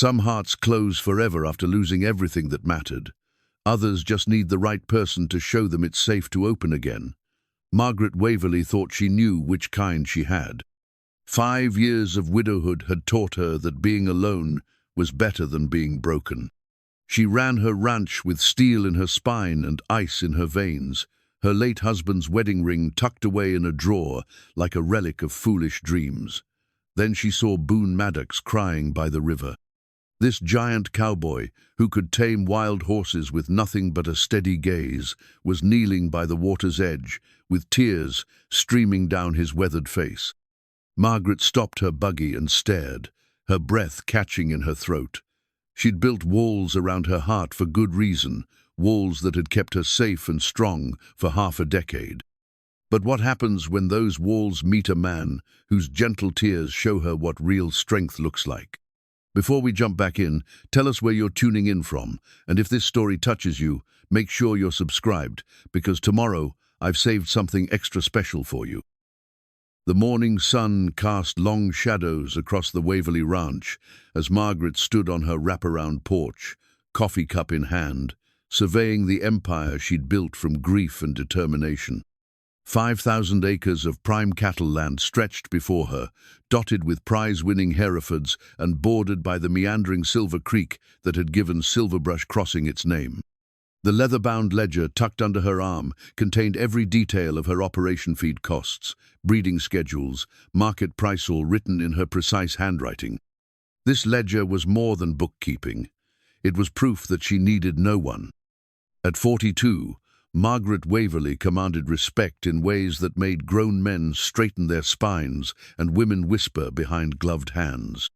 Some hearts close forever after losing everything that mattered. Others just need the right person to show them it's safe to open again. Margaret Waverly thought she knew which kind she had. 5 years of widowhood had taught her that being alone was better than being broken. She ran her ranch with steel in her spine and ice in her veins, her late husband's wedding ring tucked away in a drawer like a relic of foolish dreams. Then she saw Boone Maddox crying by the river. This giant cowboy, who could tame wild horses with nothing but a steady gaze, was kneeling by the water's edge, with tears streaming down his weathered face. Margaret stopped her buggy and stared, her breath catching in her throat. She'd built walls around her heart for good reason, walls that had kept her safe and strong for half a decade. But what happens when those walls meet a man whose gentle tears show her what real strength looks like? Before we jump back in, tell us where you're tuning in from, and if this story touches you, make sure you're subscribed, because tomorrow I've saved something extra special for you. The morning sun cast long shadows across the Waverly Ranch as Margaret stood on her wraparound porch, coffee cup in hand, surveying the empire she'd built from grief and determination. 5,000 acres of prime cattle land stretched before her, dotted with prize-winning Herefords and bordered by the meandering Silver Creek that had given Silverbrush Crossing its name. The leather-bound ledger tucked under her arm contained every detail of her operation feed costs, breeding schedules, market price, all written in her precise handwriting. This ledger was more than bookkeeping. It was proof that she needed no one. At 42, Margaret Waverly commanded respect in ways that made grown men straighten their spines and women whisper behind gloved hands.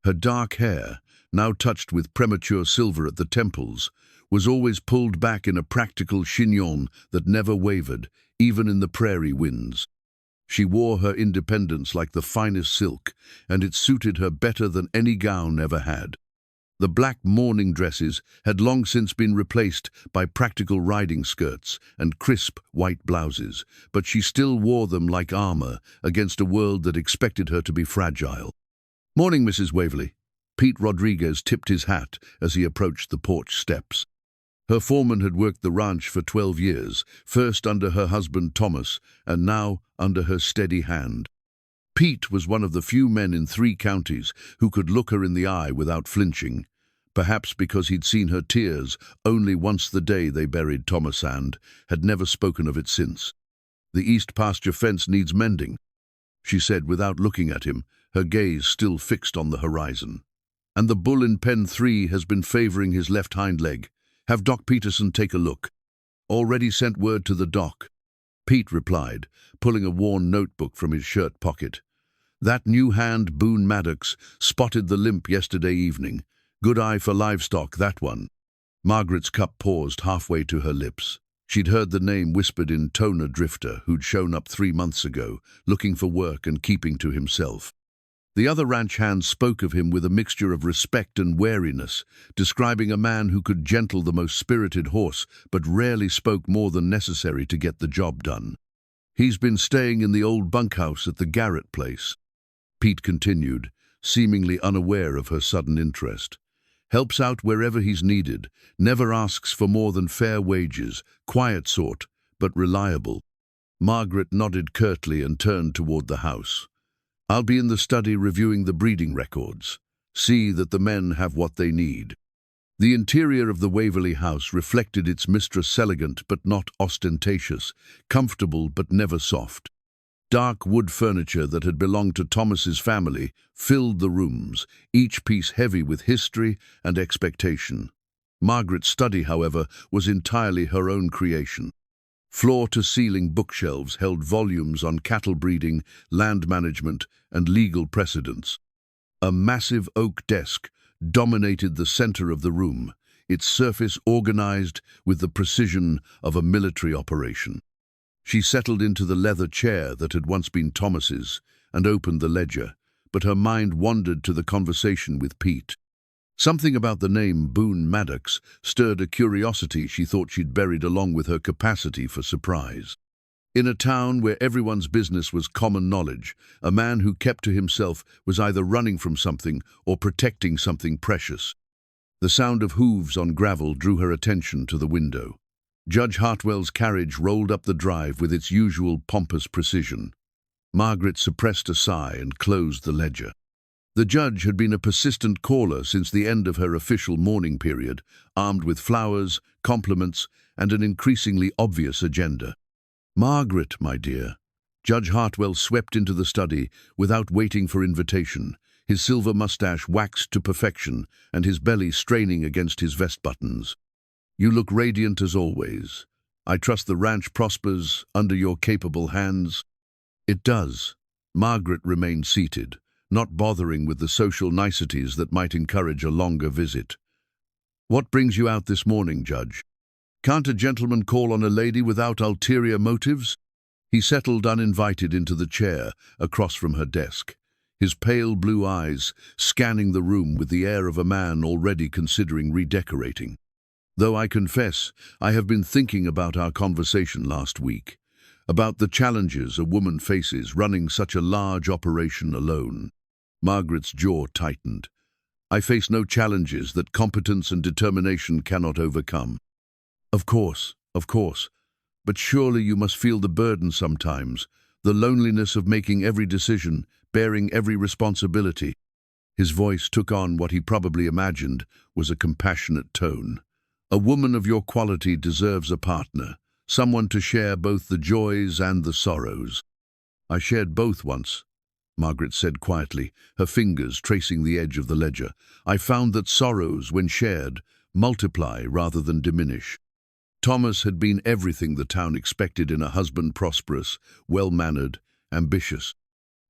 Her dark hair, now touched with premature silver at the temples, was always pulled back in a practical chignon that never wavered, even in the prairie winds. She wore her independence like the finest silk, and it suited her better than any gown ever had. The black mourning dresses had long since been replaced by practical riding skirts and crisp white blouses, but she still wore them like armor against a world that expected her to be fragile. "Morning, Mrs. Waverly." Pete Rodriguez tipped his hat as he approached the porch steps. Her foreman had worked the ranch for 12 years, first under her husband Thomas, and now under her steady hand. Pete was one of the few men in 3 counties who could look her in the eye without flinching, perhaps because he'd seen her tears only once the day they buried Thomas and had never spoken of it since. "The east pasture fence needs mending," she said without looking at him, her gaze still fixed on the horizon. "And the bull in pen 3 has been favoring his left hind leg. Have Doc Peterson take a look." "Already sent word to the doc," Pete replied, pulling a worn notebook from his shirt pocket. "That new hand, Boone Maddox, spotted the limp yesterday evening. Good eye for livestock, that one." Margaret's cup paused halfway to her lips. She'd heard the name whispered in Toner Drifter, who'd shown up 3 months ago, looking for work and keeping to himself. The other ranch hands spoke of him with a mixture of respect and wariness, describing a man who could gentle the most spirited horse, but rarely spoke more than necessary to get the job done. "He's been staying in the old bunkhouse at the Garrett place," Pete continued, seemingly unaware of her sudden interest. "Helps out wherever he's needed, never asks for more than fair wages, quiet sort, but reliable." Margaret nodded curtly and turned toward the house. "I'll be in the study reviewing the breeding records. See that the men have what they need." The interior of the Waverly house reflected its mistress, elegant but not ostentatious, comfortable but never soft. Dark wood furniture that had belonged to Thomas's family filled the rooms, each piece heavy with history and expectation. Margaret's study, however, was entirely her own creation. Floor-to-ceiling bookshelves held volumes on cattle breeding, land management, and legal precedents. A massive oak desk dominated the center of the room, its surface organized with the precision of a military operation. She settled into the leather chair that had once been Thomas's and opened the ledger, but her mind wandered to the conversation with Pete. Something about the name Boone Maddox stirred a curiosity she thought she'd buried along with her capacity for surprise. In a town where everyone's business was common knowledge, a man who kept to himself was either running from something or protecting something precious. The sound of hooves on gravel drew her attention to the window. Judge Hartwell's carriage rolled up the drive with its usual pompous precision. Margaret suppressed a sigh and closed the ledger. The judge had been a persistent caller since the end of her official mourning period, armed with flowers, compliments, and an increasingly obvious agenda. "Margaret, my dear." Judge Hartwell swept into the study without waiting for invitation, his silver mustache waxed to perfection and his belly straining against his vest buttons. "You look radiant as always. I trust the ranch prospers under your capable hands." "It does." Margaret remained seated, not bothering with the social niceties that might encourage a longer visit. "What brings you out this morning, Judge? Can't a gentleman call on a lady without ulterior motives?" He settled uninvited into the chair across from her desk, his pale blue eyes scanning the room with the air of a man already considering redecorating. "Though I confess, I have been thinking about our conversation last week, about the challenges a woman faces running such a large operation alone." Margaret's jaw tightened. "I face no challenges that competence and determination cannot overcome." Of course, but surely you must feel the burden sometimes, the loneliness of making every decision, bearing every responsibility." His voice took on what he probably imagined was a compassionate tone. "A woman of your quality deserves a partner, someone to share both the joys and the sorrows." "I shared both once," Margaret said quietly, her fingers tracing the edge of the ledger. "I found that sorrows, when shared, multiply rather than diminish." Thomas had been everything the town expected in a husband: prosperous, well-mannered, ambitious.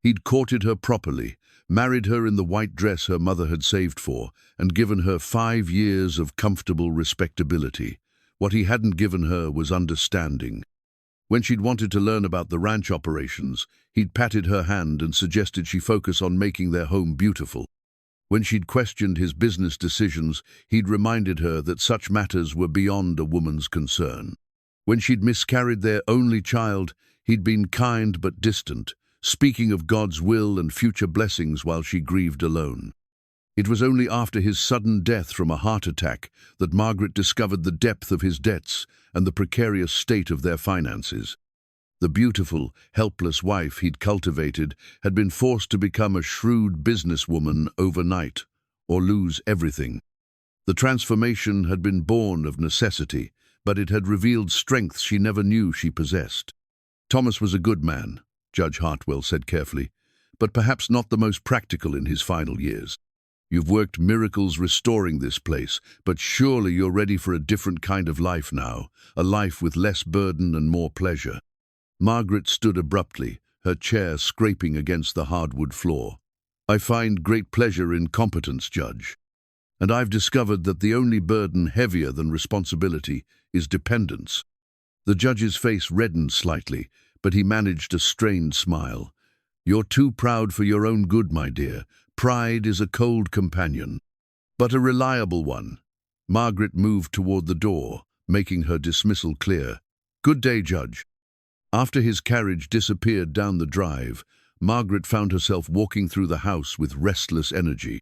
He'd courted her properly, married her in the white dress her mother had saved for, and given her 5 years of comfortable respectability. What he hadn't given her was understanding. When she'd wanted to learn about the ranch operations, he'd patted her hand and suggested she focus on making their home beautiful. When she'd questioned his business decisions, he'd reminded her that such matters were beyond a woman's concern. When she'd miscarried their only child, he'd been kind but distant, speaking of God's will and future blessings while she grieved alone. It was only after his sudden death from a heart attack that Margaret discovered the depth of his debts and the precarious state of their finances. The beautiful, helpless wife he'd cultivated had been forced to become a shrewd businesswoman overnight, or lose everything. The transformation had been born of necessity, but it had revealed strengths she never knew she possessed. "Thomas was a good man," Judge Hartwell said carefully, "but perhaps not the most practical in his final years. You've worked miracles restoring this place, but surely you're ready for a different kind of life now, a life with less burden and more pleasure." Margaret stood abruptly, her chair scraping against the hardwood floor. "I find great pleasure in competence, Judge. And I've discovered that the only burden heavier than responsibility is dependence." The judge's face reddened slightly, but he managed a strained smile. "You're too proud for your own good, my dear. Pride is a cold companion, but a reliable one." Margaret moved toward the door, making her dismissal clear. "Good day, Judge." After his carriage disappeared down the drive, Margaret found herself walking through the house with restless energy.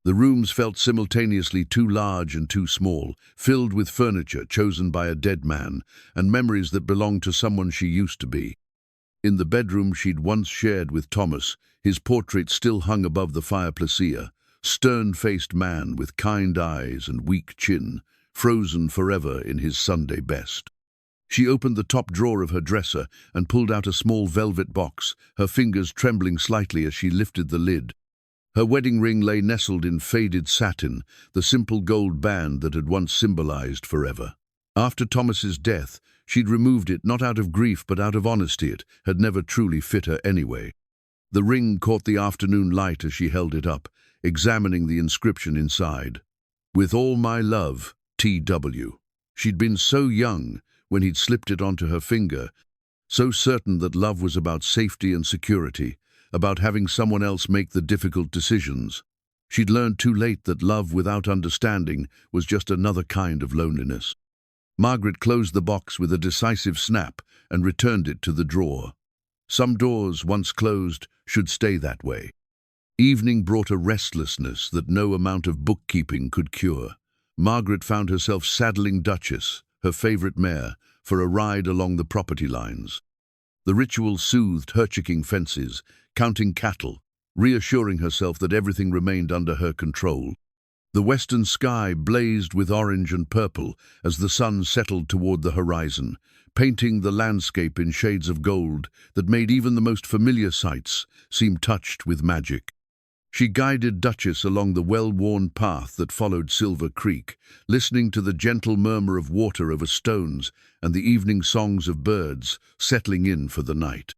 The rooms felt simultaneously too large and too small, filled with furniture chosen by a dead man and memories that belonged to someone she used to be. In the bedroom she'd once shared with Thomas, his portrait still hung above the fireplace, stern-faced man with kind eyes and weak chin, frozen forever in his Sunday best. She opened the top drawer of her dresser and pulled out a small velvet box, her fingers trembling slightly as she lifted the lid. Her wedding ring lay nestled in faded satin, the simple gold band that had once symbolized forever. After Thomas's death, she'd removed it not out of grief but out of honesty. It had never truly fit her anyway. The ring caught the afternoon light as she held it up, examining the inscription inside. "With all my love, T.W." She'd been so young when he'd slipped it onto her finger, so certain that love was about safety and security, about having someone else make the difficult decisions. She'd learned too late that love without understanding was just another kind of loneliness. Margaret closed the box with a decisive snap and returned it to the drawer. Some doors, once closed, should stay that way. Evening brought a restlessness that no amount of bookkeeping could cure. Margaret found herself saddling Duchess, her favorite mare, for a ride along the property lines. The ritual soothed her kicking fences, counting cattle, reassuring herself that everything remained under her control. The western sky blazed with orange and purple as the sun settled toward the horizon, painting the landscape in shades of gold that made even the most familiar sights seem touched with magic. She guided Duchess along the well-worn path that followed Silver Creek, listening to the gentle murmur of water over stones and the evening songs of birds settling in for the night.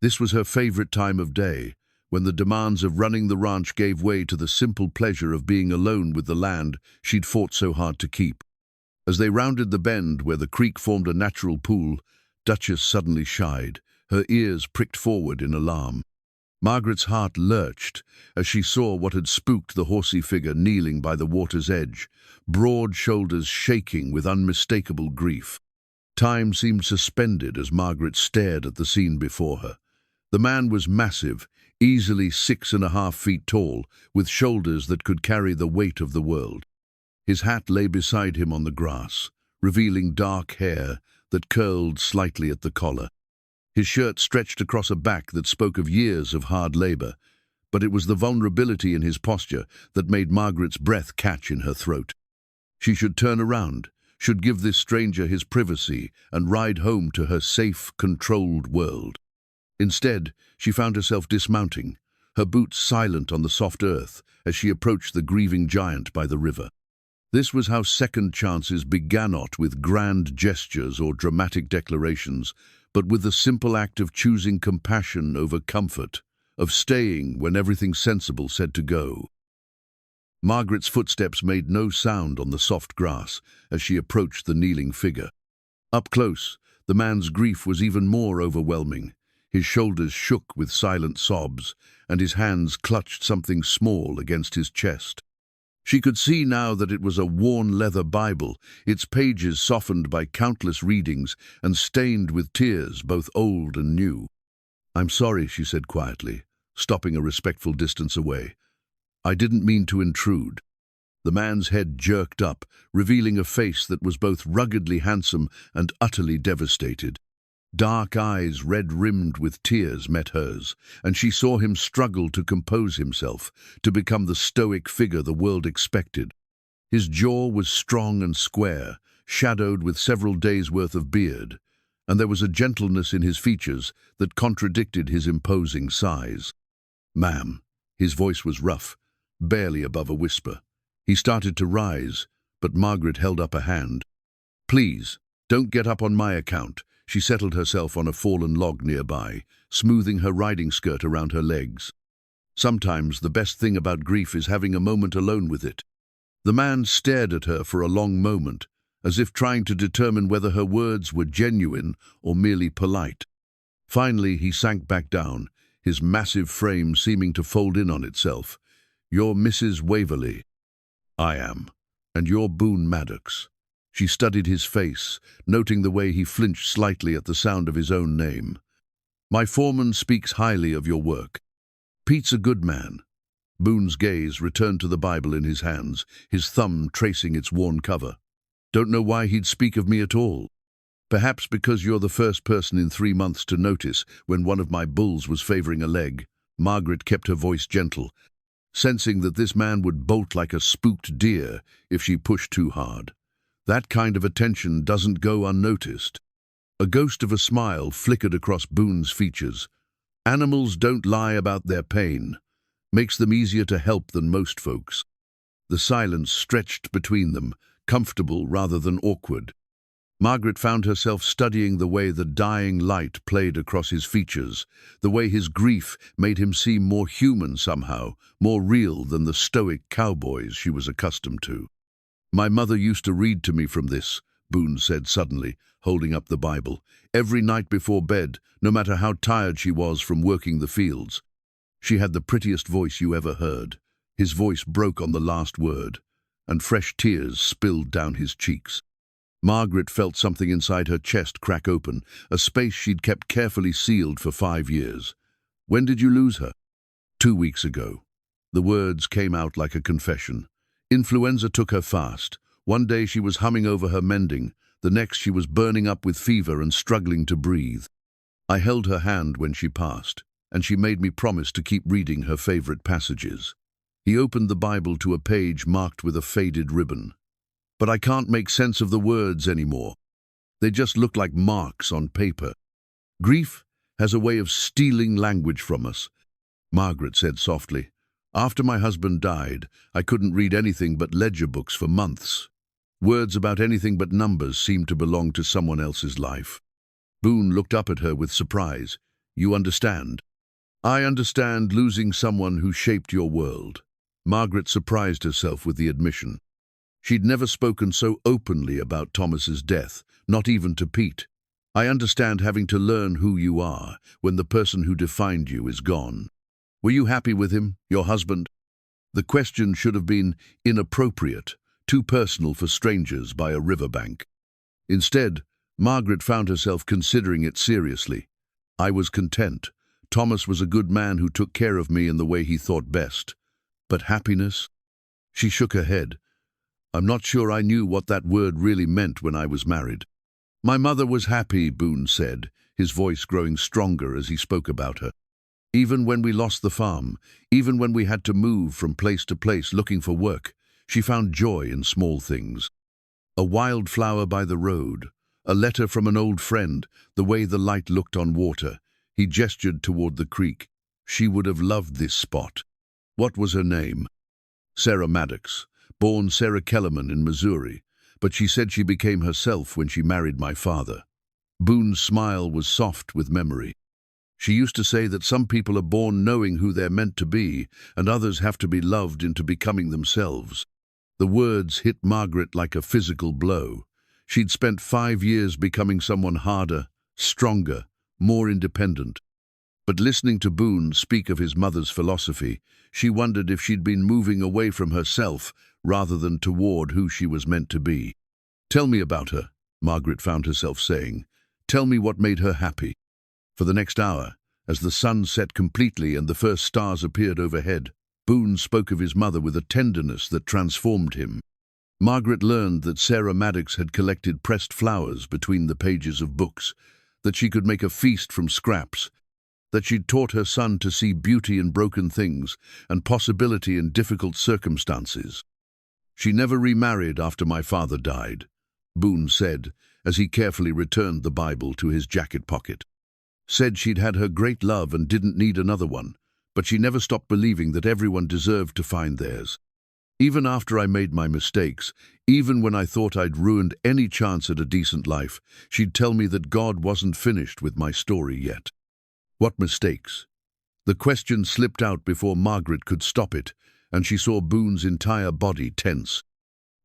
This was her favorite time of day, when the demands of running the ranch gave way to the simple pleasure of being alone with the land she'd fought so hard to keep. As they rounded the bend where the creek formed a natural pool, Duchess suddenly shied, her ears pricked forward in alarm. Margaret's heart lurched as she saw what had spooked the horsey figure kneeling by the water's edge, broad shoulders shaking with unmistakable grief. Time seemed suspended as Margaret stared at the scene before her. The man was massive, easily 6.5 feet tall, with shoulders that could carry the weight of the world. His hat lay beside him on the grass, revealing dark hair that curled slightly at the collar. His shirt stretched across a back that spoke of years of hard labor, but it was the vulnerability in his posture that made Margaret's breath catch in her throat. She should turn around, should give this stranger his privacy and ride home to her safe, controlled world. Instead, she found herself dismounting, her boots silent on the soft earth as she approached the grieving giant by the river. This was how second chances began, not with grand gestures or dramatic declarations, but with the simple act of choosing compassion over comfort, of staying when everything sensible said to go. Margaret's footsteps made no sound on the soft grass as she approached the kneeling figure. Up close, the man's grief was even more overwhelming. His shoulders shook with silent sobs, and his hands clutched something small against his chest. She could see now that it was a worn leather Bible, its pages softened by countless readings and stained with tears, both old and new. "I'm sorry," she said quietly, stopping a respectful distance away. "I didn't mean to intrude." The man's head jerked up, revealing a face that was both ruggedly handsome and utterly devastated. Dark eyes, red-rimmed with tears, met hers, and she saw him struggle to compose himself, to become the stoic figure the world expected. His jaw was strong and square, shadowed with several days' worth of beard, and there was a gentleness in his features that contradicted his imposing size. "Ma'am," his voice was rough, barely above a whisper. He started to rise, but Margaret held up a hand. "Please, don't get up on my account." She settled herself on a fallen log nearby, smoothing her riding skirt around her legs. "Sometimes the best thing about grief is having a moment alone with it." The man stared at her for a long moment, as if trying to determine whether her words were genuine or merely polite. Finally, he sank back down, his massive frame seeming to fold in on itself. "You're Mrs. Waverly." "I am. And you're Boone Maddox." She studied his face, noting the way he flinched slightly at the sound of his own name. "My foreman speaks highly of your work. Pete's a good man." Boone's gaze returned to the Bible in his hands, his thumb tracing its worn cover. "Don't know why he'd speak of me at all. Perhaps because you're the first person in 3 months to notice when one of my bulls was favoring a leg." Margaret kept her voice gentle, sensing that this man would bolt like a spooked deer if she pushed too hard. That kind of attention doesn't go unnoticed. A ghost of a smile flickered across Boone's features. "Animals don't lie about their pain. Makes them easier to help than most folks." The silence stretched between them, comfortable rather than awkward. Margaret found herself studying the way the dying light played across his features, the way his grief made him seem more human somehow, more real than the stoic cowboys she was accustomed to. "My mother used to read to me from this," Boone said suddenly, holding up the Bible, "every night before bed, no matter how tired she was from working the fields. She had the prettiest voice you ever heard." His voice broke on the last word, and fresh tears spilled down his cheeks. Margaret felt something inside her chest crack open, a space she'd kept carefully sealed for 5 years. "When did you lose her?" 2 weeks ago. The words came out like a confession. Influenza took her fast. One day she was humming over her mending. The next she was burning up with fever and struggling to breathe. I held her hand when she passed, and she made me promise to keep reading her favorite passages. He opened the Bible to a page marked with a faded ribbon. "But I can't make sense of the words anymore. They just look like marks on paper." "Grief has a way of stealing language from us," Margaret said softly. "After my husband died, I couldn't read anything but ledger books for months. Words about anything but numbers seemed to belong to someone else's life." Boone looked up at her with surprise. "You understand?" "I understand losing someone who shaped your world." Margaret surprised herself with the admission. She'd never spoken so openly about Thomas's death, not even to Pete. "I understand having to learn who you are when the person who defined you is gone. Were you happy with him, your husband?" The question should have been inappropriate, too personal for strangers by a riverbank. Instead, Margaret found herself considering it seriously. "I was content. Thomas was a good man who took care of me in the way he thought best. But happiness?" She shook her head. "I'm not sure I knew what that word really meant when I was married." "My mother was happy," Boone said, his voice growing stronger as he spoke about her. "Even when we lost the farm, even when we had to move from place to place looking for work, she found joy in small things. A wildflower by the road, a letter from an old friend, the way the light looked on water." He gestured toward the creek. "She would have loved this spot." "What was her name?" "Sarah Maddox, born Sarah Kellerman in Missouri, but she said she became herself when she married my father." Boone's smile was soft with memory. "She used to say that some people are born knowing who they're meant to be, and others have to be loved into becoming themselves." The words hit Margaret like a physical blow. She'd spent 5 years becoming someone harder, stronger, more independent. But listening to Boone speak of his mother's philosophy, she wondered if she'd been moving away from herself rather than toward who she was meant to be. "Tell me about her," Margaret found herself saying. "Tell me what made her happy." For the next hour, as the sun set completely and the first stars appeared overhead, Boone spoke of his mother with a tenderness that transformed him. Margaret learned that Sarah Maddox had collected pressed flowers between the pages of books, that she could make a feast from scraps, that she'd taught her son to see beauty in broken things and possibility in difficult circumstances. "She never remarried after my father died," Boone said, as he carefully returned the Bible to his jacket pocket. "Said she'd had her great love and didn't need another one, but she never stopped believing that everyone deserved to find theirs. Even after I made my mistakes, even when I thought I'd ruined any chance at a decent life, she'd tell me that God wasn't finished with my story yet." "What mistakes?" The question slipped out before Margaret could stop it, and she saw Boone's entire body tense.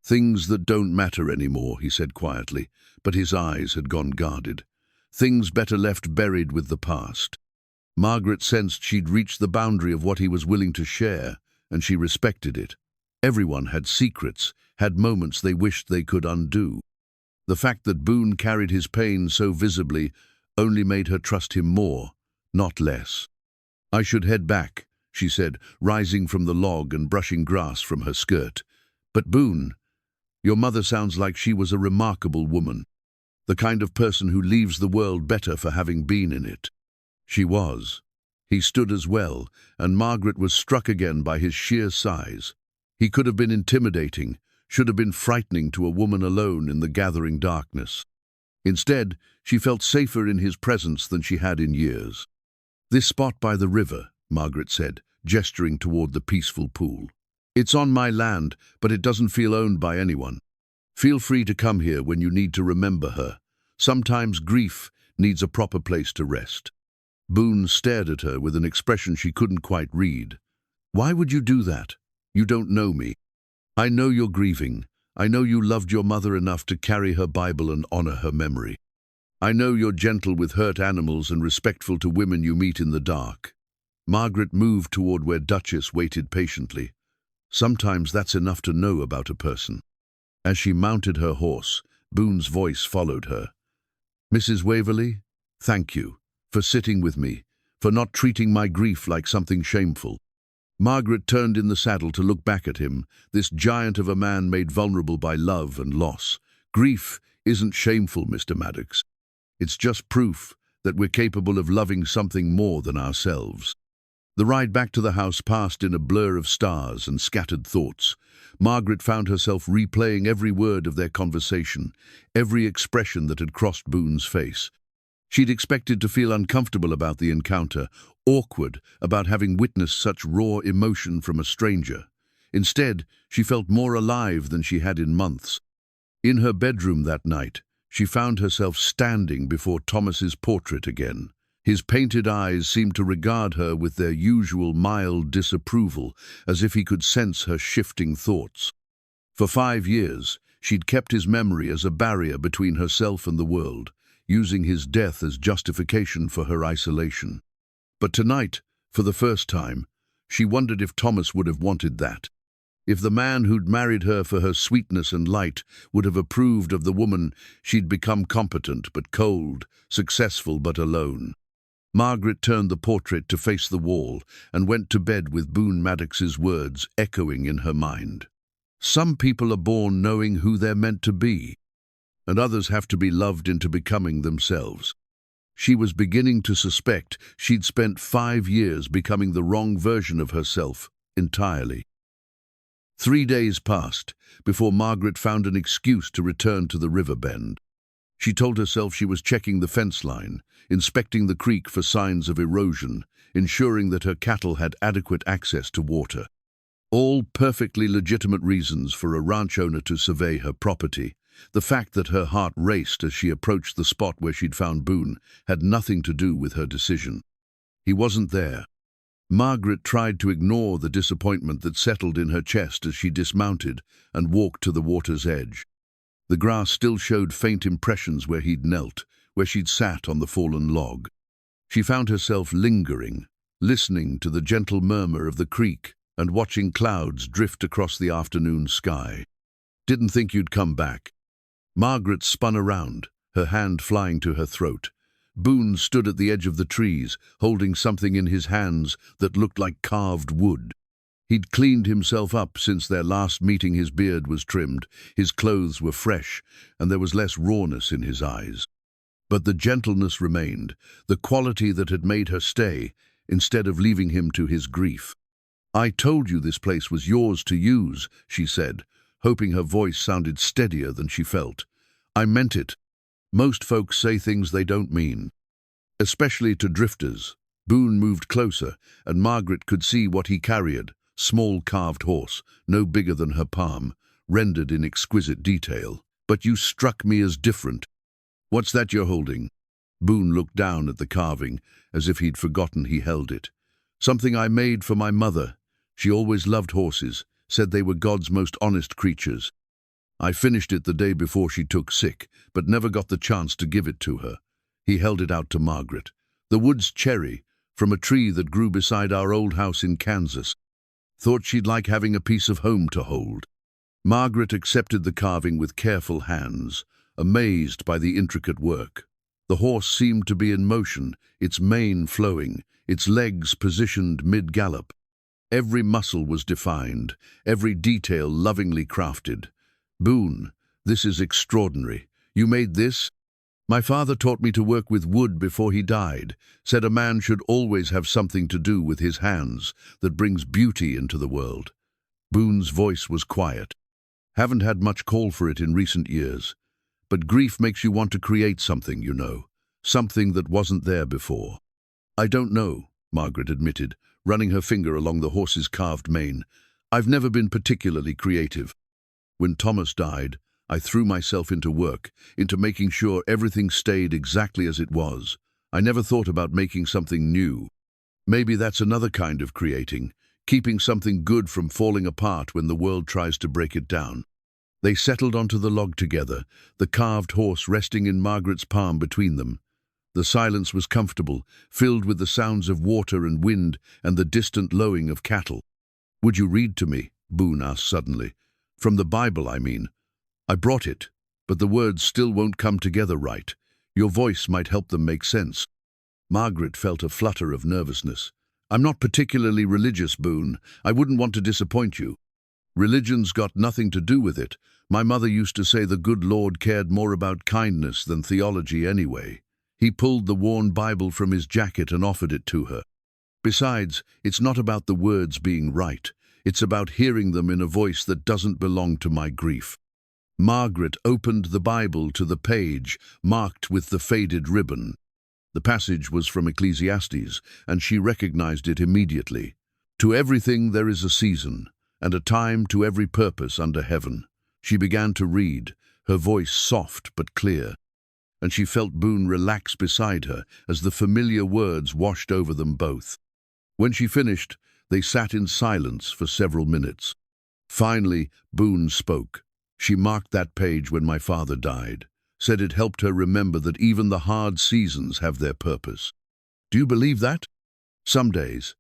"Things that don't matter anymore," he said quietly, but his eyes had gone guarded. "Things better left buried with the past." Margaret sensed she'd reached the boundary of what he was willing to share, and she respected it. Everyone had secrets, had moments they wished they could undo. The fact that Boone carried his pain so visibly only made her trust him more, not less. "I should head back," she said, rising from the log and brushing grass from her skirt. "But Boone, your mother sounds like she was a remarkable woman, the kind of person who leaves the world better for having been in it." She was. He stood as well, and Margaret was struck again by his sheer size. He could have been intimidating, should have been frightening to a woman alone in the gathering darkness. Instead, she felt safer in his presence than she had in years. "This spot by the river," Margaret said, gesturing toward the peaceful pool. "It's on my land, but it doesn't feel owned by anyone. Feel free to come here when you need to remember her. Sometimes grief needs a proper place to rest." Boone stared at her with an expression she couldn't quite read. "Why would you do that? You don't know me. I know you're grieving. I know you loved your mother enough to carry her Bible and honor her memory. I know you're gentle with hurt animals and respectful to women you meet in the dark." Margaret moved toward where Duchess waited patiently. Sometimes that's enough to know about a person. As she mounted her horse, Boone's voice followed her. "Mrs. Waverly, thank you for sitting with me, for not treating my grief like something shameful." Margaret turned in the saddle to look back at him, this giant of a man made vulnerable by love and loss. "Grief isn't shameful, Mr. Maddox. It's just proof that we're capable of loving something more than ourselves." The ride back to the house passed in a blur of stars and scattered thoughts. Margaret found herself replaying every word of their conversation, every expression that had crossed Boone's face. She'd expected to feel uncomfortable about the encounter, awkward about having witnessed such raw emotion from a stranger. Instead, she felt more alive than she had in months. In her bedroom that night, she found herself standing before Thomas's portrait again. His painted eyes seemed to regard her with their usual mild disapproval, as if he could sense her shifting thoughts. For 5 years, she'd kept his memory as a barrier between herself and the world, using his death as justification for her isolation. But tonight, for the first time, she wondered if Thomas would have wanted that. If the man who'd married her for her sweetness and light would have approved of the woman she'd become, competent but cold, successful but alone. Margaret turned the portrait to face the wall and went to bed with Boone Maddox's words echoing in her mind. "Some people are born knowing who they're meant to be, and others have to be loved into becoming themselves." She was beginning to suspect she'd spent 5 years becoming the wrong version of herself entirely. 3 days passed before Margaret found an excuse to return to the riverbend. She told herself she was checking the fence line, inspecting the creek for signs of erosion, ensuring that her cattle had adequate access to water. All perfectly legitimate reasons for a ranch owner to survey her property. The fact that her heart raced as she approached the spot where she'd found Boone had nothing to do with her decision. He wasn't there. Margaret tried to ignore the disappointment that settled in her chest as she dismounted and walked to the water's edge. The grass still showed faint impressions where he'd knelt, where she'd sat on the fallen log. She found herself lingering, listening to the gentle murmur of the creek and watching clouds drift across the afternoon sky. "Didn't think you'd come back." Margaret spun around, her hand flying to her throat. Boone stood at the edge of the trees, holding something in his hands that looked like carved wood. He'd cleaned himself up since their last meeting. His beard was trimmed, his clothes were fresh, and there was less rawness in his eyes. But the gentleness remained, the quality that had made her stay, instead of leaving him to his grief. "I told you this place was yours to use," she said, hoping her voice sounded steadier than she felt. "I meant it. Most folks say things they don't mean. Especially to drifters." Boone moved closer, and Margaret could see what he carried. Small carved horse, no bigger than her palm, rendered in exquisite detail. "But you struck me as different." "What's that you're holding?" Boone looked down at the carving, as if he'd forgotten he held it. "Something I made for my mother. She always loved horses, said they were God's most honest creatures. I finished it the day before she took sick, but never got the chance to give it to her." He held it out to Margaret. "The wood's cherry, from a tree that grew beside our old house in Kansas. Thought she'd like having a piece of home to hold." Margaret accepted the carving with careful hands, amazed by the intricate work. The horse seemed to be in motion, its mane flowing, its legs positioned mid-gallop. Every muscle was defined, every detail lovingly crafted. "Boone, this is extraordinary. You made this?" "My father taught me to work with wood before he died, said a man should always have something to do with his hands that brings beauty into the world." Boone's voice was quiet. "Haven't had much call for it in recent years. But grief makes you want to create something, you know, something that wasn't there before." "I don't know," Margaret admitted, running her finger along the horse's carved mane. "I've never been particularly creative. When Thomas died, I threw myself into work, into making sure everything stayed exactly as it was. I never thought about making something new. Maybe that's another kind of creating, keeping something good from falling apart when the world tries to break it down." They settled onto the log together, the carved horse resting in Margaret's palm between them. The silence was comfortable, filled with the sounds of water and wind and the distant lowing of cattle. "Would you read to me?" Boone asked suddenly. "From the Bible, I mean." "I brought it." but the words still won't come together right. Your voice might help them make sense." Margaret felt a flutter of nervousness. "I'm not particularly religious, Boone. I wouldn't want to disappoint you. Religion's got nothing to do with it. My mother used to say the good Lord cared more about kindness than theology anyway." He pulled the worn Bible from his jacket and offered it to her. "Besides, it's not about the words being right. It's about hearing them in a voice that doesn't belong to my grief." Margaret opened the Bible to the page marked with the faded ribbon. The passage was from Ecclesiastes, and she recognized it immediately. "To everything there is a season, and a time to every purpose under heaven." She began to read, her voice soft but clear, and she felt Boone relax beside her as the familiar words washed over them both. When she finished, they sat in silence for several minutes. Finally, Boone spoke. "She marked that page when my father died, said it helped her remember that even the hard seasons have their purpose." "Do you believe that?" "Some days.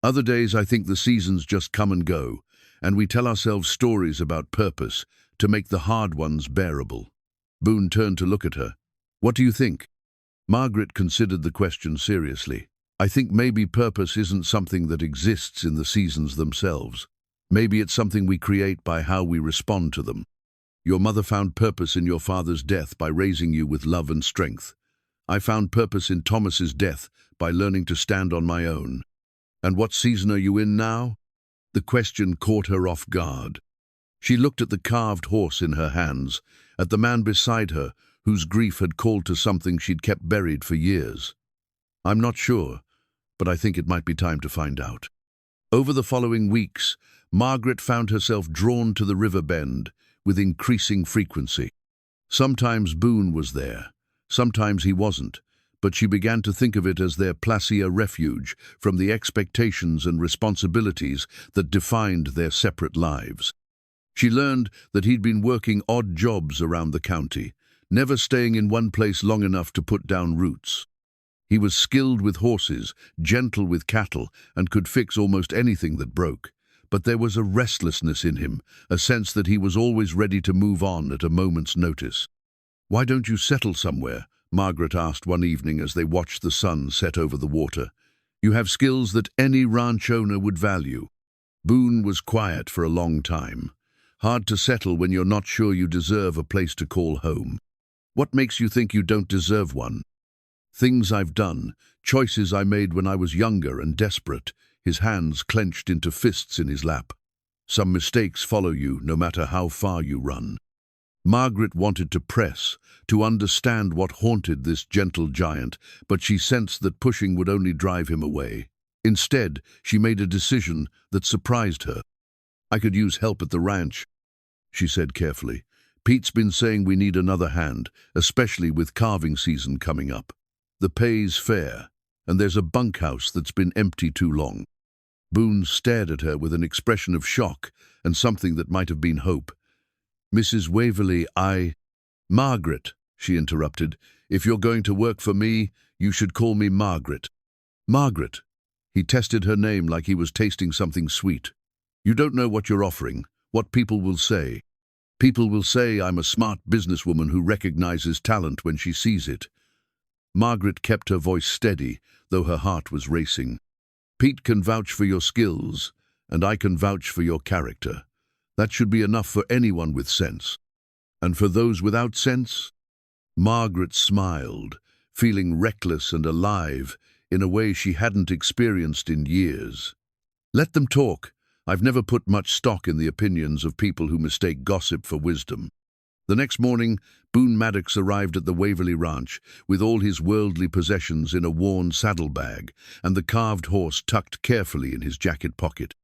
Other days I think the seasons just come and go, and we tell ourselves stories about purpose to make the hard ones bearable." Boone turned to look at her. "What do you think?" Margaret considered the question seriously. "I think maybe purpose isn't something that exists in the seasons themselves. Maybe it's something we create by how we respond to them. Your mother found purpose in your father's death by raising you with love and strength. I found purpose in Thomas's death by learning to stand on my own. And what season are you in now?" The question caught her off guard. She looked at the carved horse in her hands, at the man beside her, whose grief had called to something she'd kept buried for years. "I'm not sure, but I think it might be time to find out." Over the following weeks, Margaret found herself drawn to the riverbend with increasing frequency. Sometimes Boone was there, sometimes he wasn't, but she began to think of it as their placia refuge from the expectations and responsibilities that defined their separate lives. She learned that he'd been working odd jobs around the county, never staying in one place long enough to put down roots. He was skilled with horses, gentle with cattle, and could fix almost anything that broke. But there was a restlessness in him, a sense that he was always ready to move on at a moment's notice. "Why don't you settle somewhere?" Margaret asked one evening as they watched the sun set over the water. "You have skills that any ranch owner would value." Boone was quiet for a long time. "Hard to settle when you're not sure you deserve a place to call home." "What makes you think you don't deserve one?" "Things I've done, choices I made when I was younger and desperate." His hands clenched into fists in his lap. "Some mistakes follow you no matter how far you run." Margaret wanted to press, to understand what haunted this gentle giant, but she sensed that pushing would only drive him away. Instead, she made a decision that surprised her. "I could use help at the ranch," she said carefully. "Pete's been saying we need another hand, especially with calving season coming up. The pay's fair, and there's a bunkhouse that's been empty too long." Boone stared at her with an expression of shock and something that might have been hope. "Mrs. Waverly, Margaret," she interrupted. "If you're going to work for me, you should call me Margaret." "Margaret." He tested her name like he was tasting something sweet. "You don't know what you're offering, what people will say." "People will say I'm a smart businesswoman who recognizes talent when she sees it." Margaret kept her voice steady, though her heart was racing. "Pete can vouch for your skills, and I can vouch for your character. That should be enough for anyone with sense. And for those without sense?" Margaret smiled, feeling reckless and alive in a way she hadn't experienced in years. "Let them talk. I've never put much stock in the opinions of people who mistake gossip for wisdom." The next morning, Boone Maddox arrived at the Waverly Ranch with all his worldly possessions in a worn saddlebag and the carved horse tucked carefully in his jacket pocket.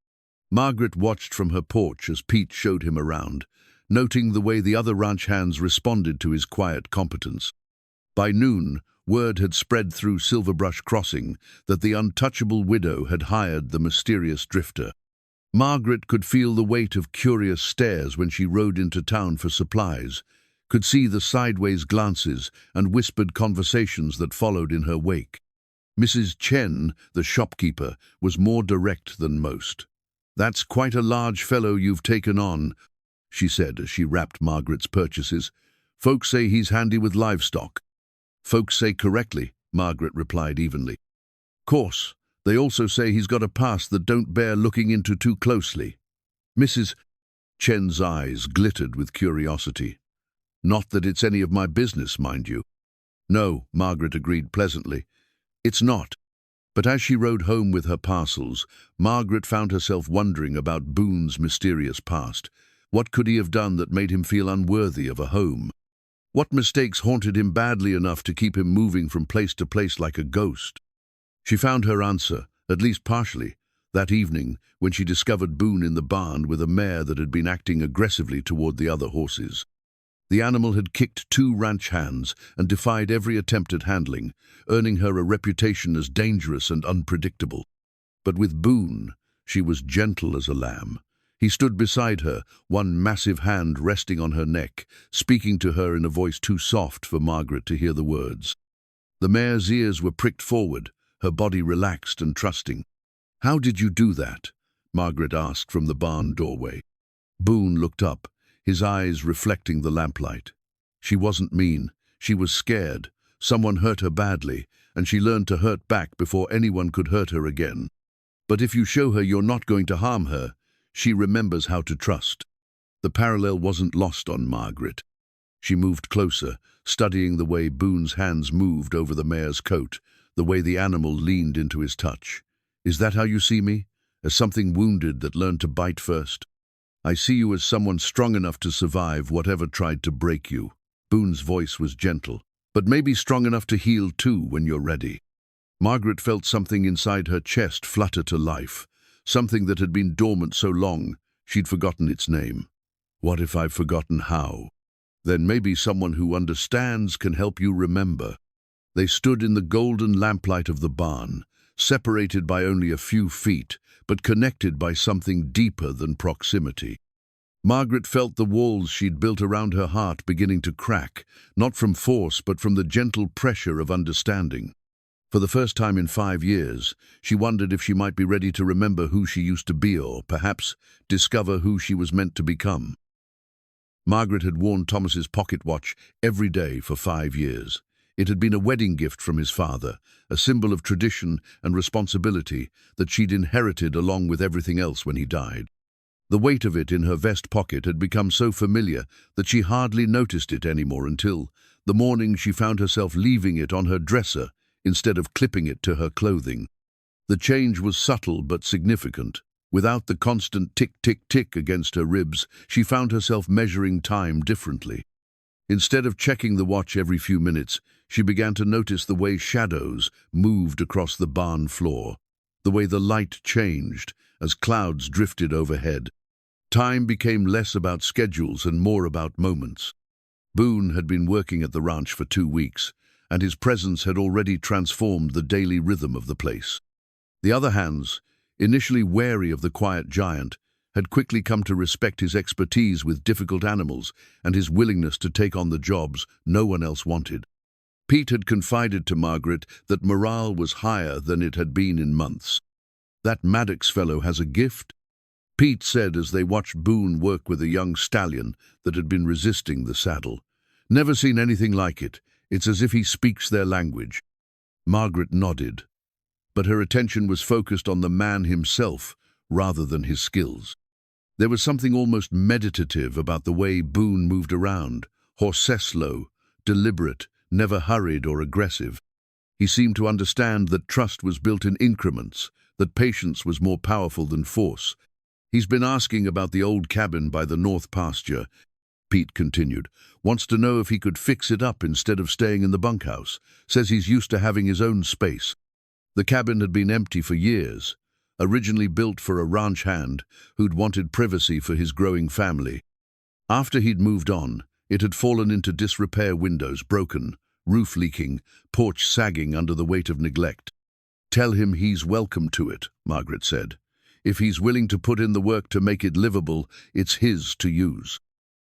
Margaret watched from her porch as Pete showed him around, noting the way the other ranch hands responded to his quiet competence. By noon, word had spread through Silverbrush Crossing that the untouchable widow had hired the mysterious drifter. Margaret could feel the weight of curious stares when she rode into town for supplies, could see the sideways glances and whispered conversations that followed in her wake. Mrs. Chen, the shopkeeper, was more direct than most. "That's quite a large fellow you've taken on," she said as she wrapped Margaret's purchases. Folks say he's handy with livestock. Folks say correctly, Margaret replied evenly. Course, they also say he's got a past that don't bear looking into too closely. Mrs. Chen's eyes glittered with curiosity. Not that it's any of my business, mind you. No, Margaret agreed pleasantly. It's not. But as she rode home with her parcels, Margaret found herself wondering about Boone's mysterious past. What could he have done that made him feel unworthy of a home? What mistakes haunted him badly enough to keep him moving from place to place like a ghost? She found her answer, at least partially, that evening when she discovered Boone in the barn with a mare that had been acting aggressively toward the other horses. The animal had kicked 2 ranch hands and defied every attempt at handling, earning her a reputation as dangerous and unpredictable. But with Boone, she was gentle as a lamb. He stood beside her, one massive hand resting on her neck, speaking to her in a voice too soft for Margaret to hear the words. The mare's ears were pricked forward, her body relaxed and trusting. "How did you do that?" Margaret asked from the barn doorway. Boone looked up, his eyes reflecting the lamplight. She wasn't mean, she was scared. Someone hurt her badly, and she learned to hurt back before anyone could hurt her again. But if you show her you're not going to harm her, she remembers how to trust. The parallel wasn't lost on Margaret. She moved closer, studying the way Boone's hands moved over the mare's coat, the way the animal leaned into his touch. "Is that how you see me? As something wounded that learned to bite first?" "I see you as someone strong enough to survive whatever tried to break you." Boone's voice was gentle, "but maybe strong enough to heal too when you're ready." Margaret felt something inside her chest flutter to life, something that had been dormant so long she'd forgotten its name. What if I've forgotten how? Then maybe someone who understands can help you remember. They stood in the golden lamplight of the barn, separated by only a few feet, but connected by something deeper than proximity. Margaret felt the walls she'd built around her heart beginning to crack, not from force but from the gentle pressure of understanding. For the first time in 5 years, she wondered if she might be ready to remember who she used to be or, perhaps, discover who she was meant to become. Margaret had worn Thomas's pocket watch every day for 5 years. It had been a wedding gift from his father, a symbol of tradition and responsibility that she'd inherited along with everything else when he died. The weight of it in her vest pocket had become so familiar that she hardly noticed it anymore until, the morning she found herself leaving it on her dresser instead of clipping it to her clothing. The change was subtle but significant. Without the constant tick-tick-tick against her ribs, she found herself measuring time differently. Instead of checking the watch every few minutes, she began to notice the way shadows moved across the barn floor, the way the light changed as clouds drifted overhead. Time became less about schedules and more about moments. Boone had been working at the ranch for 2 weeks, and his presence had already transformed the daily rhythm of the place. The other hands, initially wary of the quiet giant, had quickly come to respect his expertise with difficult animals and his willingness to take on the jobs no one else wanted. Pete had confided to Margaret that morale was higher than it had been in months. "That Maddox fellow has a gift," Pete said as they watched Boone work with a young stallion that had been resisting the saddle. "Never seen anything like it. It's as if he speaks their language." Margaret nodded, but her attention was focused on the man himself rather than his skills. There was something almost meditative about the way Boone moved around, horse-slow, deliberate, never hurried or aggressive. He seemed to understand that trust was built in increments, that patience was more powerful than force. "He's been asking about the old cabin by the north pasture," Pete continued. "Wants to know if he could fix it up instead of staying in the bunkhouse. Says he's used to having his own space." The cabin had been empty for years, originally built for a ranch hand who'd wanted privacy for his growing family. After he'd moved on, it had fallen into disrepair, windows broken, roof leaking, porch sagging under the weight of neglect. "Tell him he's welcome to it," Margaret said. "If he's willing to put in the work to make it livable, it's his to use."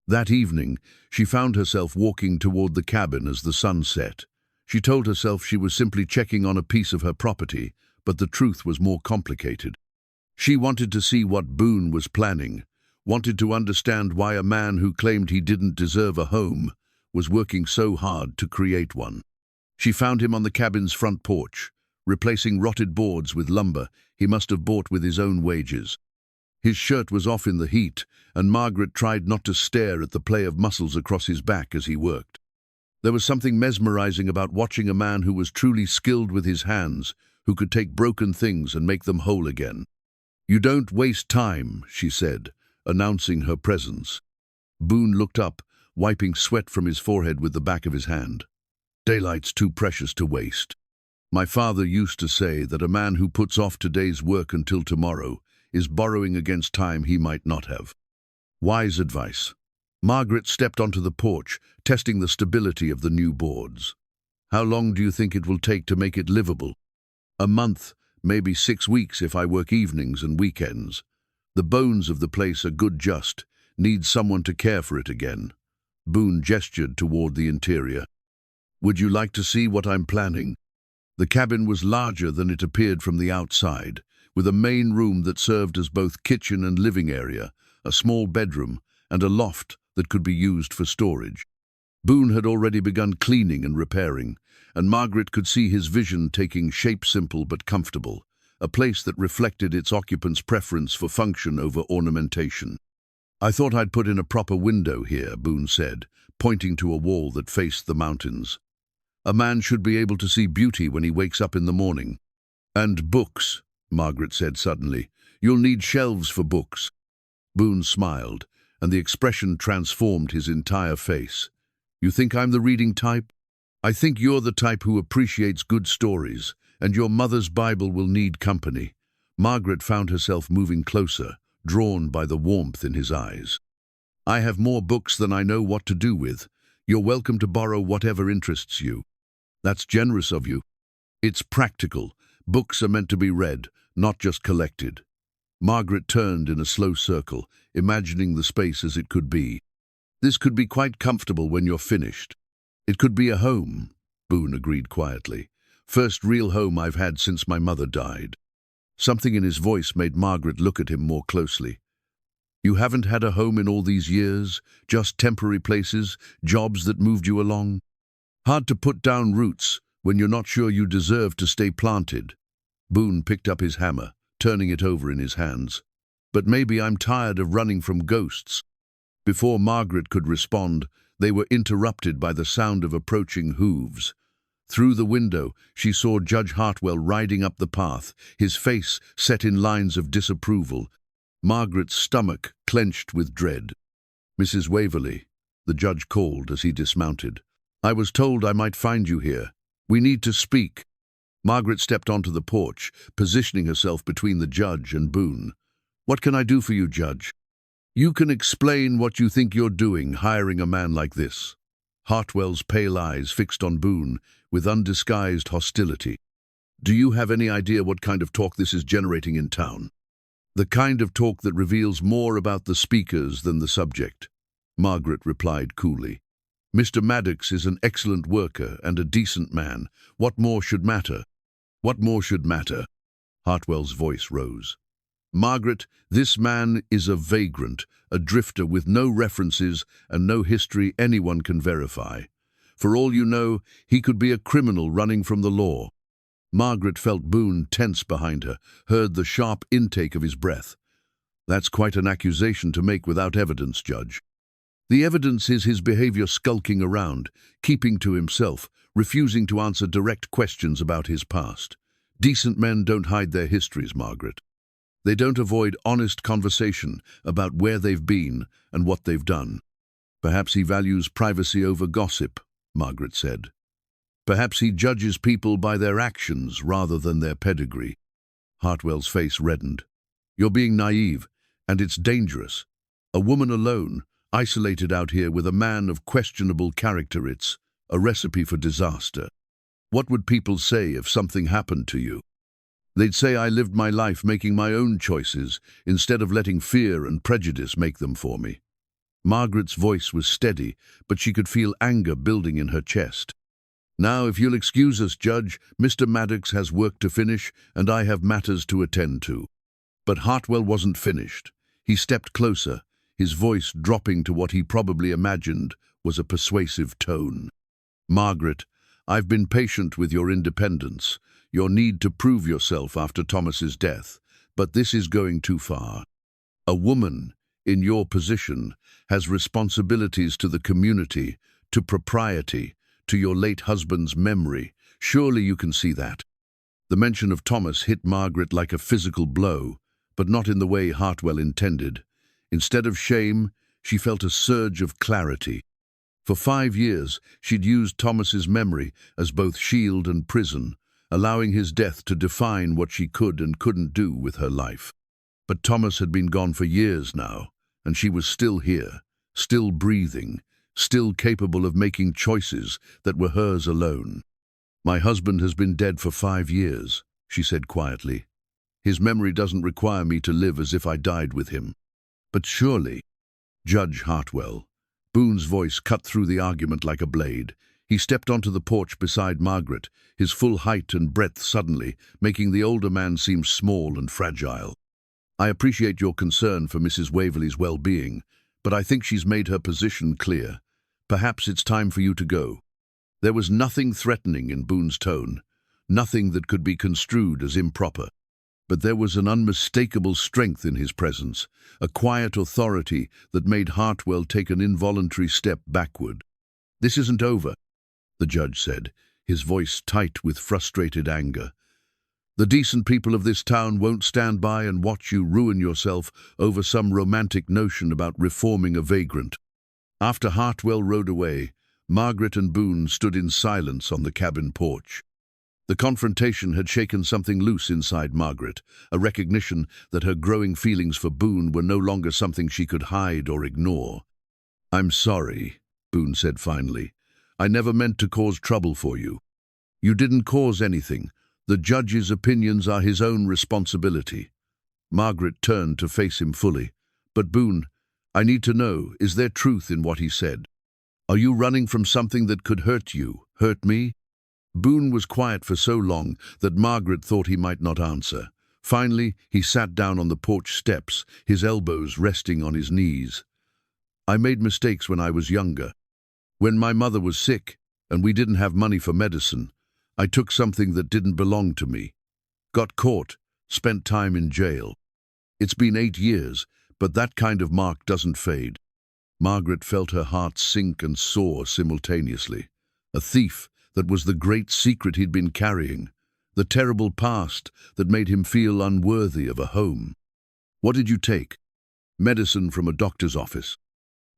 That evening, she found herself walking toward the cabin as the sun set. She told herself she was simply checking on a piece of her property, but the truth was more complicated. She wanted to see what Boone was planning, wanted to understand why a man who claimed he didn't deserve a home was working so hard to create one. She found him on the cabin's front porch, replacing rotted boards with lumber he must have bought with his own wages. His shirt was off in the heat, and Margaret tried not to stare at the play of muscles across his back as he worked. There was something mesmerizing about watching a man who was truly skilled with his hands, who could take broken things and make them whole again. "You don't waste time," she said, announcing her presence. Boone looked up, wiping sweat from his forehead with the back of his hand. "Daylight's too precious to waste. My father used to say that a man who puts off today's work until tomorrow is borrowing against time he might not have." Wise advice. Margaret stepped onto the porch, testing the stability of the new boards. "How long do you think it will take to make it livable?" "A month, maybe 6 weeks if I work evenings and weekends. The bones of the place are good just, need someone to care for it again." Boone gestured toward the interior. "Would you like to see what I'm planning?" The cabin was larger than it appeared from the outside, with a main room that served as both kitchen and living area, a small bedroom, and a loft that could be used for storage. Boone had already begun cleaning and repairing, and Margaret could see his vision taking shape, simple but comfortable, a place that reflected its occupants' preference for function over ornamentation. "I thought I'd put in a proper window here," Boone said, pointing to a wall that faced the mountains. "A man should be able to see beauty when he wakes up in the morning." "And books," Margaret said suddenly. "You'll need shelves for books." Boone smiled, and the expression transformed his entire face. "You think I'm the reading type? I think you're the type who appreciates good stories, and your mother's Bible will need company." Margaret found herself moving closer, drawn by the warmth in his eyes. "I have more books than I know what to do with. You're welcome to borrow whatever interests you." "That's generous of you." "It's practical. Books are meant to be read, not just collected." Margaret turned in a slow circle, imagining the space as it could be. "This could be quite comfortable when you're finished." "It could be a home," Boone agreed quietly. "First real home I've had since my mother died." Something in his voice made Margaret look at him more closely. "You haven't had a home in all these years? Just temporary places, jobs that moved you along? Hard to put down roots when you're not sure you deserve to stay planted." Boone picked up his hammer, turning it over in his hands. "But maybe I'm tired of running from ghosts." Before Margaret could respond, they were interrupted by the sound of approaching hooves. Through the window, she saw Judge Hartwell riding up the path, his face set in lines of disapproval. Margaret's stomach clenched with dread. "Mrs. Waverly," the judge called as he dismounted. "I was told I might find you here. We need to speak." Margaret stepped onto the porch, positioning herself between the judge and Boone. "What can I do for you, Judge?" "You can explain what you think you're doing, hiring a man like this." Hartwell's pale eyes fixed on Boone with undisguised hostility. "Do you have any idea what kind of talk this is generating in town?" "The kind of talk that reveals more about the speakers than the subject," Margaret replied coolly. "Mr. Maddox is an excellent worker and a decent man. What more should matter?" "What more should matter?" Hartwell's voice rose. "Margaret, this man is a vagrant, a drifter with no references and no history anyone can verify. For all you know, he could be a criminal running from the law." Margaret felt Boone tense behind her, heard the sharp intake of his breath. "That's quite an accusation to make without evidence, Judge." "The evidence is his behavior skulking around, keeping to himself, refusing to answer direct questions about his past. Decent men don't hide their histories, Margaret. They don't avoid honest conversation about where they've been and what they've done." "Perhaps he values privacy over gossip," Margaret said. "Perhaps he judges people by their actions rather than their pedigree." Hartwell's face reddened. "You're being naive, and it's dangerous. A woman alone, isolated out here with a man of questionable character, it's a recipe for disaster. What would people say if something happened to you? They'd say I lived my life making my own choices instead of letting fear and prejudice make them for me." Margaret's voice was steady, but she could feel anger building in her chest. "Now, if you'll excuse us, Judge, Mr. Maddox has work to finish, and I have matters to attend to." But Hartwell wasn't finished. He stepped closer, his voice dropping to what he probably imagined was a persuasive tone. "Margaret, I've been patient with your independence, your need to prove yourself after Thomas's death, but this is going too far. A woman, in your position, has responsibilities to the community, to propriety, to your late husband's memory. Surely you can see that." The mention of Thomas hit Margaret like a physical blow, but not in the way Hartwell intended. Instead of shame, she felt a surge of clarity. For 5 years, she'd used Thomas's memory as both shield and prison, allowing his death to define what she could and couldn't do with her life. But Thomas had been gone for years now, and she was still here, still breathing, still capable of making choices that were hers alone. "My husband has been dead for 5 years, she said quietly. "His memory doesn't require me to live as if I died with him." "But surely—" "Judge Hartwell." Boone's voice cut through the argument like a blade. He stepped onto the porch beside Margaret, his full height and breadth suddenly, making the older man seem small and fragile. "I appreciate your concern for Mrs. Waverly's well-being, but I think she's made her position clear. Perhaps it's time for you to go." There was nothing threatening in Boone's tone, nothing that could be construed as improper. But there was an unmistakable strength in his presence, a quiet authority that made Hartwell take an involuntary step backward. "This isn't over," the judge said, his voice tight with frustrated anger. "The decent people of this town won't stand by and watch you ruin yourself over some romantic notion about reforming a vagrant." After Hartwell rode away, Margaret and Boone stood in silence on the cabin porch. The confrontation had shaken something loose inside Margaret, a recognition that her growing feelings for Boone were no longer something she could hide or ignore. "I'm sorry," Boone said finally. "I never meant to cause trouble for you." "You didn't cause anything. The judge's opinions are his own responsibility." Margaret turned to face him fully. "But Boone, I need to know, is there truth in what he said? Are you running from something that could hurt you, hurt me?" Boone was quiet for so long that Margaret thought he might not answer. Finally, he sat down on the porch steps, his elbows resting on his knees. "I made mistakes when I was younger. When my mother was sick, and we didn't have money for medicine, I took something that didn't belong to me. Got caught, spent time in jail. It's been 8 years, but that kind of mark doesn't fade." Margaret felt her heart sink and soar simultaneously. A thief that was the great secret he'd been carrying, the terrible past that made him feel unworthy of a home. "What did you take?" "Medicine from a doctor's office.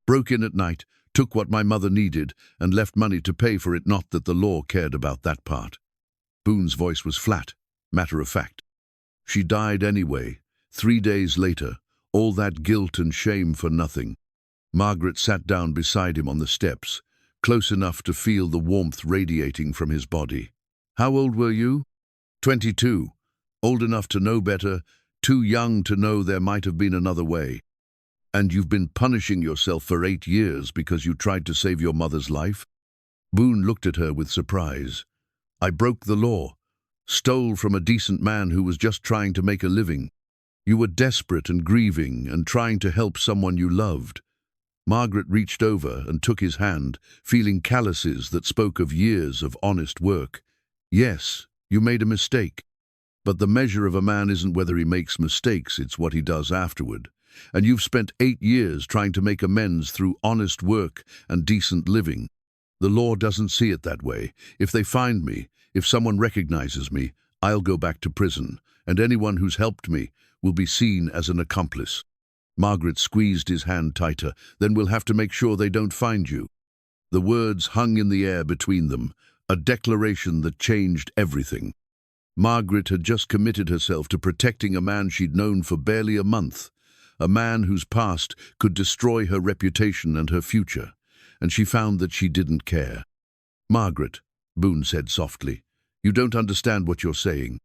Broke in at night, took what my mother needed, and left money to pay for it, not that the law cared about that part." Boone's voice was flat, matter-of-fact. "She died anyway, 3 days later, all that guilt and shame for nothing." Margaret sat down beside him on the steps, close enough to feel the warmth radiating from his body. "How old were you?" 22. Old enough to know better, too young to know there might have been another way. "And you've been punishing yourself for 8 years because you tried to save your mother's life?" Boone looked at her with surprise. "I broke the law, stole from a decent man who was just trying to make a living. You were desperate and grieving and trying to help someone you loved." Margaret reached over and took his hand, feeling calluses that spoke of years of honest work. "Yes, you made a mistake. But the measure of a man isn't whether he makes mistakes, it's what he does afterward. And you've spent 8 years trying to make amends through honest work and decent living. The law doesn't see it that way. If they find me, if someone recognizes me, I'll go back to prison, and anyone who's helped me will be seen as an accomplice." Margaret squeezed his hand tighter. "Then we'll have to make sure they don't find you." The words hung in the air between them, a declaration that changed everything. Margaret had just committed herself to protecting a man she'd known for barely a month, a man whose past could destroy her reputation and her future, and she found that she didn't care. "Margaret," Boone said softly, "you don't understand what you're saying."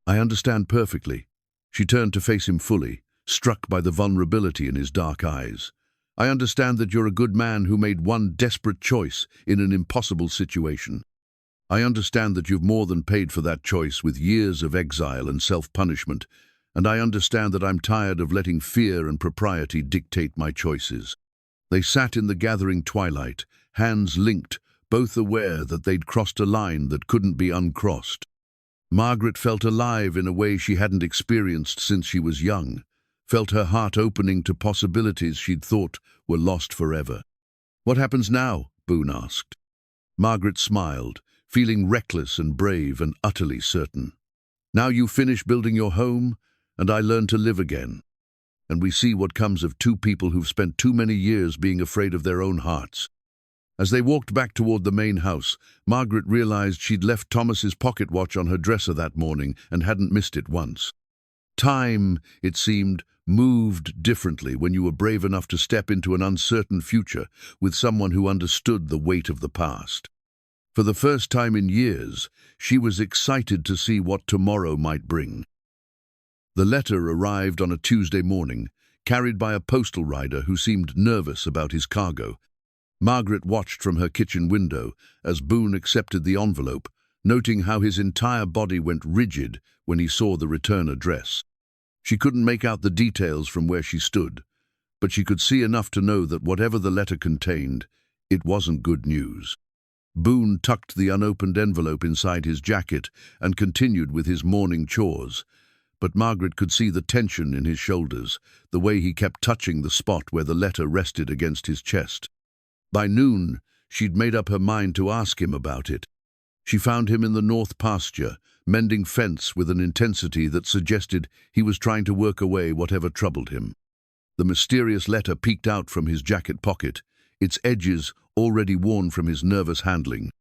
"I understand perfectly." She turned to face him fully, struck by the vulnerability in his dark eyes. "I understand that you're a good man who made one desperate choice in an impossible situation. I understand that you've more than paid for that choice with years of exile and self-punishment, and I understand that I'm tired of letting fear and propriety dictate my choices." They sat in the gathering twilight, hands linked, both aware that they'd crossed a line that couldn't be uncrossed. Margaret felt alive in a way she hadn't experienced since she was young, felt her heart opening to possibilities she'd thought were lost forever. "What happens now?" Boone asked. Margaret smiled, feeling reckless and brave and utterly certain. "Now you finish building your home, and I learn to live again. And we see what comes of two people who've spent too many years being afraid of their own hearts." As they walked back toward the main house, Margaret realized she'd left Thomas's pocket watch on her dresser that morning and hadn't missed it once. Time, it seemed, moved differently when you were brave enough to step into an uncertain future with someone who understood the weight of the past. For the first time in years, she was excited to see what tomorrow might bring. The letter arrived on a Tuesday morning, carried by a postal rider who seemed nervous about his cargo. Margaret watched from her kitchen window as Boone accepted the envelope, noting how his entire body went rigid when he saw the return address. She couldn't make out the details from where she stood, but she could see enough to know that whatever the letter contained, it wasn't good news. Boone tucked the unopened envelope inside his jacket and continued with his morning chores, but Margaret could see the tension in his shoulders, the way he kept touching the spot where the letter rested against his chest. By noon, she'd made up her mind to ask him about it. She found him in the north pasture, mending fence with an intensity that suggested he was trying to work away whatever troubled him. The mysterious letter peeked out from his jacket pocket, its edges already worn from his nervous handling.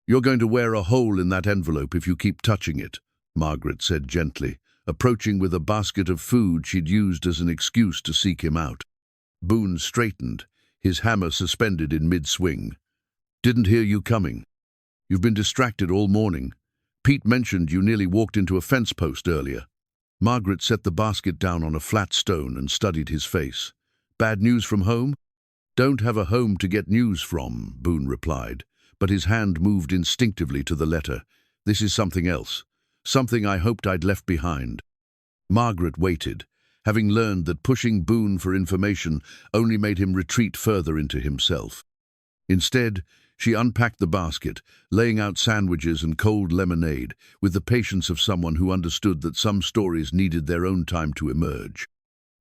"You're going to wear a hole in that envelope if you keep touching it," Margaret said gently, approaching with a basket of food she'd used as an excuse to seek him out. Boone straightened, his hammer suspended in mid-swing. "Didn't hear you coming. You've been distracted all morning. Pete mentioned you nearly walked into a fence post earlier." Margaret set the basket down on a flat stone and studied his face. "Bad news from home?" "Don't have a home to get news from," Boone replied, but his hand moved instinctively to the letter. "This is something else. Something I hoped I'd left behind." Margaret waited, having learned that pushing Boone for information only made him retreat further into himself. Instead, she unpacked the basket, laying out sandwiches and cold lemonade, with the patience of someone who understood that some stories needed their own time to emerge.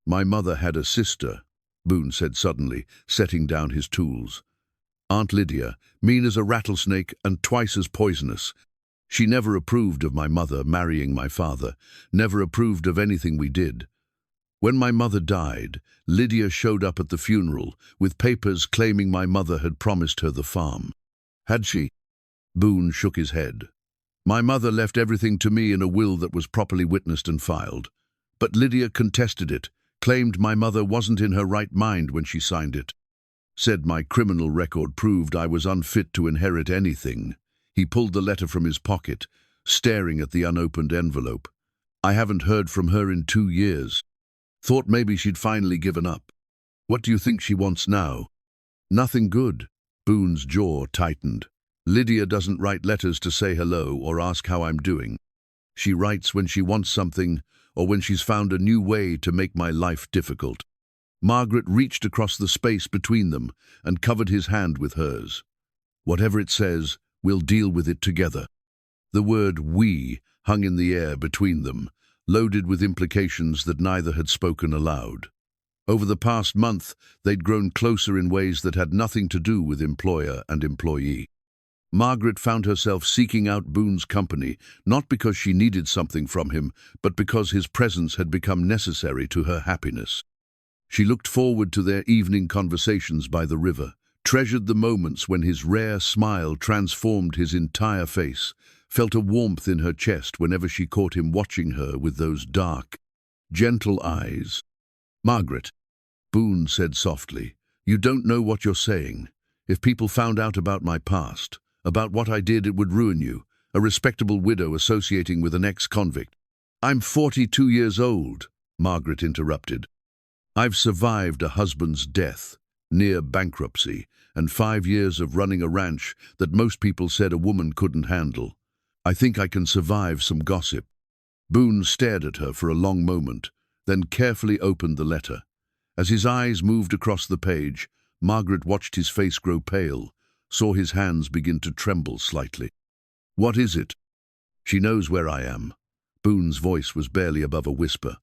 "My mother had a sister," Boone said suddenly, setting down his tools. "Aunt Lydia, mean as a rattlesnake and twice as poisonous. She never approved of my mother marrying my father, never approved of anything we did. When my mother died, Lydia showed up at the funeral with papers claiming my mother had promised her the farm." "Had she?" Boone shook his head. "My mother left everything to me in a will that was properly witnessed and filed. But Lydia contested it, claimed my mother wasn't in her right mind when she signed it. Said my criminal record proved I was unfit to inherit anything." He pulled the letter from his pocket, staring at the unopened envelope. "I haven't heard from her in 2 years. Thought maybe she'd finally given up. What do you think she wants now?" "Nothing good." Boone's jaw tightened. "Lydia doesn't write letters to say hello or ask how I'm doing. She writes when she wants something or when she's found a new way to make my life difficult." Margaret reached across the space between them and covered his hand with hers. "Whatever it says, we'll deal with it together." The word "we" hung in the air between them, loaded with implications that neither had spoken aloud. Over the past month, they'd grown closer in ways that had nothing to do with employer and employee. Margaret found herself seeking out Boone's company, not because she needed something from him, but because his presence had become necessary to her happiness. She looked forward to their evening conversations by the river, treasured the moments when his rare smile transformed his entire face, felt a warmth in her chest whenever she caught him watching her with those dark, gentle eyes. "Margaret," Boone said softly, "you don't know what you're saying. If people found out about my past, about what I did, it would ruin you, a respectable widow associating with an ex-convict." "I'm 42 years old," Margaret interrupted. "I've survived a husband's death, near bankruptcy, and 5 years of running a ranch that most people said a woman couldn't handle. I think I can survive some gossip." Boone stared at her for a long moment, then carefully opened the letter. As his eyes moved across the page, Margaret watched his face grow pale, saw his hands begin to tremble slightly. "What is it?" "She knows where I am." Boone's voice was barely above a whisper.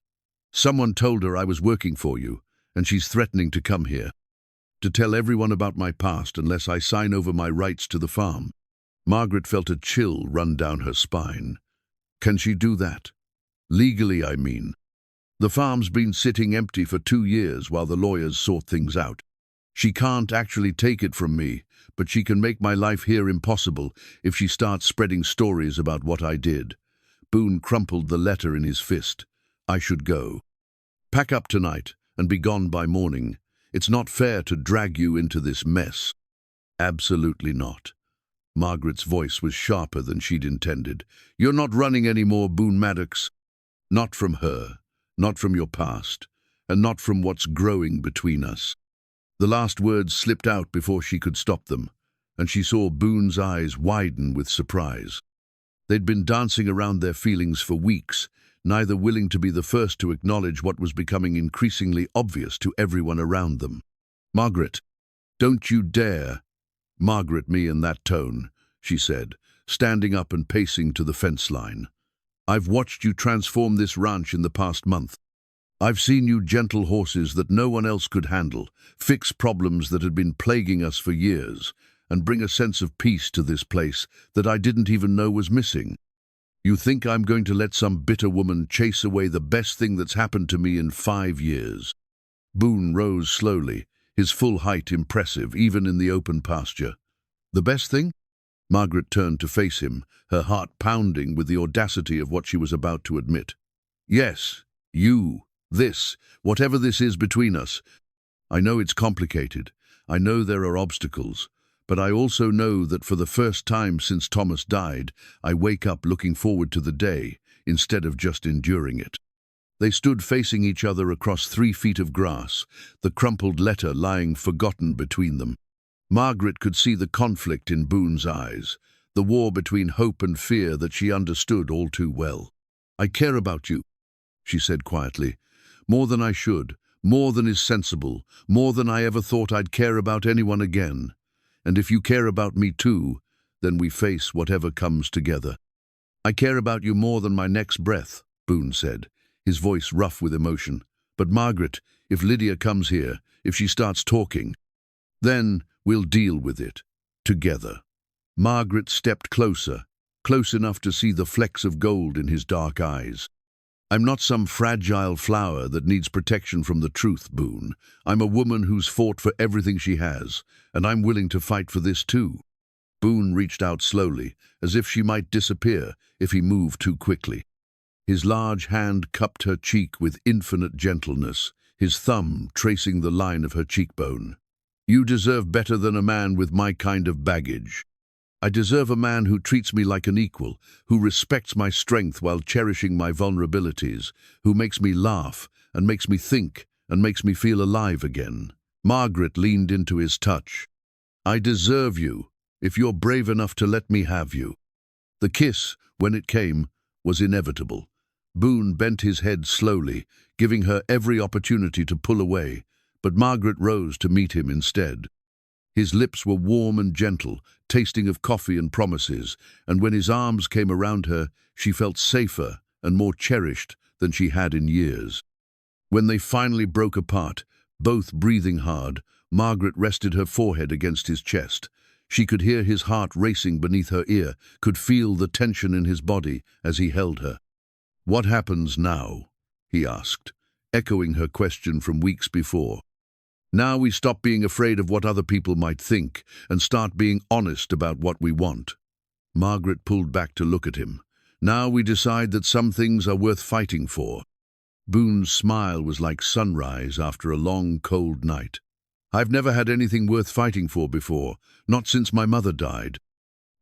"Someone told her I was working for you, and she's threatening to come here. To tell everyone about my past unless I sign over my rights to the farm." Margaret felt a chill run down her spine. "Can she do that? Legally, I mean. The farm's been sitting empty for 2 years while the lawyers sort things out. She can't actually take it from me, but she can make my life here impossible if she starts spreading stories about what I did." Boone crumpled the letter in his fist. "I should go. Pack up tonight and be gone by morning. It's not fair to drag you into this mess." "Absolutely not." Margaret's voice was sharper than she'd intended. "You're not running anymore, Boone Maddox. Not from her, not from your past, and not from what's growing between us." The last words slipped out before she could stop them, and she saw Boone's eyes widen with surprise. They'd been dancing around their feelings for weeks, neither willing to be the first to acknowledge what was becoming increasingly obvious to everyone around them. "Margaret, don't you dare Margaret me in that tone," she said, standing up and pacing to the fence line. "I've watched you transform this ranch in the past month. I've seen you gentle horses that no one else could handle, fix problems that had been plaguing us for years, and bring a sense of peace to this place that I didn't even know was missing. You think I'm going to let some bitter woman chase away the best thing that's happened to me in 5 years? Boone rose slowly, his full height impressive, even in the open pasture. "The best thing?" Margaret turned to face him, her heart pounding with the audacity of what she was about to admit. "Yes, you, this, whatever this is between us. I know it's complicated. I know there are obstacles. But I also know that for the first time since Thomas died, I wake up looking forward to the day, instead of just enduring it." They stood facing each other across 3 feet of grass, the crumpled letter lying forgotten between them. Margaret could see the conflict in Boone's eyes, the war between hope and fear that she understood all too well. "I care about you," she said quietly, "more than I should, more than is sensible, more than I ever thought I'd care about anyone again. And if you care about me too, then we face whatever comes together." "I care about you more than my next breath," Boone said, his voice rough with emotion. "But Margaret, if Lydia comes here, if she starts talking, then we'll deal with it, together." Margaret stepped closer, close enough to see the flecks of gold in his dark eyes. "I'm not some fragile flower that needs protection from the truth, Boone. I'm a woman who's fought for everything she has, and I'm willing to fight for this too." Boone reached out slowly, as if she might disappear if he moved too quickly. His large hand cupped her cheek with infinite gentleness, his thumb tracing the line of her cheekbone. "You deserve better than a man with my kind of baggage. I deserve a man who treats me like an equal, who respects my strength while cherishing my vulnerabilities, who makes me laugh and makes me think and makes me feel alive again." Margaret leaned into his touch. "I deserve you, if you're brave enough to let me have you." The kiss, when it came, was inevitable. Boone bent his head slowly, giving her every opportunity to pull away, but Margaret rose to meet him instead. His lips were warm and gentle, tasting of coffee and promises, and when his arms came around her, she felt safer and more cherished than she had in years. When they finally broke apart, both breathing hard, Margaret rested her forehead against his chest. She could hear his heart racing beneath her ear, could feel the tension in his body as he held her. "What happens now?" he asked, echoing her question from weeks before. "Now we stop being afraid of what other people might think and start being honest about what we want." Margaret pulled back to look at him. "Now we decide that some things are worth fighting for." Boone's smile was like sunrise after a long, cold night. "I've never had anything worth fighting for before, not since my mother died."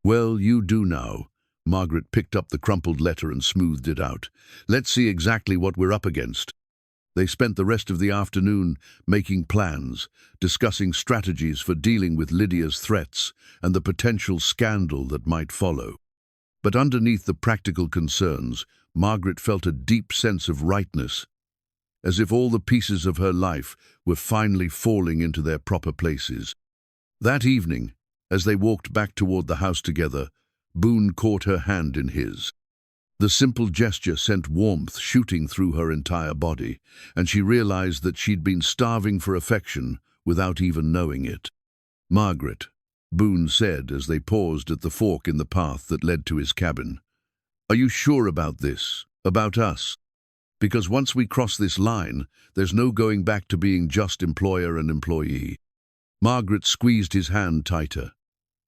"Well, you do now." Margaret picked up the crumpled letter and smoothed it out. "Let's see exactly what we're up against." They spent the rest of the afternoon making plans, discussing strategies for dealing with Lydia's threats and the potential scandal that might follow. But underneath the practical concerns, Margaret felt a deep sense of rightness, as if all the pieces of her life were finally falling into their proper places. That evening, as they walked back toward the house together, Boone caught her hand in his. The simple gesture sent warmth shooting through her entire body, and she realized that she'd been starving for affection without even knowing it. "Margaret," Boone said as they paused at the fork in the path that led to his cabin, "are you sure about this, about us? Because once we cross this line, there's no going back to being just employer and employee." Margaret squeezed his hand tighter.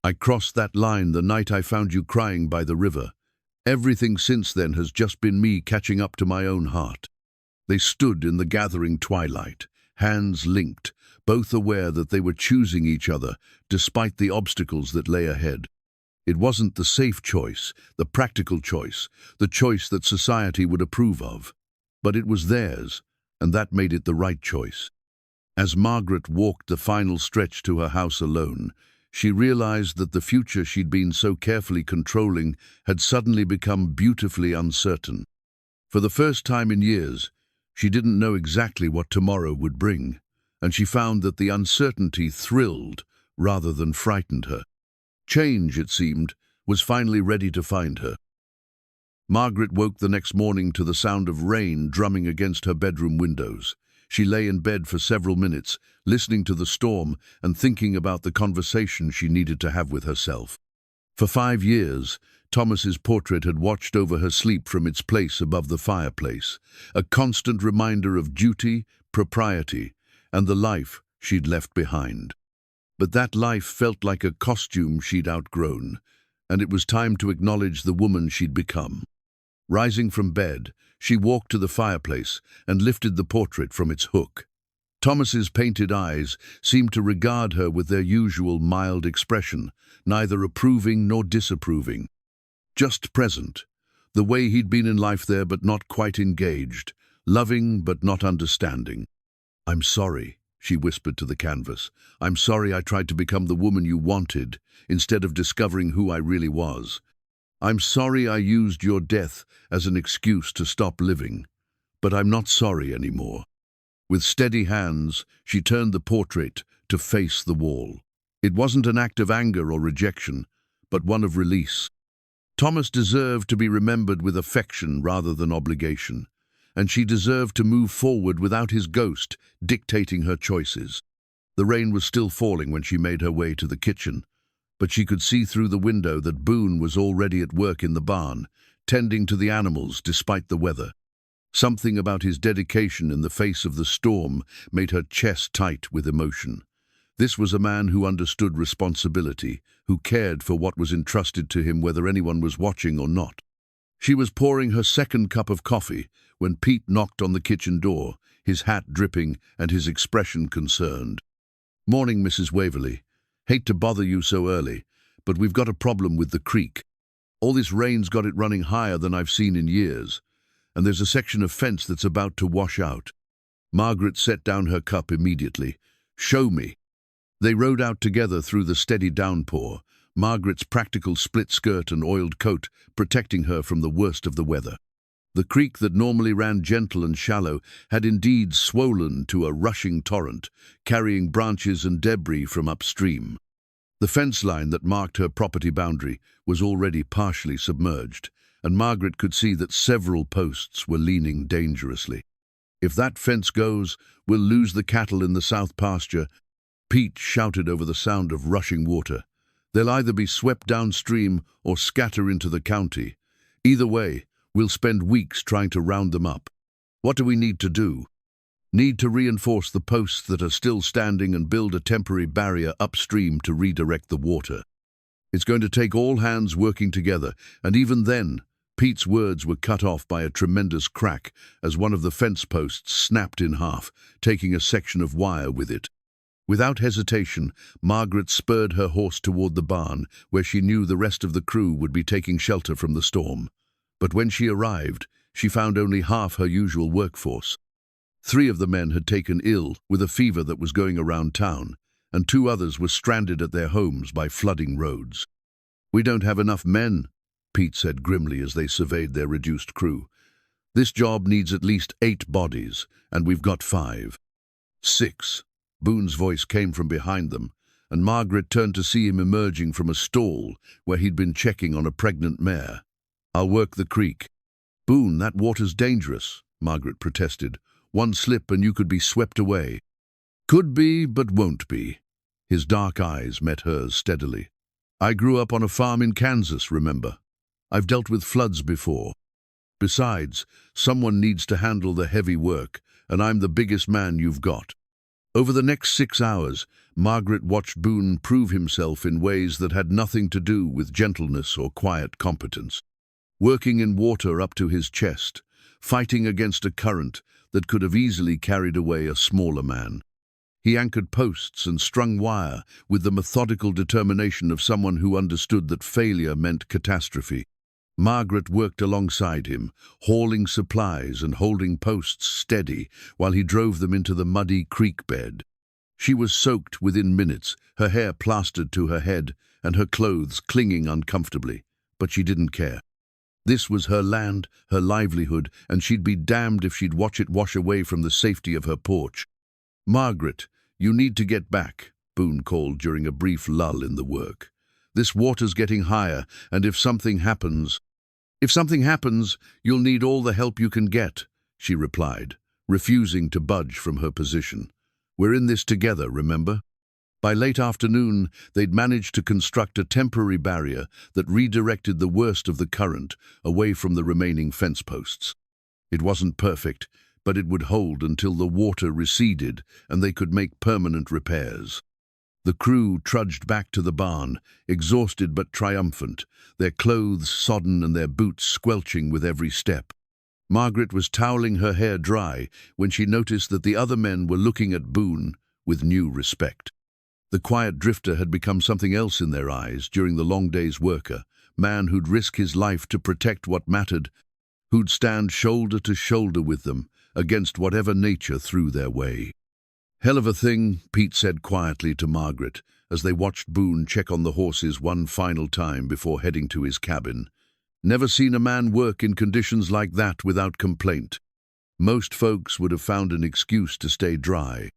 "I crossed that line the night I found you crying by the river. Everything since then has just been me catching up to my own heart." They stood in the gathering twilight, hands linked, both aware that they were choosing each other despite the obstacles that lay ahead. It wasn't the safe choice, the practical choice, the choice that society would approve of. But it was theirs, and that made it the right choice. As Margaret walked the final stretch to her house alone, she realized that the future she'd been so carefully controlling had suddenly become beautifully uncertain. For the first time in years, she didn't know exactly what tomorrow would bring, and she found that the uncertainty thrilled rather than frightened her. Change, it seemed, was finally ready to find her. Margaret woke the next morning to the sound of rain drumming against her bedroom windows. She lay in bed for several minutes, listening to the storm and thinking about the conversation she needed to have with herself. For 5 years, Thomas's portrait had watched over her sleep from its place above the fireplace, a constant reminder of duty, propriety, and the life she'd left behind. But that life felt like a costume she'd outgrown, and it was time to acknowledge the woman she'd become. Rising from bed, she walked to the fireplace and lifted the portrait from its hook. Thomas's painted eyes seemed to regard her with their usual mild expression, neither approving nor disapproving. Just present, the way he'd been in life there but not quite engaged, loving but not understanding. "I'm sorry," she whispered to the canvas. "I'm sorry I tried to become the woman you wanted, instead of discovering who I really was. I'm sorry I used your death as an excuse to stop living, but I'm not sorry anymore." With steady hands, she turned the portrait to face the wall. It wasn't an act of anger or rejection, but one of release. Thomas deserved to be remembered with affection rather than obligation, and she deserved to move forward without his ghost dictating her choices. The rain was still falling when she made her way to the kitchen, but she could see through the window that Boone was already at work in the barn, tending to the animals despite the weather. Something about his dedication in the face of the storm made her chest tight with emotion. This was a man who understood responsibility, who cared for what was entrusted to him whether anyone was watching or not. She was pouring her second cup of coffee when Pete knocked on the kitchen door, his hat dripping and his expression concerned. "Morning, Mrs. Waverly. Hate to bother you so early, but we've got a problem with the creek. All this rain's got it running higher than I've seen in years, and there's a section of fence that's about to wash out." Margaret set down her cup immediately. "Show me." They rode out together through the steady downpour, Margaret's practical split skirt and oiled coat protecting her from the worst of the weather. The creek that normally ran gentle and shallow had indeed swollen to a rushing torrent, carrying branches and debris from upstream. The fence line that marked her property boundary was already partially submerged, and Margaret could see that several posts were leaning dangerously. "If that fence goes, we'll lose the cattle in the south pasture," Pete shouted over the sound of rushing water. "They'll either be swept downstream or scatter into the county. Either way, we'll spend weeks trying to round them up. What do we need to do?" "Need to reinforce the posts that are still standing and build a temporary barrier upstream to redirect the water. It's going to take all hands working together, and even then," Pete's words were cut off by a tremendous crack as one of the fence posts snapped in half, taking a section of wire with it. Without hesitation, Margaret spurred her horse toward the barn, where she knew the rest of the crew would be taking shelter from the storm. But when she arrived, she found only half her usual workforce. 3 of the men had taken ill with a fever that was going around town, and 2 others were stranded at their homes by flooding roads. "We don't have enough men," Pete said grimly as they surveyed their reduced crew. "This job needs at least 8 bodies, and we've got 5. 6. Boone's voice came from behind them, and Margaret turned to see him emerging from a stall where he'd been checking on a pregnant mare. "I'll work the creek." "Boone, that water's dangerous," Margaret protested. "One slip and you could be swept away." "Could be, but won't be." His dark eyes met hers steadily. "I grew up on a farm in Kansas, remember? I've dealt with floods before. Besides, someone needs to handle the heavy work, and I'm the biggest man you've got." Over the next 6 hours, Margaret watched Boone prove himself in ways that had nothing to do with gentleness or quiet competence. Working in water up to his chest, fighting against a current that could have easily carried away a smaller man. He anchored posts and strung wire with the methodical determination of someone who understood that failure meant catastrophe. Margaret worked alongside him, hauling supplies and holding posts steady while he drove them into the muddy creek bed. She was soaked within minutes, her hair plastered to her head and her clothes clinging uncomfortably, but she didn't care. This was her land, her livelihood, and she'd be damned if she'd watch it wash away from the safety of her porch. "Margaret, you need to get back," Boone called during a brief lull in the work. "This water's getting higher, and if something happens, you'll need all the help you can get," she replied, refusing to budge from her position. "We're in this together, remember?" By late afternoon, they'd managed to construct a temporary barrier that redirected the worst of the current away from the remaining fence posts. It wasn't perfect, but it would hold until the water receded and they could make permanent repairs. The crew trudged back to the barn, exhausted but triumphant, their clothes sodden and their boots squelching with every step. Margaret was toweling her hair dry when she noticed that the other men were looking at Boone with new respect. The quiet drifter had become something else in their eyes during the long day's work, a man who'd risk his life to protect what mattered, who'd stand shoulder to shoulder with them against whatever nature threw their way. "Hell of a thing," Pete said quietly to Margaret as they watched Boone check on the horses one final time before heading to his cabin. "Never seen a man work in conditions like that without complaint. Most folks would have found an excuse to stay dry."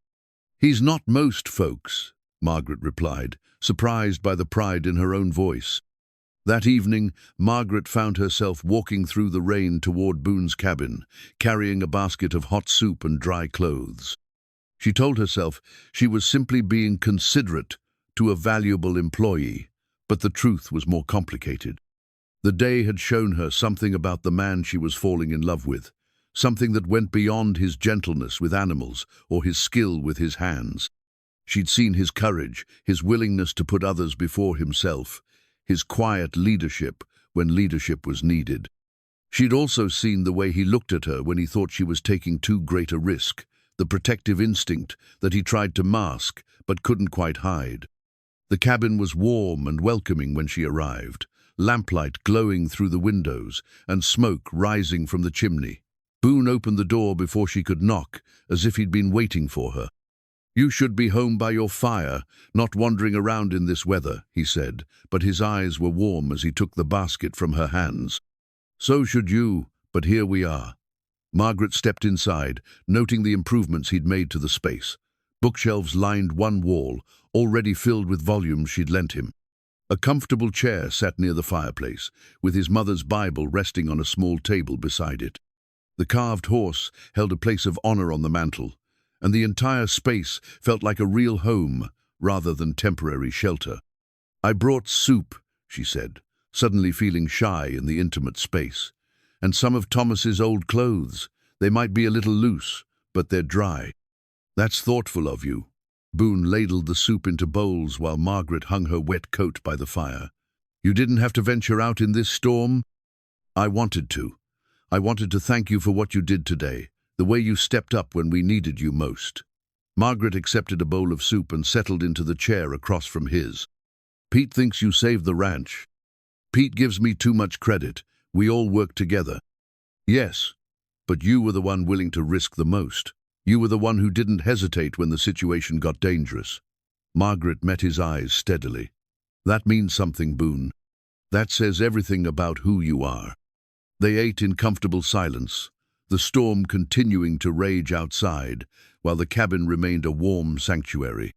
"He's not most folks," Margaret replied, surprised by the pride in her own voice. That evening, Margaret found herself walking through the rain toward Boone's cabin, carrying a basket of hot soup and dry clothes. She told herself she was simply being considerate to a valuable employee, but the truth was more complicated. The day had shown her something about the man she was falling in love with, something that went beyond his gentleness with animals or his skill with his hands. She'd seen his courage, his willingness to put others before himself, his quiet leadership when leadership was needed. She'd also seen the way he looked at her when he thought she was taking too great a risk, the protective instinct that he tried to mask but couldn't quite hide. The cabin was warm and welcoming when she arrived, lamplight glowing through the windows and smoke rising from the chimney. Boone opened the door before she could knock, as if he'd been waiting for her. "You should be home by your fire, not wandering around in this weather," he said, but his eyes were warm as he took the basket from her hands. "So should you, but here we are." Margaret stepped inside, noting the improvements he'd made to the space. Bookshelves lined one wall, already filled with volumes she'd lent him. A comfortable chair sat near the fireplace, with his mother's Bible resting on a small table beside it. The carved horse held a place of honor on the mantel, and the entire space felt like a real home rather than temporary shelter. "I brought soup," she said, suddenly feeling shy in the intimate space. "And some of Thomas's old clothes. They might be a little loose, but they're dry." "That's thoughtful of you." Boone ladled the soup into bowls while Margaret hung her wet coat by the fire. "You didn't have to venture out in this storm?" "I wanted to. I wanted to thank you for what you did today, the way you stepped up when we needed you most." Margaret accepted a bowl of soup and settled into the chair across from his. "Pete thinks you saved the ranch." "Pete gives me too much credit. We all worked together." "Yes, but you were the one willing to risk the most. You were the one who didn't hesitate when the situation got dangerous." Margaret met his eyes steadily. "That means something, Boone." That says everything about who you are." They ate in comfortable silence, the storm continuing to rage outside, while the cabin remained a warm sanctuary.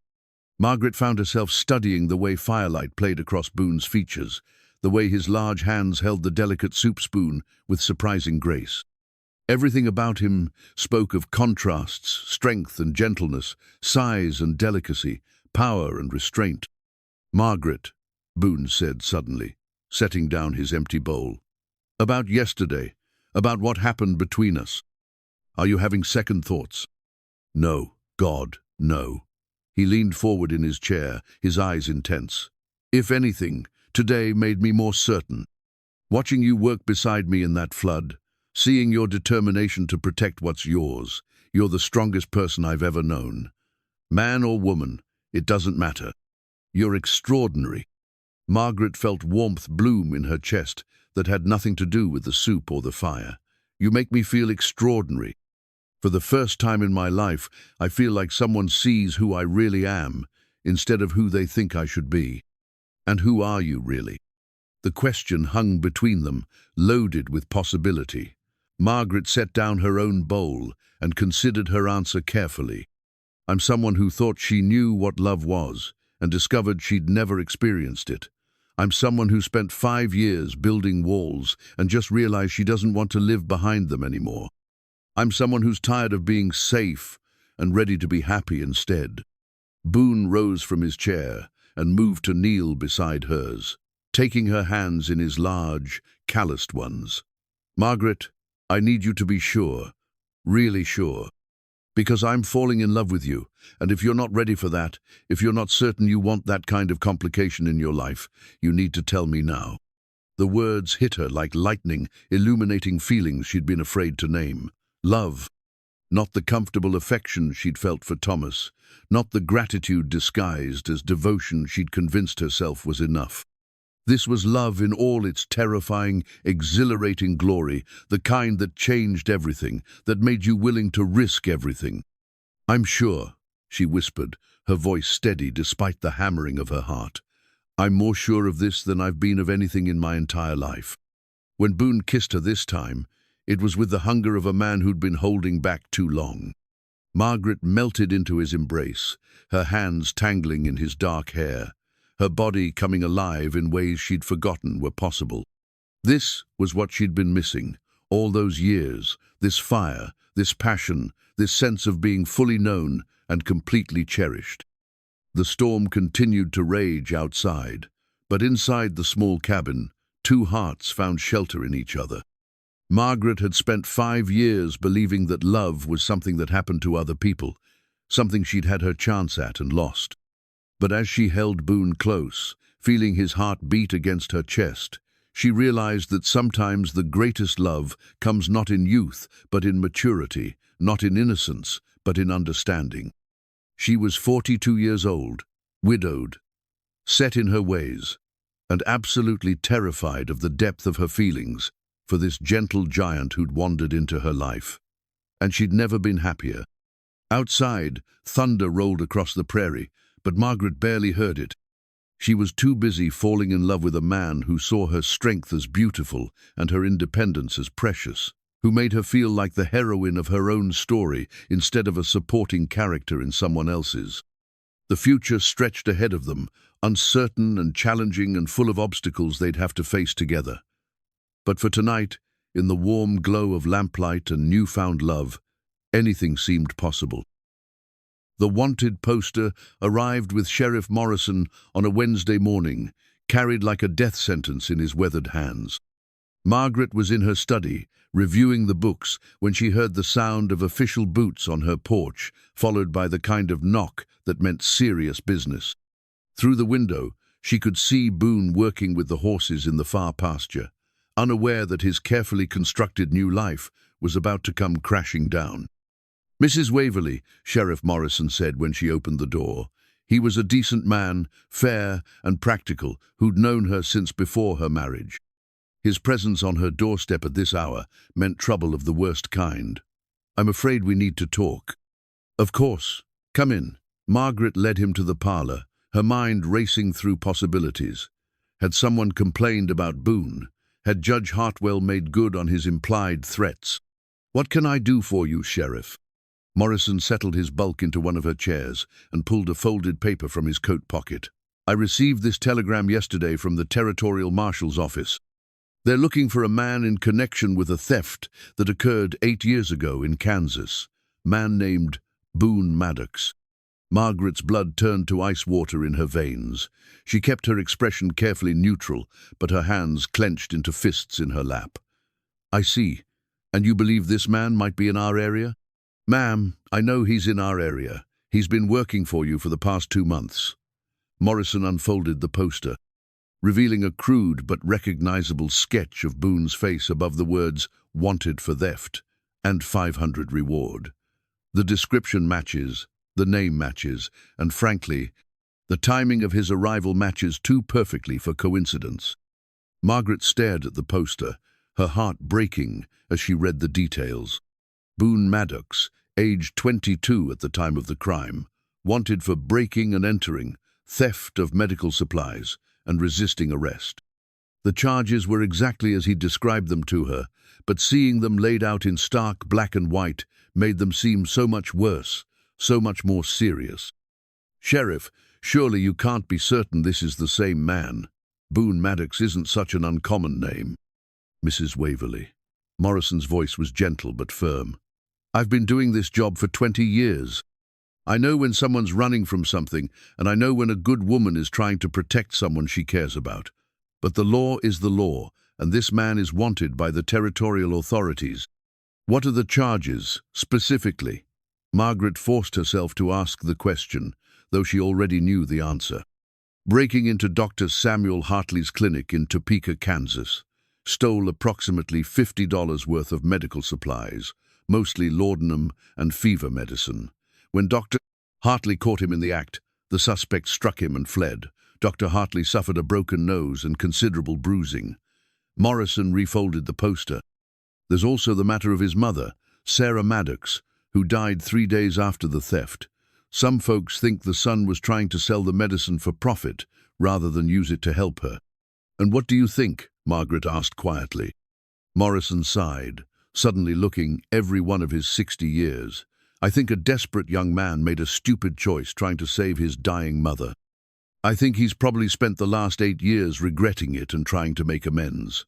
Margaret found herself studying the way firelight played across Boone's features, the way his large hands held the delicate soup spoon with surprising grace. Everything about him spoke of contrasts, strength and gentleness, size and delicacy, power and restraint. "Margaret," Boone said suddenly, setting down his empty bowl. "About yesterday, about what happened between us. Are you having second thoughts?" "No, God, no." He leaned forward in his chair, his eyes intense. "If anything, today made me more certain. Watching you work beside me in that flood, seeing your determination to protect what's yours, you're the strongest person I've ever known. Man or woman, it doesn't matter. You're extraordinary." Margaret felt warmth bloom in her chest that had nothing to do with the soup or the fire. "You make me feel extraordinary. For the first time in my life, I feel like someone sees who I really am, instead of who they think I should be." "And who are you, really?" The question hung between them, loaded with possibility. Margaret set down her own bowl and considered her answer carefully. "I'm someone who thought she knew what love was, and discovered she'd never experienced it. I'm someone who spent 5 years building walls and just realized she doesn't want to live behind them anymore. I'm someone who's tired of being safe and ready to be happy instead." Boone rose from his chair and moved to kneel beside hers, taking her hands in his large, calloused ones. "Margaret, I need you to be sure, really sure, because I'm falling in love with you, and if you're not ready for that, if you're not certain you want that kind of complication in your life, you need to tell me now." The words hit her like lightning, illuminating feelings she'd been afraid to name. Love. Not the comfortable affection she'd felt for Thomas, not the gratitude disguised as devotion she'd convinced herself was enough. This was love in all its terrifying, exhilarating glory, the kind that changed everything, that made you willing to risk everything. "I'm sure," she whispered, her voice steady despite the hammering of her heart. "I'm more sure of this than I've been of anything in my entire life." When Boone kissed her this time, it was with the hunger of a man who'd been holding back too long. Margaret melted into his embrace, her hands tangling in his dark hair, her body coming alive in ways she'd forgotten were possible. This was what she'd been missing, all those years, this fire, this passion, this sense of being fully known and completely cherished. The storm continued to rage outside, but inside the small cabin, two hearts found shelter in each other. Margaret had spent 5 years believing that love was something that happened to other people, something she'd had her chance at and lost. But as she held Boone close, feeling his heart beat against her chest, she realized that sometimes the greatest love comes not in youth, but in maturity, not in innocence, but in understanding. She was 42 years old, widowed, set in her ways, and absolutely terrified of the depth of her feelings for this gentle giant who'd wandered into her life. And she'd never been happier. Outside, thunder rolled across the prairie, but Margaret barely heard it. She was too busy falling in love with a man who saw her strength as beautiful and her independence as precious, who made her feel like the heroine of her own story instead of a supporting character in someone else's. The future stretched ahead of them, uncertain and challenging and full of obstacles they'd have to face together. But for tonight, in the warm glow of lamplight and newfound love, anything seemed possible. The wanted poster arrived with Sheriff Morrison on a Wednesday morning, carried like a death sentence in his weathered hands. Margaret was in her study, reviewing the books, when she heard the sound of official boots on her porch, followed by the kind of knock that meant serious business. Through the window, she could see Boone working with the horses in the far pasture, unaware that his carefully constructed new life was about to come crashing down. "Mrs. Waverly," Sheriff Morrison said when she opened the door. He was a decent man, fair and practical, who'd known her since before her marriage. His presence on her doorstep at this hour meant trouble of the worst kind. "I'm afraid we need to talk." "Of course. Come in." Margaret led him to the parlor, her mind racing through possibilities. Had someone complained about Boone? Had Judge Hartwell made good on his implied threats? "What can I do for you, Sheriff?" Morrison settled his bulk into one of her chairs and pulled a folded paper from his coat pocket. "I received this telegram yesterday from the Territorial Marshal's office. They're looking for a man in connection with a theft that occurred 8 years ago in Kansas. Man named Boone Maddox." Margaret's blood turned to ice water in her veins. She kept her expression carefully neutral, but her hands clenched into fists in her lap. "I see. And you believe this man might be in our area?" "Ma'am, I know he's in our area. He's been working for you for the past 2 months. Morrison unfolded the poster, revealing a crude but recognizable sketch of Boone's face above the words "Wanted for theft" and "500 reward." The description matches, the name matches, and frankly, the timing of his arrival matches too perfectly for coincidence. Margaret stared at the poster, her heart breaking as she read the details. Boone Maddox, aged 22 at the time of the crime, wanted for breaking and entering, theft of medical supplies, and resisting arrest. The charges were exactly as he described them to her, but seeing them laid out in stark black and white made them seem so much worse, so much more serious. "Sheriff, surely you can't be certain this is the same man. Boone Maddox isn't such an uncommon name." "Mrs. Waverly." Morrison's voice was gentle but firm. "I've been doing this job for 20 years. I know when someone's running from something, and I know when a good woman is trying to protect someone she cares about. But the law is the law, and this man is wanted by the territorial authorities." "What are the charges, specifically?" Margaret forced herself to ask the question, though she already knew the answer. "Breaking into Dr. Samuel Hartley's clinic in Topeka, Kansas. Stole approximately $50 worth of medical supplies, mostly laudanum and fever medicine. When Dr. Hartley caught him in the act, the suspect struck him and fled. Dr. Hartley suffered a broken nose and considerable bruising." Morrison refolded the poster. "There's also the matter of his mother, Sarah Maddox, who died 3 days after the theft. Some folks think the son was trying to sell the medicine for profit rather than use it to help her." "And what do you think?" Margaret asked quietly. Morrison sighed, suddenly looking every one of his 60 years. "I think a desperate young man made a stupid choice trying to save his dying mother. I think he's probably spent the last 8 years regretting it and trying to make amends.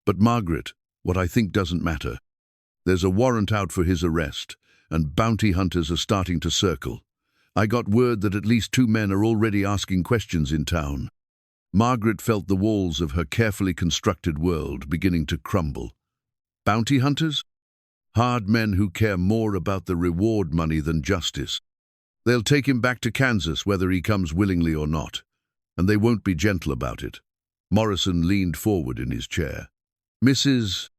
But Margaret, what I think doesn't matter. There's a warrant out for his arrest, and bounty hunters are starting to circle. I got word that at least 2 men are already asking questions in town." Margaret felt the walls of her carefully constructed world beginning to crumble. "Bounty hunters? Hard men who care more about the reward money than justice. They'll take him back to Kansas whether he comes willingly or not, and they won't be gentle about it." Morrison leaned forward in his chair. "Mrs.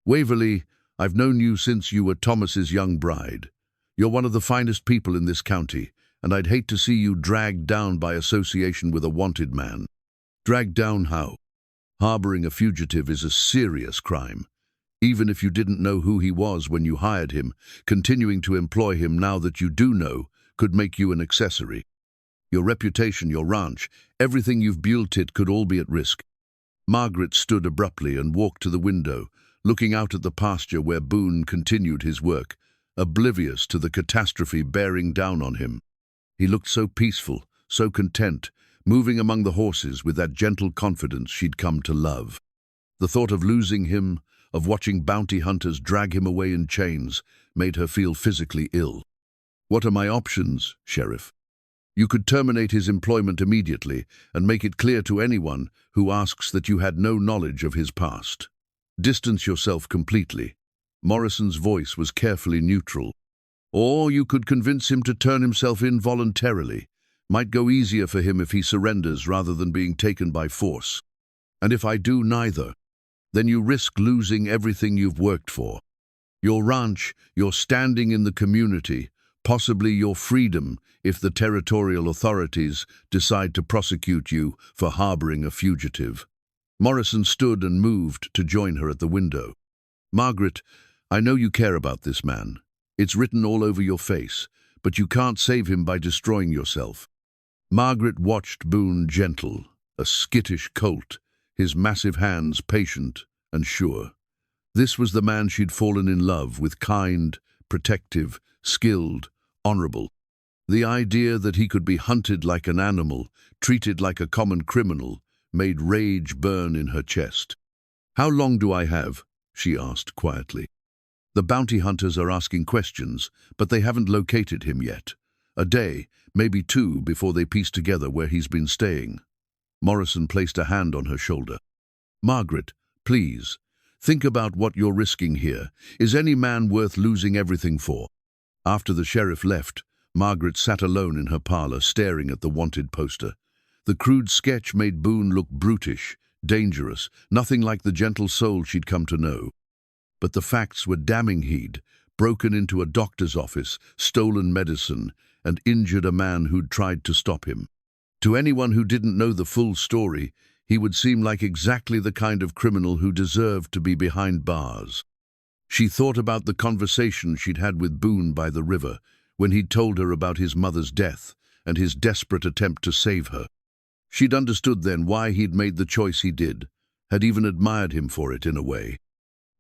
Waverly, I've known you since you were Thomas's young bride. You're one of the finest people in this county, and I'd hate to see you dragged down by association with a wanted man." "Dragged down how?" "Harboring a fugitive is a serious crime. Even if you didn't know who he was when you hired him, continuing to employ him now that you do know could make you an accessory. Your reputation, your ranch, everything you've built it could all be at risk." Margaret stood abruptly and walked to the window, looking out at the pasture where Boone continued his work, oblivious to the catastrophe bearing down on him. He looked so peaceful, so content, moving among the horses with that gentle confidence she'd come to love. The thought of losing him, of watching bounty hunters drag him away in chains, made her feel physically ill. "What are my options, Sheriff?" "You could terminate his employment immediately and make it clear to anyone who asks that you had no knowledge of his past. Distance yourself completely." Morrison's voice was carefully neutral. "Or you could convince him to turn himself in voluntarily. Might go easier for him if he surrenders rather than being taken by force. And if I do neither, then you risk losing everything you've worked for. Your ranch, your standing in the community, possibly your freedom if the territorial authorities decide to prosecute you for harboring a fugitive." Morrison stood and moved to join her at the window. "Margaret, I know you care about this man. It's written all over your face, but you can't save him by destroying yourself." Margaret watched Boone gentle, a skittish colt, his massive hands patient and sure. This was the man she'd fallen in love with, kind, protective, skilled, honorable. The idea that he could be hunted like an animal, treated like a common criminal, made rage burn in her chest. "How long do I have?" she asked quietly. "The bounty hunters are asking questions, but they haven't located him yet. A day, maybe two, before they piece together where he's been staying." Morrison placed a hand on her shoulder. "Margaret, please, think about what you're risking here. Is any man worth losing everything for?" After the sheriff left, Margaret sat alone in her parlor, staring at the wanted poster. The crude sketch made Boone look brutish, dangerous, nothing like the gentle soul she'd come to know. But the facts were damning. He'd broken into a doctor's office, stolen medicine, and injured a man who'd tried to stop him. To anyone who didn't know the full story, he would seem like exactly the kind of criminal who deserved to be behind bars. She thought about the conversation she'd had with Boone by the river, when he'd told her about his mother's death and his desperate attempt to save her. She'd understood then why he'd made the choice he did, had even admired him for it in a way.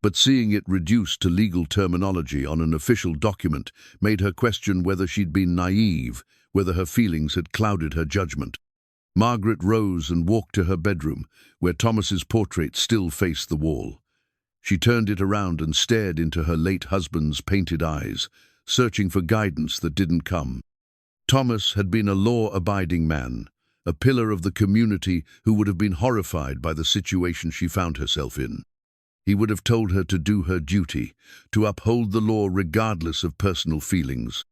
But seeing it reduced to legal terminology on an official document made her question whether she'd been naive, whether her feelings had clouded her judgment. Margaret rose and walked to her bedroom, where Thomas's portrait still faced the wall. She turned it around and stared into her late husband's painted eyes, searching for guidance that didn't come. Thomas had been a law-abiding man, a pillar of the community who would have been horrified by the situation she found herself in. He would have told her to do her duty, to uphold the law regardless of personal feelings.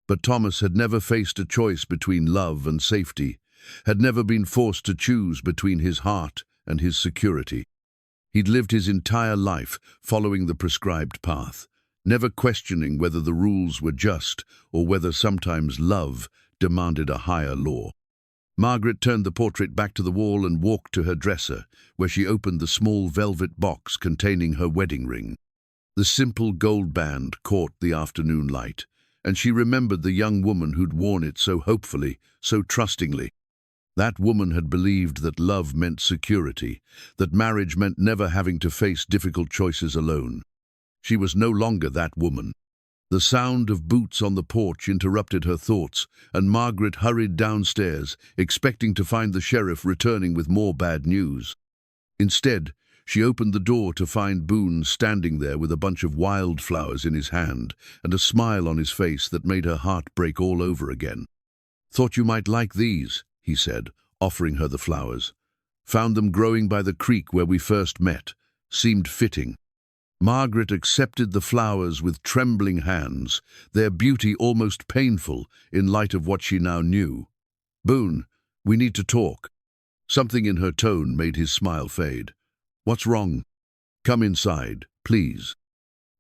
But Thomas had never faced a choice between love and safety, had never been forced to choose between his heart and his security. He'd lived his entire life following the prescribed path, never questioning whether the rules were just or whether sometimes love demanded a higher law. Margaret turned the portrait back to the wall and walked to her dresser, where she opened the small velvet box containing her wedding ring. The simple gold band caught the afternoon light, and she remembered the young woman who'd worn it so hopefully, so trustingly. That woman had believed that love meant security, that marriage meant never having to face difficult choices alone. She was no longer that woman. The sound of boots on the porch interrupted her thoughts, and Margaret hurried downstairs, expecting to find the sheriff returning with more bad news. Instead, she opened the door to find Boone standing there with a bunch of wildflowers in his hand and a smile on his face that made her heart break all over again. "Thought you might like these," he said, offering her the flowers. "Found them growing by the creek where we first met. Seemed fitting." Margaret accepted the flowers with trembling hands, their beauty almost painful in light of what she now knew. "Boone, we need to talk." Something in her tone made his smile fade. "What's wrong?" "Come inside, please."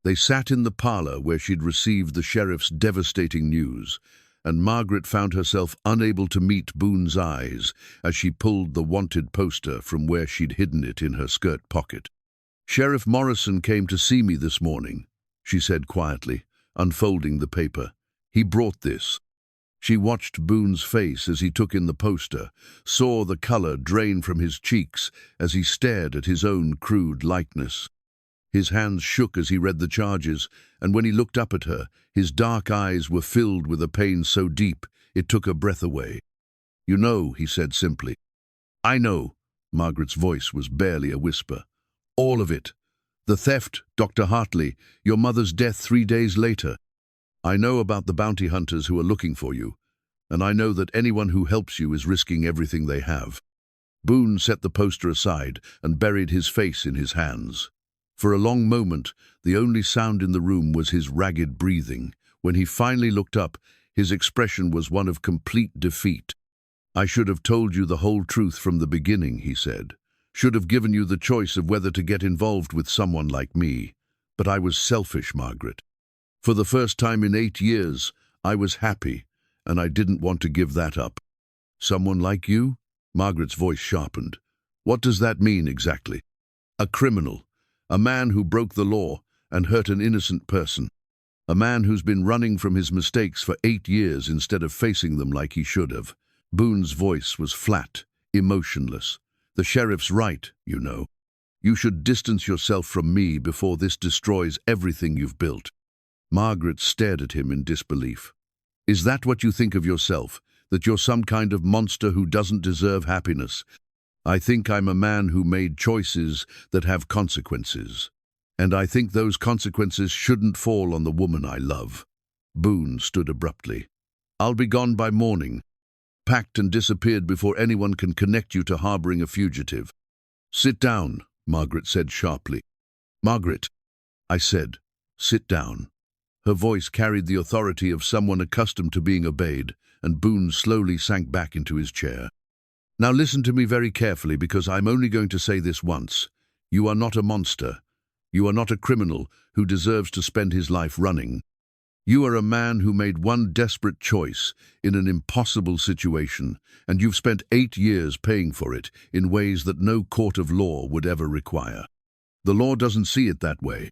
They sat in the parlor where she'd received the sheriff's devastating news, and Margaret found herself unable to meet Boone's eyes as she pulled the wanted poster from where she'd hidden it in her skirt pocket. "Sheriff Morrison came to see me this morning," she said quietly, unfolding the paper. "He brought this." She watched Boone's face as he took in the poster, saw the color drain from his cheeks as he stared at his own crude likeness. His hands shook as he read the charges, and when he looked up at her, his dark eyes were filled with a pain so deep it took her breath away. "You know," he said simply. "I know." Margaret's voice was barely a whisper. "All of it. The theft, Dr. Hartley, your mother's death 3 days later. I know about the bounty hunters who are looking for you, and I know that anyone who helps you is risking everything they have." Boone set the poster aside and buried his face in his hands. For a long moment, the only sound in the room was his ragged breathing. When he finally looked up, his expression was one of complete defeat. "I should have told you the whole truth from the beginning," he said. "Should have given you the choice of whether to get involved with someone like me. But I was selfish, Margaret. For the first time in 8 years, I was happy, and I didn't want to give that up." "Someone like you?" Margaret's voice sharpened. "What does that mean exactly?" "A criminal. A man who broke the law and hurt an innocent person. A man who's been running from his mistakes for 8 years instead of facing them like he should have." Boone's voice was flat, emotionless. "The sheriff's right, you know. You should distance yourself from me before this destroys everything you've built." Margaret stared at him in disbelief. "Is that what you think of yourself, that you're some kind of monster who doesn't deserve happiness? I think I'm a man who made choices that have consequences. And I think those consequences shouldn't fall on the woman I love." Boone stood abruptly. "I'll be gone by morning. Packed and disappeared before anyone can connect you to harboring a fugitive." "Sit down," Margaret said sharply. "Margaret," I said, "sit down." Her voice carried the authority of someone accustomed to being obeyed, and Boone slowly sank back into his chair. "Now listen to me very carefully, because I'm only going to say this once. You are not a monster. You are not a criminal who deserves to spend his life running. You are a man who made one desperate choice in an impossible situation, and you've spent 8 years paying for it in ways that no court of law would ever require. The law doesn't see it that way.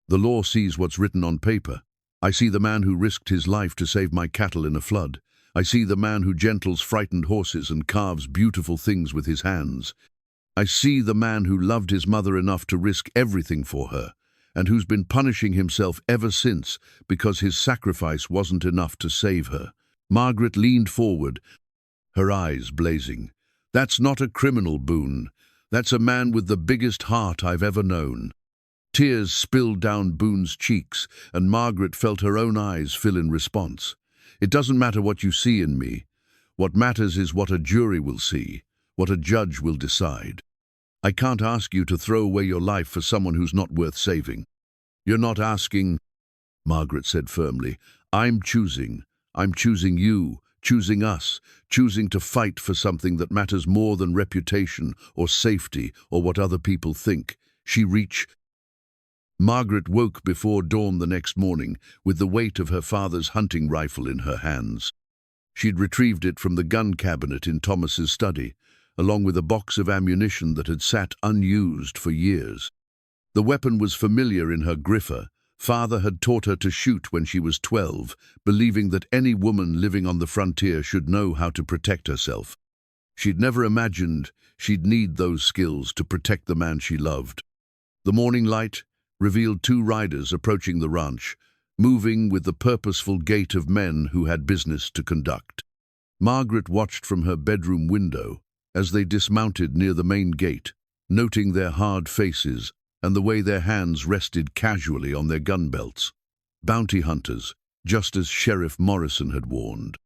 The law sees what's written on paper. I see the man who risked his life to save my cattle in a flood. I see the man who gentles frightened horses and carves beautiful things with his hands. I see the man who loved his mother enough to risk everything for her, and who's been punishing himself ever since because his sacrifice wasn't enough to save her." Margaret leaned forward, her eyes blazing. "That's not a criminal, Boone. That's a man with the biggest heart I've ever known." Tears spilled down Boone's cheeks, and Margaret felt her own eyes fill in response. "It doesn't matter what you see in me. What matters is what a jury will see, what a judge will decide. I can't ask you to throw away your life for someone who's not worth saving." "You're not asking," Margaret said firmly. I'm choosing you, choosing us, choosing to fight for something that matters more than reputation or safety or what other people think." Margaret woke before dawn the next morning with the weight of her father's hunting rifle in her hands. She'd retrieved it from the gun cabinet in Thomas's study, along with a box of ammunition that had sat unused for years. The weapon was familiar in her gripper. Father had taught her to shoot when she was 12, believing that any woman living on the frontier should know how to protect herself. She'd never imagined she'd need those skills to protect the man she loved. The morning light revealed 2 riders approaching the ranch, moving with the purposeful gait of men who had business to conduct. Margaret watched from her bedroom window as they dismounted near the main gate, noting their hard faces and the way their hands rested casually on their gun belts. Bounty hunters, just as Sheriff Morrison had warned.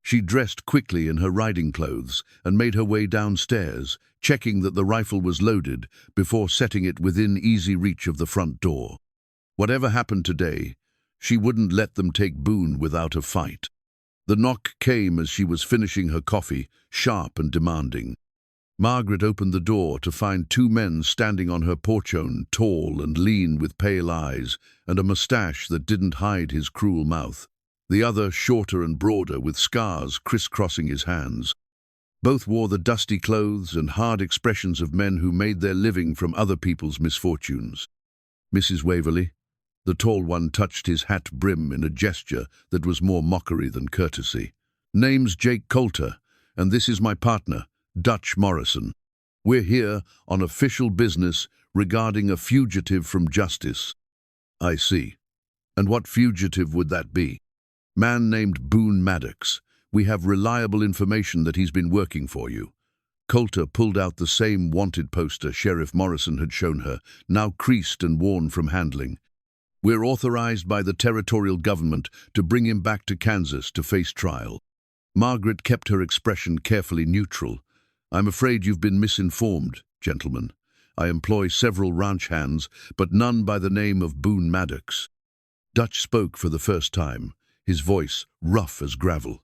She dressed quickly in her riding clothes and made her way downstairs, checking that the rifle was loaded before setting it within easy reach of the front door. Whatever happened today, she wouldn't let them take Boone without a fight. The knock came as she was finishing her coffee, sharp and demanding. Margaret opened the door to find 2 men standing on her porchon, tall and lean with pale eyes and a mustache that didn't hide his cruel mouth. The other shorter and broader, with scars crisscrossing his hands. Both wore the dusty clothes and hard expressions of men who made their living from other people's misfortunes. "Mrs. Waverly?" The tall one touched his hat brim in a gesture that was more mockery than courtesy. "Name's Jake Coulter, and this is my partner, Dutch Morrison. We're here on official business regarding a fugitive from justice." "I see. And what fugitive would that be?" "Man named Boone Maddox. We have reliable information that he's been working for you." Coulter pulled out the same wanted poster Sheriff Morrison had shown her, now creased and worn from handling. "We're authorized by the territorial government to bring him back to Kansas to face trial." Margaret kept her expression carefully neutral. "I'm afraid you've been misinformed, gentlemen. I employ several ranch hands, but none by the name of Boone Maddox." Dutch spoke for the first time, his voice rough as gravel.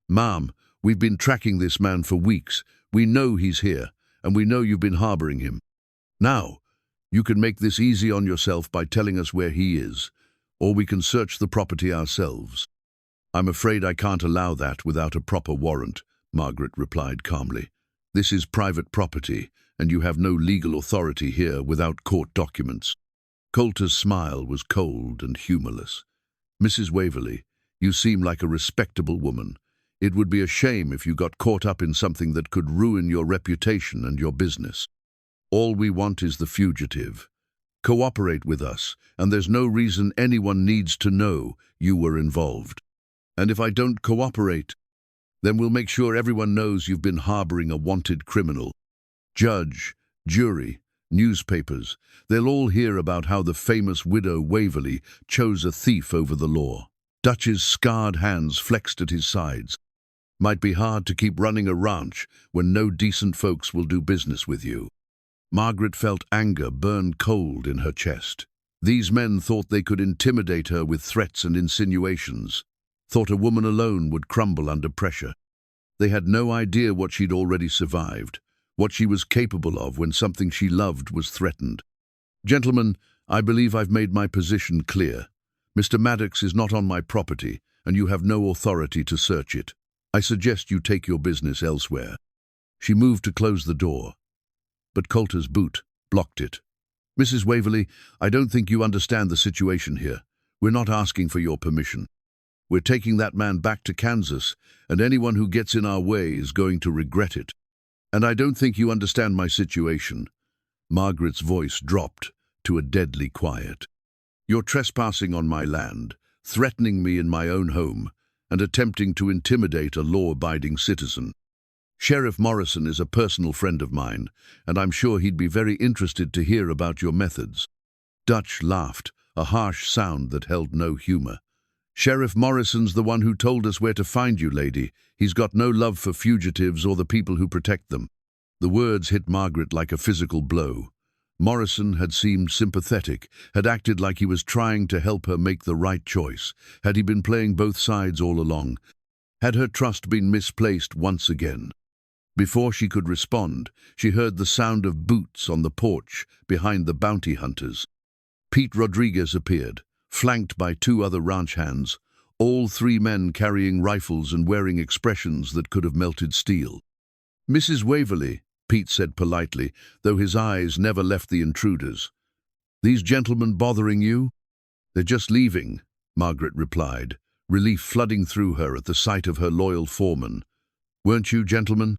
"Ma'am, we've been tracking this man for weeks. We know he's here, and we know you've been harboring him. Now, you can make this easy on yourself by telling us where he is, or we can search the property ourselves." "I'm afraid I can't allow that without a proper warrant," Margaret replied calmly. "This is private property, and you have no legal authority here without court documents." Coulter's smile was cold and humorless. "Mrs. Waverly, you seem like a respectable woman. It would be a shame if you got caught up in something that could ruin your reputation and your business. All we want is the fugitive. Cooperate with us, and there's no reason anyone needs to know you were involved. And if I don't cooperate, then we'll make sure everyone knows you've been harboring a wanted criminal. Judge, jury, newspapers, they'll all hear about how the famous widow Waverly chose a thief over the law. Dutch's scarred hands flexed at his sides. Might be hard to keep running a ranch when no decent folks will do business with you. Margaret felt anger burn cold in her chest. These men thought they could intimidate her with threats and insinuations, thought a woman alone would crumble under pressure. They had no idea what she'd already survived, what she was capable of when something she loved was threatened. Gentlemen, I believe I've made my position clear. Mr. Maddox is not on my property, and you have no authority to search it. I suggest you take your business elsewhere. She moved to close the door, but Coulter's boot blocked it. Mrs. Waverly, I don't think you understand the situation here. We're not asking for your permission. We're taking that man back to Kansas, and anyone who gets in our way is going to regret it. And I don't think you understand my situation. Margaret's voice dropped to a deadly quiet. You're trespassing on my land, threatening me in my own home, and attempting to intimidate a law-abiding citizen. Sheriff Morrison is a personal friend of mine, and I'm sure he'd be very interested to hear about your methods. Dutch laughed, a harsh sound that held no humor. Sheriff Morrison's the one who told us where to find you, lady. He's got no love for fugitives or the people who protect them. The words hit Margaret like a physical blow. Morrison had seemed sympathetic, had acted like he was trying to help her make the right choice. Had he been playing both sides all along? Had her trust been misplaced once again? Before she could respond, she heard the sound of boots on the porch behind the bounty hunters. Pete Rodriguez appeared, flanked by two other ranch hands, all three men carrying rifles and wearing expressions that could have melted steel. Mrs. Waverly, Pete said politely, though his eyes never left the intruders. These gentlemen bothering you? They're just leaving, Margaret replied, relief flooding through her at the sight of her loyal foreman. Weren't you, gentlemen?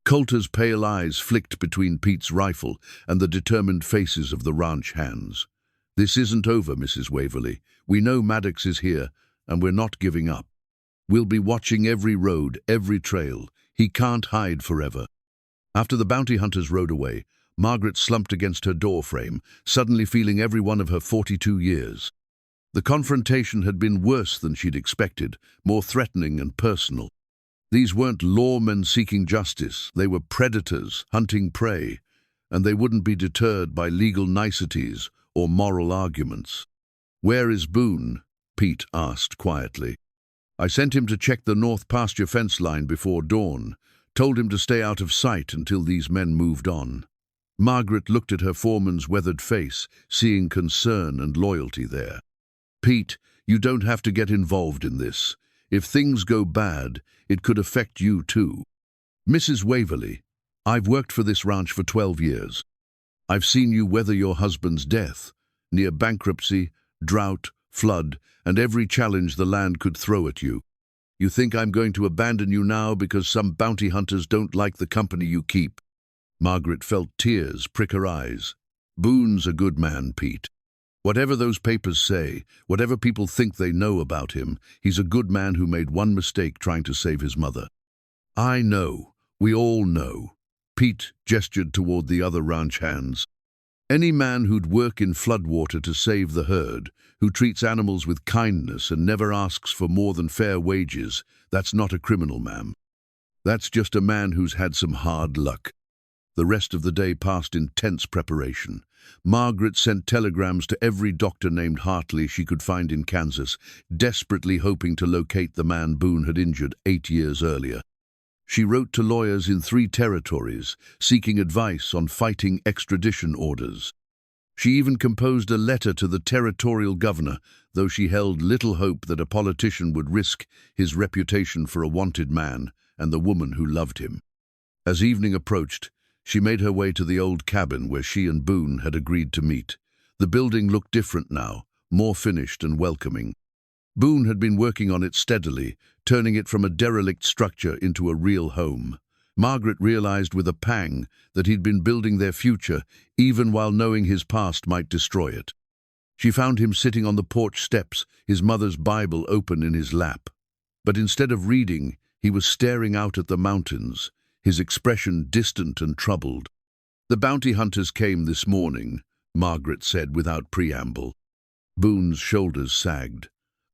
Coulter's pale eyes flicked between Pete's rifle and the determined faces of the ranch hands. This isn't over, Mrs. Waverly. We know Maddox is here, and we're not giving up. We'll be watching every road, every trail. He can't hide forever. After the bounty hunters rode away, Margaret slumped against her doorframe, suddenly feeling every one of her 42 years. The confrontation had been worse than she'd expected, more threatening and personal. These weren't lawmen seeking justice, they were predators hunting prey, and they wouldn't be deterred by legal niceties or moral arguments. Where is Boone? Pete asked quietly. I sent him to check the north pasture fence line before dawn, told him to stay out of sight until these men moved on. Margaret looked at her foreman's weathered face, seeing concern and loyalty there. Pete, you don't have to get involved in this. If things go bad, it could affect you too. Mrs. Waverly, I've worked for this ranch for 12 years. I've seen you weather your husband's death, near bankruptcy, drought, flood, and every challenge the land could throw at you. You think I'm going to abandon you now because some bounty hunters don't like the company you keep? Margaret felt tears prick her eyes. Boone's a good man, Pete. Whatever those papers say, whatever people think they know about him, he's a good man who made one mistake trying to save his mother. I know. We all know. Pete gestured toward the other ranch hands. Any man who'd work in floodwater to save the herd, who treats animals with kindness and never asks for more than fair wages, that's not a criminal, ma'am. That's just a man who's had some hard luck. The rest of the day passed in tense preparation. Margaret sent telegrams to every doctor named Hartley she could find in Kansas, desperately hoping to locate the man Boone had injured 8 years earlier. She wrote to lawyers in 3 territories, seeking advice on fighting extradition orders. She even composed a letter to the territorial governor, though she held little hope that a politician would risk his reputation for a wanted man and the woman who loved him. As evening approached, she made her way to the old cabin where she and Boone had agreed to meet. The building looked different now, more finished and welcoming. Boone had been working on it steadily, turning it from a derelict structure into a real home. Margaret realized with a pang that he'd been building their future, even while knowing his past might destroy it. She found him sitting on the porch steps, his mother's Bible open in his lap. But instead of reading, he was staring out at the mountains, his expression distant and troubled. "The bounty hunters came this morning," Margaret said without preamble. Boone's shoulders sagged.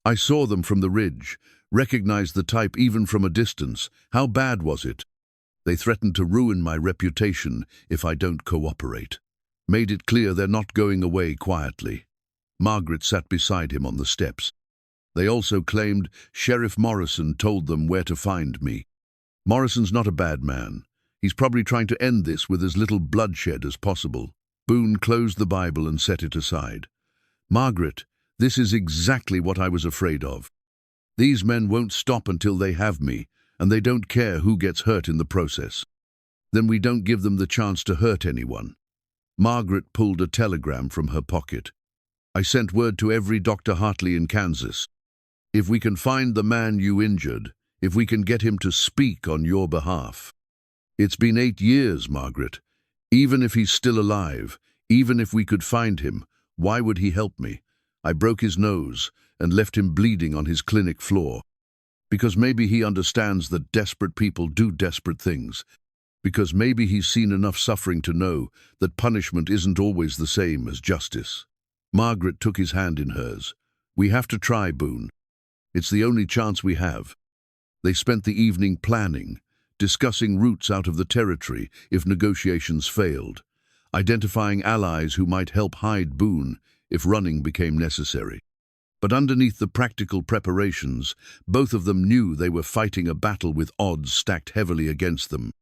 "I saw them from the ridge, recognized the type even from a distance. How bad was it? They threatened to ruin my reputation if I don't cooperate. Made it clear they're not going away quietly." Margaret sat beside him on the steps. "They also claimed Sheriff Morrison told them where to find me. Morrison's not a bad man. He's probably trying to end this with as little bloodshed as possible." Boone closed the Bible and set it aside. "Margaret, this is exactly what I was afraid of. These men won't stop until they have me, and they don't care who gets hurt in the process. Then we don't give them the chance to hurt anyone." Margaret pulled a telegram from her pocket. "I sent word to every Dr. Hartley in Kansas. If we can find the man you injured, if we can get him to speak on your behalf." "It's been 8 years, Margaret. Even if he's still alive, even if we could find him, why would he help me? I broke his nose and left him bleeding on his clinic floor. Because maybe he understands that desperate people do desperate things. Because maybe he's seen enough suffering to know that punishment isn't always the same as justice." Margaret took his hand in hers. "We have to try, Boone. It's the only chance we have." They spent the evening planning, discussing routes out of the territory if negotiations failed, identifying allies who might help hide Boone if running became necessary. But underneath the practical preparations, both of them knew they were fighting a battle with odds stacked heavily against them.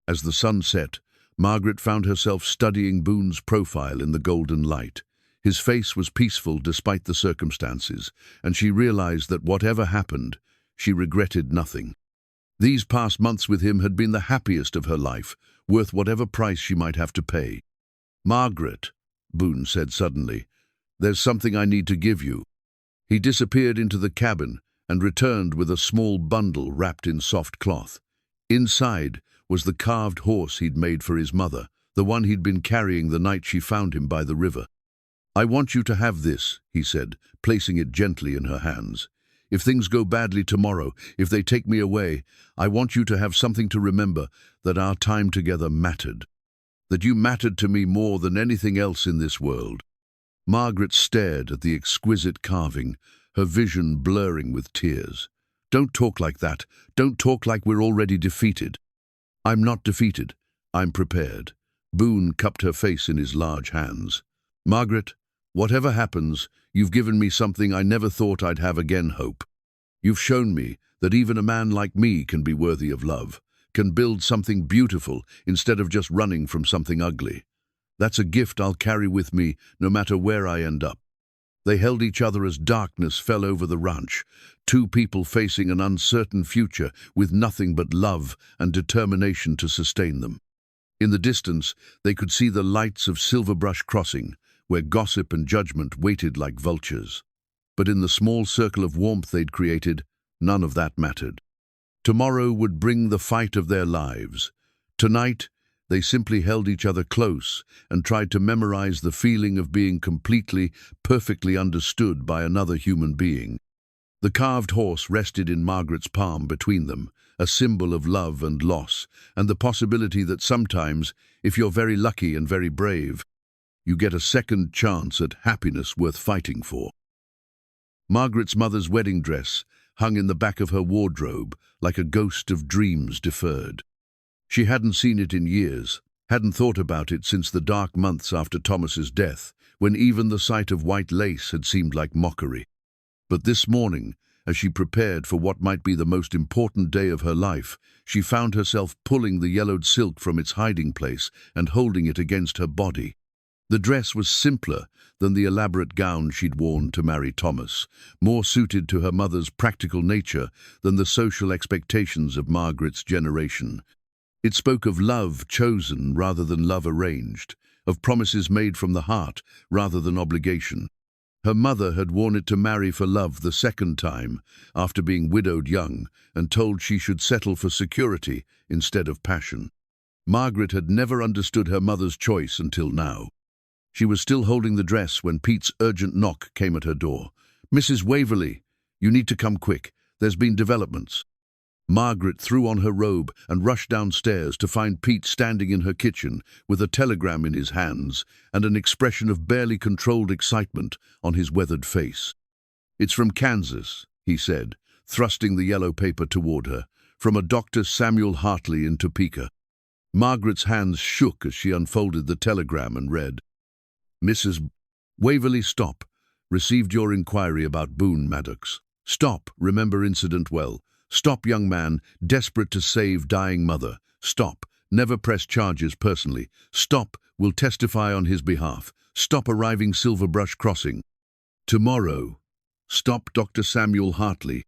As the sun set, Margaret found herself studying Boone's profile in the golden light. His face was peaceful despite the circumstances, and she realized that whatever happened, she regretted nothing. These past months with him had been the happiest of her life, worth whatever price she might have to pay. "Margaret," Boone said suddenly, "there's something I need to give you." He disappeared into the cabin and returned with a small bundle wrapped in soft cloth. Inside was the carved horse he'd made for his mother, the one he'd been carrying the night she found him by the river. "I want you to have this," he said, placing it gently in her hands. "If things go badly tomorrow, if they take me away, I want you to have something to remember that our time together mattered. That you mattered to me more than anything else in this world." Margaret stared at the exquisite carving, her vision blurring with tears. "Don't talk like that. Don't talk like we're already defeated." "I'm not defeated. I'm prepared." Boone cupped her face in his large hands. "Margaret, whatever happens, you've given me something I never thought I'd have again, hope. You've shown me that even a man like me can be worthy of love, can build something beautiful instead of just running from something ugly. That's a gift I'll carry with me no matter where I end up." They held each other as darkness fell over the ranch, two people facing an uncertain future with nothing but love and determination to sustain them. In the distance, they could see the lights of Silverbrush Crossing, where gossip and judgment waited like vultures. But in the small circle of warmth they'd created, none of that mattered. Tomorrow would bring the fight of their lives. Tonight, they simply held each other close and tried to memorize the feeling of being completely, perfectly understood by another human being. The carved horse rested in Margaret's palm between them, a symbol of love and loss, and the possibility that sometimes, if you're very lucky and very brave, you get a second chance at happiness worth fighting for. Margaret's mother's wedding dress hung in the back of her wardrobe like a ghost of dreams deferred. She hadn't seen it in years, hadn't thought about it since the dark months after Thomas's death, when even the sight of white lace had seemed like mockery. But this morning, as she prepared for what might be the most important day of her life, she found herself pulling the yellowed silk from its hiding place and holding it against her body. The dress was simpler than the elaborate gown she'd worn to marry Thomas, more suited to her mother's practical nature than the social expectations of Margaret's generation. It spoke of love chosen rather than love arranged, of promises made from the heart rather than obligation. Her mother had worn it to marry for love the second time, after being widowed young and told she should settle for security instead of passion. Margaret had never understood her mother's choice until now. She was still holding the dress when Pete's urgent knock came at her door. "Mrs. Waverly, you need to come quick. There's been developments." Margaret threw on her robe and rushed downstairs to find Pete standing in her kitchen with a telegram in his hands and an expression of barely controlled excitement on his weathered face. "It's from Kansas," he said, thrusting the yellow paper toward her, "from a Dr. Samuel Hartley in Topeka." Margaret's hands shook as she unfolded the telegram and read, "Mrs. Waverly, stop. Received your inquiry about Boone Maddox. Stop, remember incident well. Stop, young man, desperate to save dying mother. Stop, never press charges personally. Stop, will testify on his behalf. Stop arriving Silverbrush Crossing. Tomorrow. Stop, Dr. Samuel Hartley."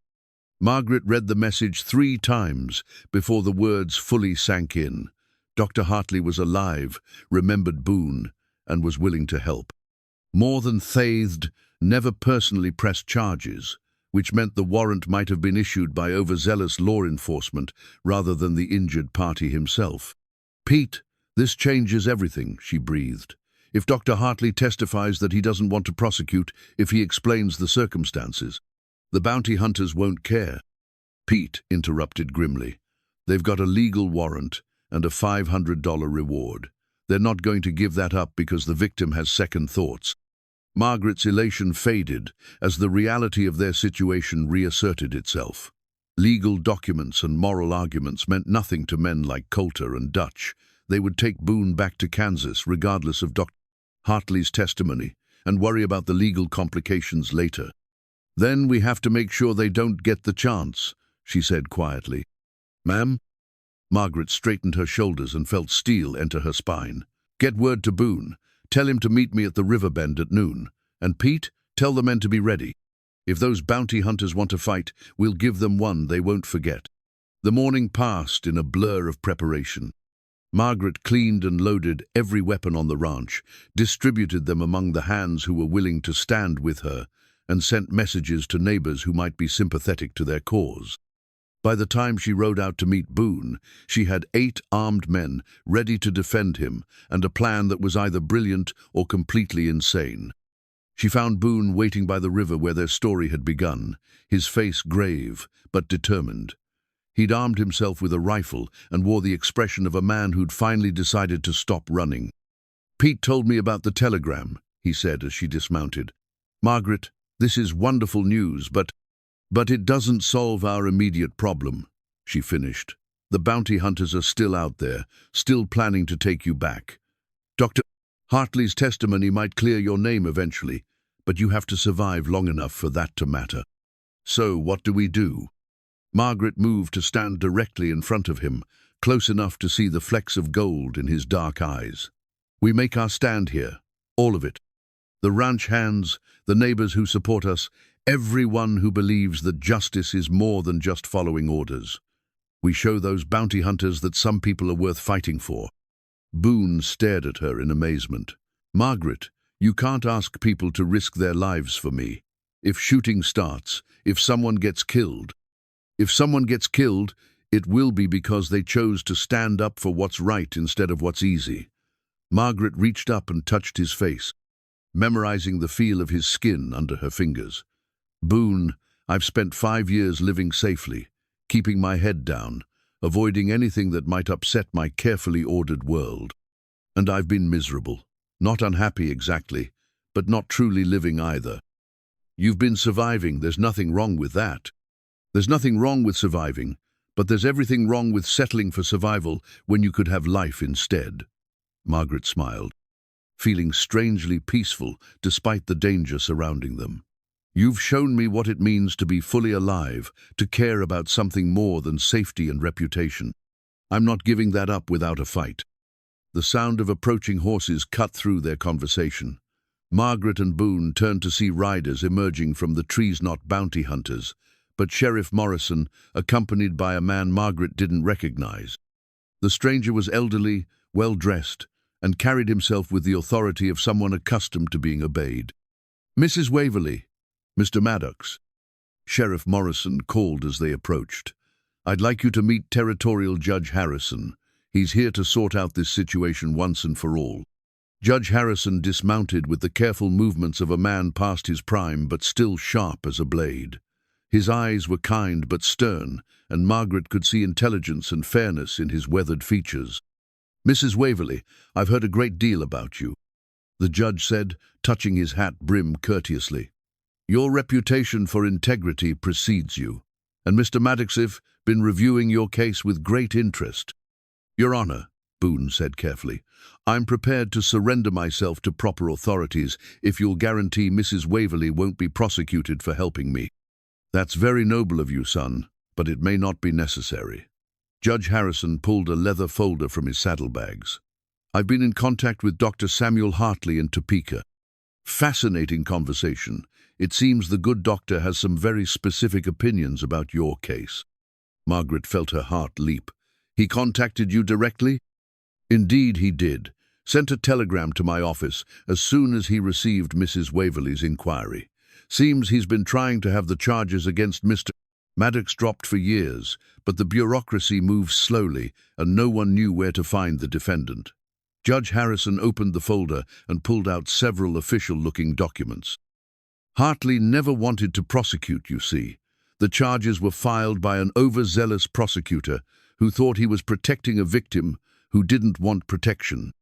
Margaret read the message 3 times before the words fully sank in. Dr. Hartley was alive, remembered Boone, and was willing to help. More than thathed, never personally pressed charges, which meant the warrant might have been issued by overzealous law enforcement rather than the injured party himself. "Pete, this changes everything," she breathed. "If Dr. Hartley testifies that he doesn't want to prosecute, if he explains the circumstances, the bounty hunters won't care." Pete interrupted grimly. "They've got a legal warrant and a $500 reward. They're not going to give that up because the victim has second thoughts." Margaret's elation faded as the reality of their situation reasserted itself. Legal documents and moral arguments meant nothing to men like Coulter and Dutch. They would take Boone back to Kansas regardless of Dr. Hartley's testimony and worry about the legal complications later. "Then we have to make sure they don't get the chance," she said quietly. "Ma'am?" Margaret straightened her shoulders and felt steel enter her spine. "Get word to Boone. Tell him to meet me at the riverbend at noon. And Pete, tell the men to be ready. If those bounty hunters want to fight, we'll give them one they won't forget." The morning passed in a blur of preparation. Margaret cleaned and loaded every weapon on the ranch, distributed them among the hands who were willing to stand with her, and sent messages to neighbors who might be sympathetic to their cause. By the time she rode out to meet Boone, she had 8 armed men ready to defend him and a plan that was either brilliant or completely insane. She found Boone waiting by the river where their story had begun, his face grave but determined. He'd armed himself with a rifle and wore the expression of a man who'd finally decided to stop running. "Pete told me about the telegram," he said as she dismounted. "Margaret, this is wonderful news, but it doesn't solve our immediate problem," she finished. "The bounty hunters are still out there, still planning to take you back. Dr. Hartley's testimony might clear your name eventually, but you have to survive long enough for that to matter. So what do we do?" Margaret moved to stand directly in front of him, close enough to see the flecks of gold in his dark eyes. "We make our stand here, all of it. The ranch hands, the neighbors who support us, everyone who believes that justice is more than just following orders. We show those bounty hunters that some people are worth fighting for." Boone stared at her in amazement. "Margaret, you can't ask people to risk their lives for me. If shooting starts, if someone gets killed, it will be because they chose to stand up for what's right instead of what's easy." Margaret reached up and touched his face, memorizing the feel of his skin under her fingers. "Boone, I've spent 5 years living safely, keeping my head down, avoiding anything that might upset my carefully ordered world. And I've been miserable. Not unhappy exactly, but not truly living either. You've been surviving, there's nothing wrong with that. There's nothing wrong with surviving, but there's everything wrong with settling for survival when you could have life instead." Margaret smiled, feeling strangely peaceful despite the danger surrounding them. "You've shown me what it means to be fully alive, to care about something more than safety and reputation. I'm not giving that up without a fight." The sound of approaching horses cut through their conversation. Margaret and Boone turned to see riders emerging from the trees, not bounty hunters, but Sheriff Morrison, accompanied by a man Margaret didn't recognize. The stranger was elderly, well-dressed, and carried himself with the authority of someone accustomed to being obeyed. Mrs. Waverly, Mr. Maddox. Sheriff Morrison called as they approached. I'd like you to meet Territorial Judge Harrison. He's here to sort out this situation once and for all. Judge Harrison dismounted with the careful movements of a man past his prime but still sharp as a blade. His eyes were kind but stern, and Margaret could see intelligence and fairness in his weathered features. Mrs. Waverly, I've heard a great deal about you, the judge said, touching his hat brim courteously. Your reputation for integrity precedes you, and Mr. Maddox have been reviewing your case with great interest. Your Honor, Boone said carefully, I'm prepared to surrender myself to proper authorities if you'll guarantee Mrs. Waverly won't be prosecuted for helping me. That's very noble of you, son, but it may not be necessary. Judge Harrison pulled a leather folder from his saddlebags. I've been in contact with Dr. Samuel Hartley in Topeka. Fascinating conversation. It seems the good doctor has some very specific opinions about your case. Margaret felt her heart leap. He contacted you directly? Indeed he did. Sent a telegram to my office as soon as he received Mrs. Waverly's inquiry. Seems he's been trying to have the charges against Mr. Maddox dropped for years, but the bureaucracy moves slowly and no one knew where to find the defendant. Judge Harrison opened the folder and pulled out several official-looking documents. Hartley never wanted to prosecute, you see. The charges were filed by an overzealous prosecutor who thought he was protecting a victim who didn't want protection.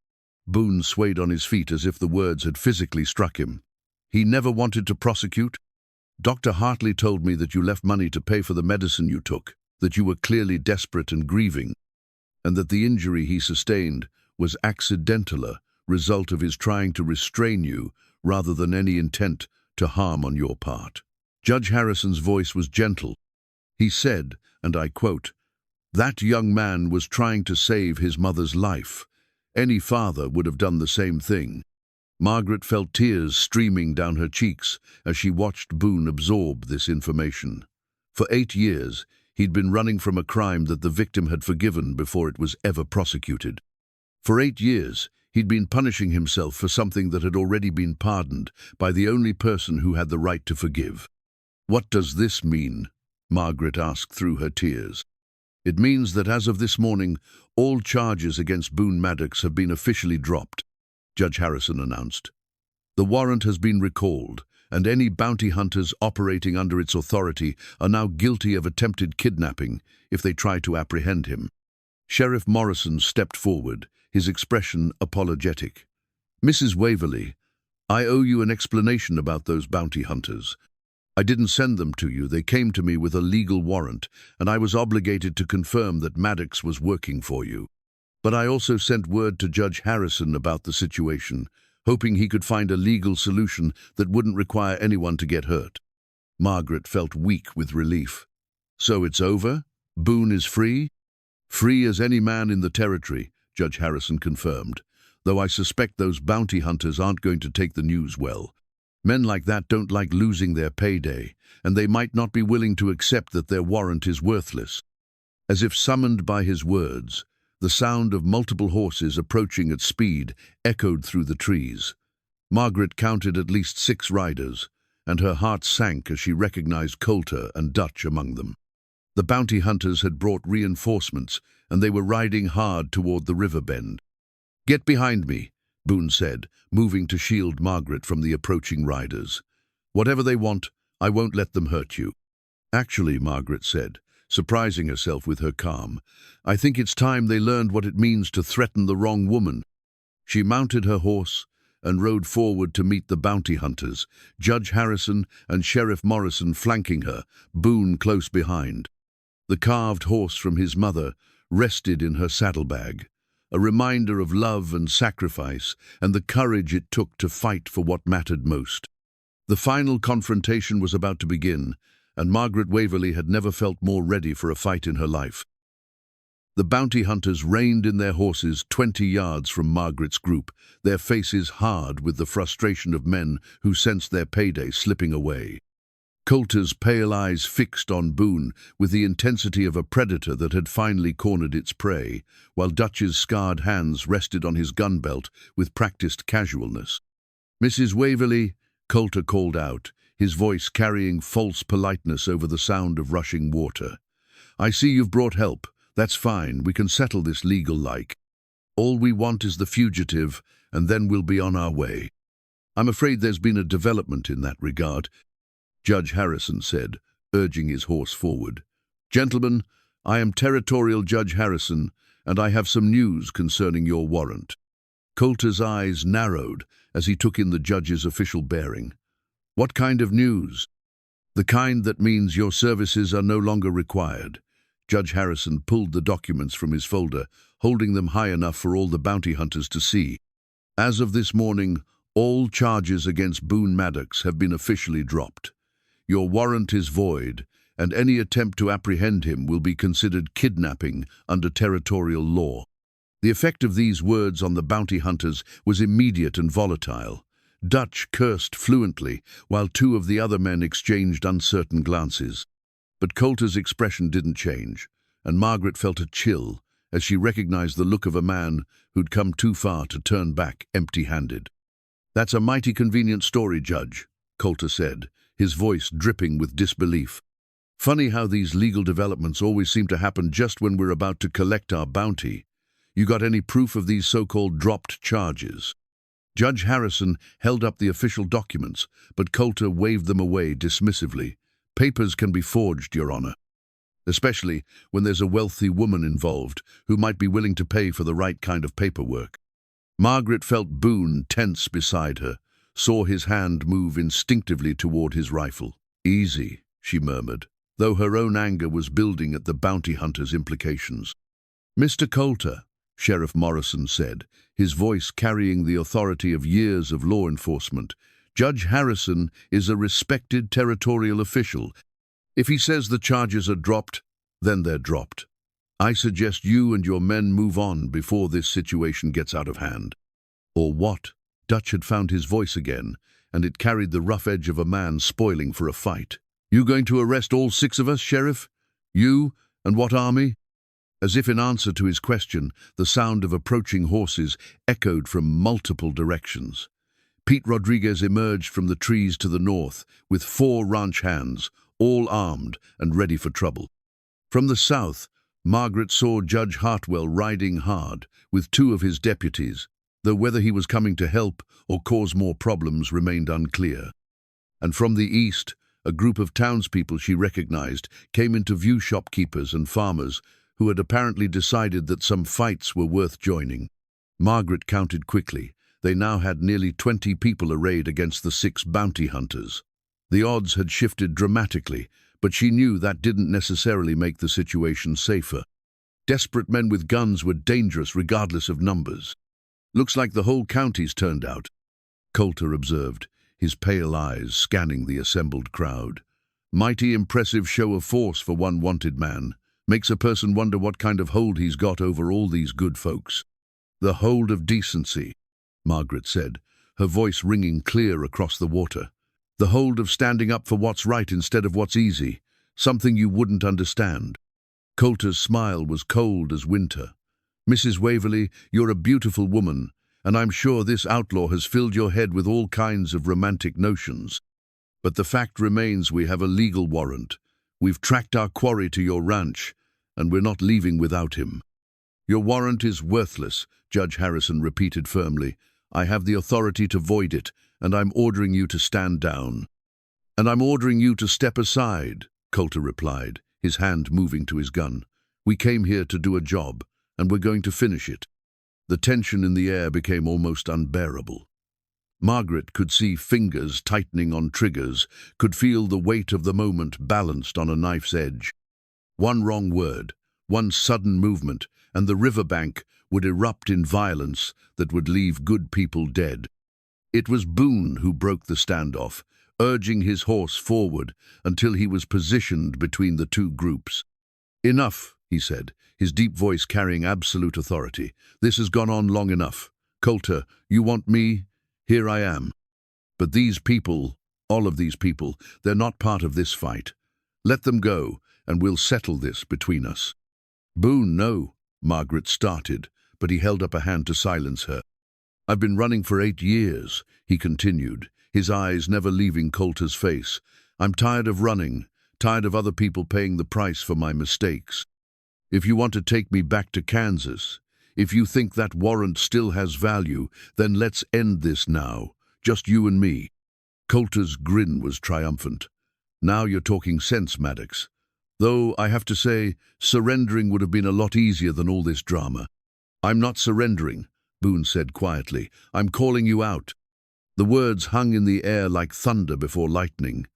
Boone swayed on his feet as if the words had physically struck him. He never wanted to prosecute? Dr. Hartley told me that you left money to pay for the medicine you took, that you were clearly desperate and grieving, and that the injury he sustained was accidental, a result of his trying to restrain you rather than any intent to harm on your part. Judge Harrison's voice was gentle. He said, and I quote, "That young man was trying to save his mother's life. Any father would have done the same thing." Margaret felt tears streaming down her cheeks as she watched Boone absorb this information. For 8 years, he'd been running from a crime that the victim had forgiven before it was ever prosecuted. For 8 years, he'd been punishing himself for something that had already been pardoned by the only person who had the right to forgive. What does this mean? Margaret asked through her tears. It means that as of this morning, all charges against Boone Maddox have been officially dropped, Judge Harrison announced. The warrant has been recalled, and any bounty hunters operating under its authority are now guilty of attempted kidnapping if they try to apprehend him. Sheriff Morrison stepped forward, his expression apologetic. Mrs. Waverly, I owe you an explanation about those bounty hunters. I didn't send them to you. They came to me with a legal warrant, and I was obligated to confirm that Maddox was working for you. But I also sent word to Judge Harrison about the situation, hoping he could find a legal solution that wouldn't require anyone to get hurt. Margaret felt weak with relief. So it's over? Boone is free? Free as any man in the territory, Judge Harrison confirmed, though I suspect those bounty hunters aren't going to take the news well. Men like that don't like losing their payday, and they might not be willing to accept that their warrant is worthless. As if summoned by his words, the sound of multiple horses approaching at speed echoed through the trees. Margaret counted at least 6 riders, and her heart sank as she recognized Coulter and Dutch among them. The bounty hunters had brought reinforcements, and they were riding hard toward the riverbend. "Get behind me," Boone said, moving to shield Margaret from the approaching riders. "Whatever they want, I won't let them hurt you." "Actually," Margaret said, surprising herself with her calm, "I think it's time they learned what it means to threaten the wrong woman." She mounted her horse and rode forward to meet the bounty hunters, Judge Harrison and Sheriff Morrison flanking her, Boone close behind. The carved horse from his mother rested in her saddlebag, a reminder of love and sacrifice and the courage it took to fight for what mattered most. The final confrontation was about to begin, and Margaret Waverly had never felt more ready for a fight in her life. The bounty hunters reined in their horses 20 yards from Margaret's group, their faces hard with the frustration of men who sensed their payday slipping away. Coulter's pale eyes fixed on Boone with the intensity of a predator that had finally cornered its prey, while Dutch's scarred hands rested on his gun belt with practiced casualness. "Mrs. Waverly," Coulter called out, his voice carrying false politeness over the sound of rushing water. "I see you've brought help. That's fine, we can settle this legal-like. All we want is the fugitive, and then we'll be on our way." "I'm afraid there's been a development in that regard," Judge Harrison said, urging his horse forward. "Gentlemen, I am Territorial Judge Harrison, and I have some news concerning your warrant." Coulter's eyes narrowed as he took in the judge's official bearing. "What kind of news?" "The kind that means your services are no longer required." Judge Harrison pulled the documents from his folder, holding them high enough for all the bounty hunters to see. "As of this morning, all charges against Boone Maddox have been officially dropped. Your warrant is void, and any attempt to apprehend him will be considered kidnapping under territorial law." The effect of these words on the bounty hunters was immediate and volatile. Dutch cursed fluently, while two of the other men exchanged uncertain glances. But Coulter's expression didn't change, and Margaret felt a chill as she recognized the look of a man who'd come too far to turn back empty-handed. "That's a mighty convenient story, Judge," Coulter said, his voice dripping with disbelief. "Funny how these legal developments always seem to happen just when we're about to collect our bounty. You got any proof of these so-called dropped charges?" Judge Harrison held up the official documents, but Coulter waved them away dismissively. "Papers can be forged, Your Honor, especially when there's a wealthy woman involved who might be willing to pay for the right kind of paperwork." Margaret felt Boone tense beside her, saw his hand move instinctively toward his rifle. "Easy," she murmured, though her own anger was building at the bounty hunter's implications. "Mr. Coulter," Sheriff Morrison said, his voice carrying the authority of years of law enforcement, "Judge Harrison is a respected territorial official. If he says the charges are dropped, then they're dropped. I suggest you and your men move on before this situation gets out of hand." "Or what?" Dutch had found his voice again, and it carried the rough edge of a man spoiling for a fight. "You going to arrest all 6 of us, Sheriff? You, and what army?" As if in answer to his question, the sound of approaching horses echoed from multiple directions. Pete Rodriguez emerged from the trees to the north with 4 ranch hands, all armed and ready for trouble. From the south, Margaret saw Judge Hartwell riding hard with 2 of his deputies, though whether he was coming to help or cause more problems remained unclear. And from the east, a group of townspeople she recognized came into view, shopkeepers and farmers who had apparently decided that some fights were worth joining. Margaret counted quickly. They now had nearly 20 people arrayed against the 6 bounty hunters. The odds had shifted dramatically, but she knew that didn't necessarily make the situation safer. Desperate men with guns were dangerous regardless of numbers. "Looks like the whole county's turned out," Coulter observed, his pale eyes scanning the assembled crowd. "Mighty impressive show of force for one wanted man. Makes a person wonder what kind of hold he's got over all these good folks." "The hold of decency," Margaret said, her voice ringing clear across the water. "The hold of standing up for what's right instead of what's easy, something you wouldn't understand." Coulter's smile was cold as winter. "Mrs. Waverly, you're a beautiful woman, and I'm sure this outlaw has filled your head with all kinds of romantic notions. But the fact remains we have a legal warrant. We've tracked our quarry to your ranch, and we're not leaving without him." "Your warrant is worthless," Judge Harrison repeated firmly. "I have the authority to void it, and I'm ordering you to stand down." "And I'm ordering you to step aside," Coulter replied, his hand moving to his gun. "We came here to do a job, and we're going to finish it." The tension in the air became almost unbearable. Margaret could see fingers tightening on triggers, could feel the weight of the moment balanced on a knife's edge. One wrong word, one sudden movement, and the riverbank would erupt in violence that would leave good people dead. It was Boone who broke the standoff, urging his horse forward until he was positioned between the 2 groups. "Enough," he said, his deep voice carrying absolute authority. "This has gone on long enough. Coulter, you want me? Here I am. But these people, all of these people, they're not part of this fight. Let them go, and we'll settle this between us." "Boone, no," Margaret started, but he held up a hand to silence her. "I've been running for 8 years," he continued, his eyes never leaving Coulter's face. "I'm tired of running, tired of other people paying the price for my mistakes. If you want to take me back to Kansas, if you think that warrant still has value, then let's end this now, just you and me." Coulter's grin was triumphant. "Now you're talking sense, Maddox. Though, I have to say, surrendering would have been a lot easier than all this drama." "I'm not surrendering," Boone said quietly. "I'm calling you out." The words hung in the air like thunder before lightning.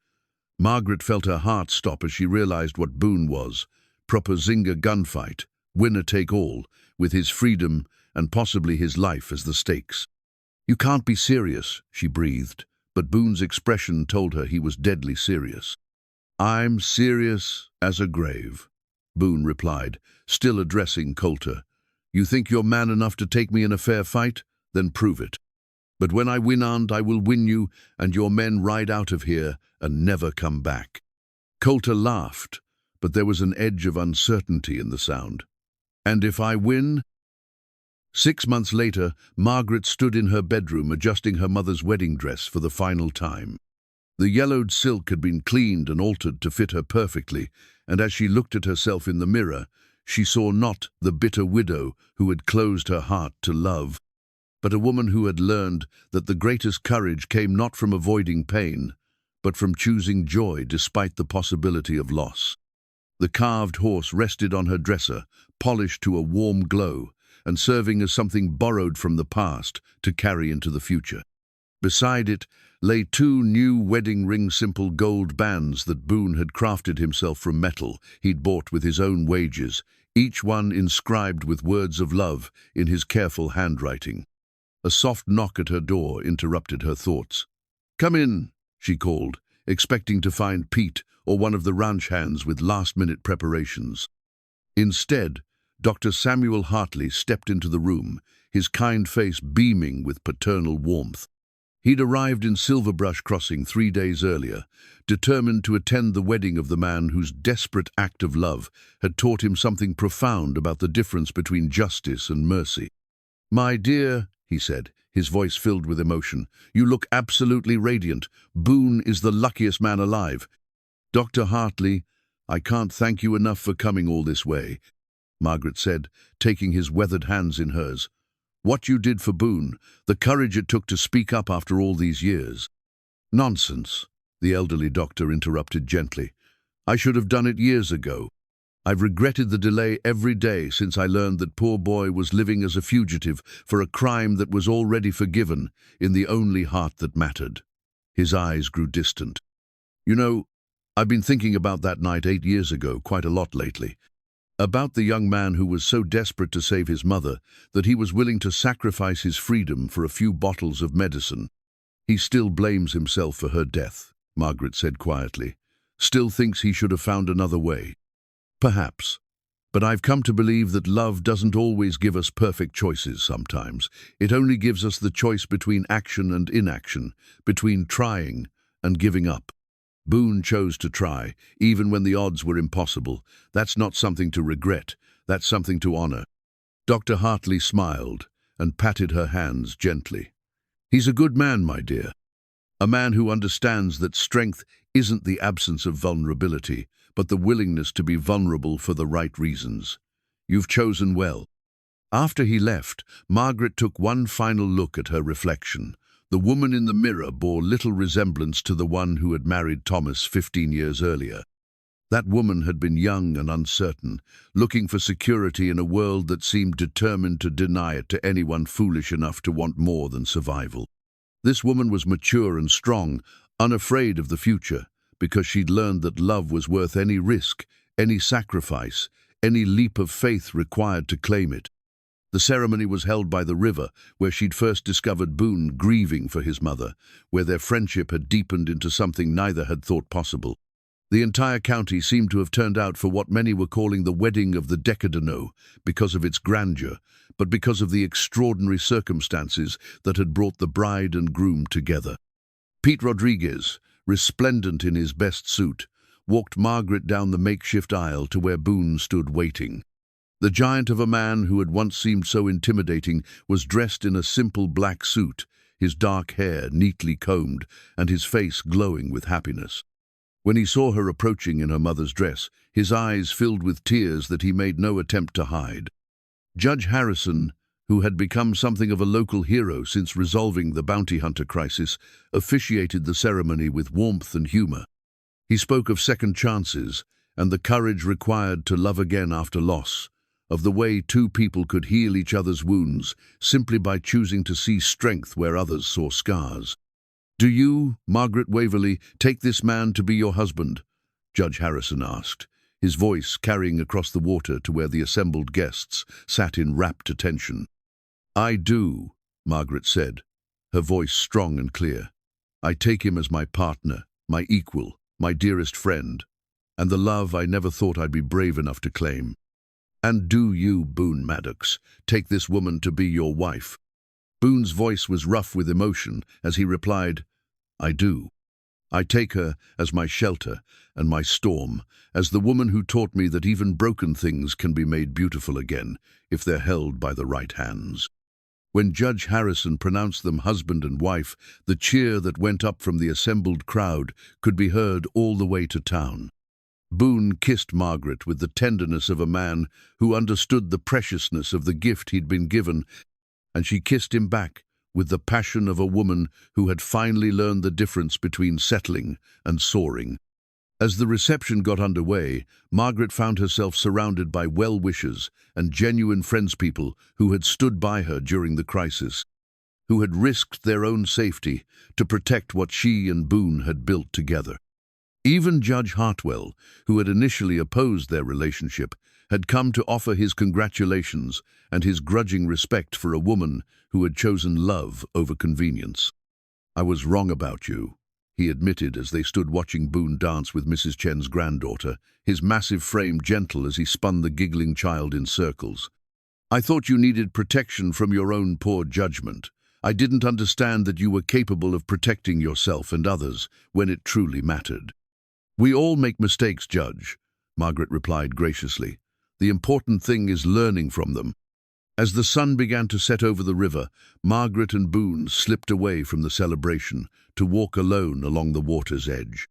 Margaret felt her heart stop as she realized what Boone was. Proper Zinger gunfight, winner take all, with his freedom and possibly his life as the stakes. "You can't be serious," she breathed, but Boone's expression told her he was deadly serious. "I'm serious as a grave," Boone replied, still addressing Coulter. "You think you're man enough to take me in a fair fight? Then prove it. But when I win and I will win you, and your men ride out of here and never come back." Coulter laughed, but there was an edge of uncertainty in the sound. "And if I win?" 6 months later, Margaret stood in her bedroom adjusting her mother's wedding dress for the final time. The yellowed silk had been cleaned and altered to fit her perfectly, and as she looked at herself in the mirror, she saw not the bitter widow who had closed her heart to love, but a woman who had learned that the greatest courage came not from avoiding pain, but from choosing joy despite the possibility of loss. The carved horse rested on her dresser, polished to a warm glow, and serving as something borrowed from the past to carry into the future. Beside it lay 2 new wedding ring simple gold bands that Boone had crafted himself from metal he'd bought with his own wages, each one inscribed with words of love in his careful handwriting. A soft knock at her door interrupted her thoughts. "Come in," she called, expecting to find Pete or one of the ranch hands with last-minute preparations. Instead, Dr. Samuel Hartley stepped into the room, his kind face beaming with paternal warmth. He'd arrived in Silverbrush Crossing 3 days earlier, determined to attend the wedding of the man whose desperate act of love had taught him something profound about the difference between justice and mercy. "My dear," he said, his voice filled with emotion, "you look absolutely radiant. Boone is the luckiest man alive." "Dr. Hartley, I can't thank you enough for coming all this way," Margaret said, taking his weathered hands in hers. "What you did for Boone, the courage it took to speak up after all these years." "Nonsense," the elderly doctor interrupted gently. "I should have done it years ago. I've regretted the delay every day since I learned that poor boy was living as a fugitive for a crime that was already forgiven in the only heart that mattered." His eyes grew distant. "You know, I've been thinking about that night 8 years ago quite a lot lately. About the young man who was so desperate to save his mother that he was willing to sacrifice his freedom for a few bottles of medicine. He still blames himself for her death," Margaret said quietly. "Still thinks he should have found another way. Perhaps. But I've come to believe that love doesn't always give us perfect choices sometimes. It only gives us the choice between action and inaction, between trying and giving up. Boone chose to try, even when the odds were impossible. That's not something to regret, that's something to honor." Dr. Hartley smiled and patted her hands gently. "He's a good man, my dear. A man who understands that strength isn't the absence of vulnerability, but the willingness to be vulnerable for the right reasons. You've chosen well." After he left, Margaret took one final look at her reflection. The woman in the mirror bore little resemblance to the one who had married Thomas 15 years earlier. That woman had been young and uncertain, looking for security in a world that seemed determined to deny it to anyone foolish enough to want more than survival. This woman was mature and strong, unafraid of the future, because she'd learned that love was worth any risk, any sacrifice, any leap of faith required to claim it. The ceremony was held by the river, where she'd first discovered Boone grieving for his mother, where their friendship had deepened into something neither had thought possible. The entire county seemed to have turned out for what many were calling the wedding of the decade, not because of its grandeur, but because of the extraordinary circumstances that had brought the bride and groom together. Pete Rodriguez, resplendent in his best suit, walked Margaret down the makeshift aisle to where Boone stood waiting. The giant of a man who had once seemed so intimidating was dressed in a simple black suit, his dark hair neatly combed and his face glowing with happiness. When he saw her approaching in her mother's dress, his eyes filled with tears that he made no attempt to hide. Judge Harrison, who had become something of a local hero since resolving the bounty hunter crisis, officiated the ceremony with warmth and humor. He spoke of second chances and the courage required to love again after loss, of the way two people could heal each other's wounds simply by choosing to see strength where others saw scars. "Do you, Margaret Waverly, take this man to be your husband?" Judge Harrison asked, his voice carrying across the water to where the assembled guests sat in rapt attention. "I do," Margaret said, her voice strong and clear. "I take him as my partner, my equal, my dearest friend, and the love I never thought I'd be brave enough to claim." "And do you, Boone Maddox, take this woman to be your wife?" Boone's voice was rough with emotion as he replied, "I do. I take her as my shelter and my storm, as the woman who taught me that even broken things can be made beautiful again if they're held by the right hands." When Judge Harrison pronounced them husband and wife, the cheer that went up from the assembled crowd could be heard all the way to town. Boone kissed Margaret with the tenderness of a man who understood the preciousness of the gift he'd been given, and she kissed him back with the passion of a woman who had finally learned the difference between settling and soaring. As the reception got underway, Margaret found herself surrounded by well-wishers and genuine friendspeople who had stood by her during the crisis, who had risked their own safety to protect what she and Boone had built together. Even Judge Hartwell, who had initially opposed their relationship, had come to offer his congratulations and his grudging respect for a woman who had chosen love over convenience. "I was wrong about you," he admitted as they stood watching Boone dance with Mrs. Chen's granddaughter, his massive frame gentle as he spun the giggling child in circles. "I thought you needed protection from your own poor judgment. I didn't understand that you were capable of protecting yourself and others when it truly mattered." "We all make mistakes, Judge," Margaret replied graciously. "The important thing is learning from them." As the sun began to set over the river, Margaret and Boone slipped away from the celebration to walk alone along the water's edge.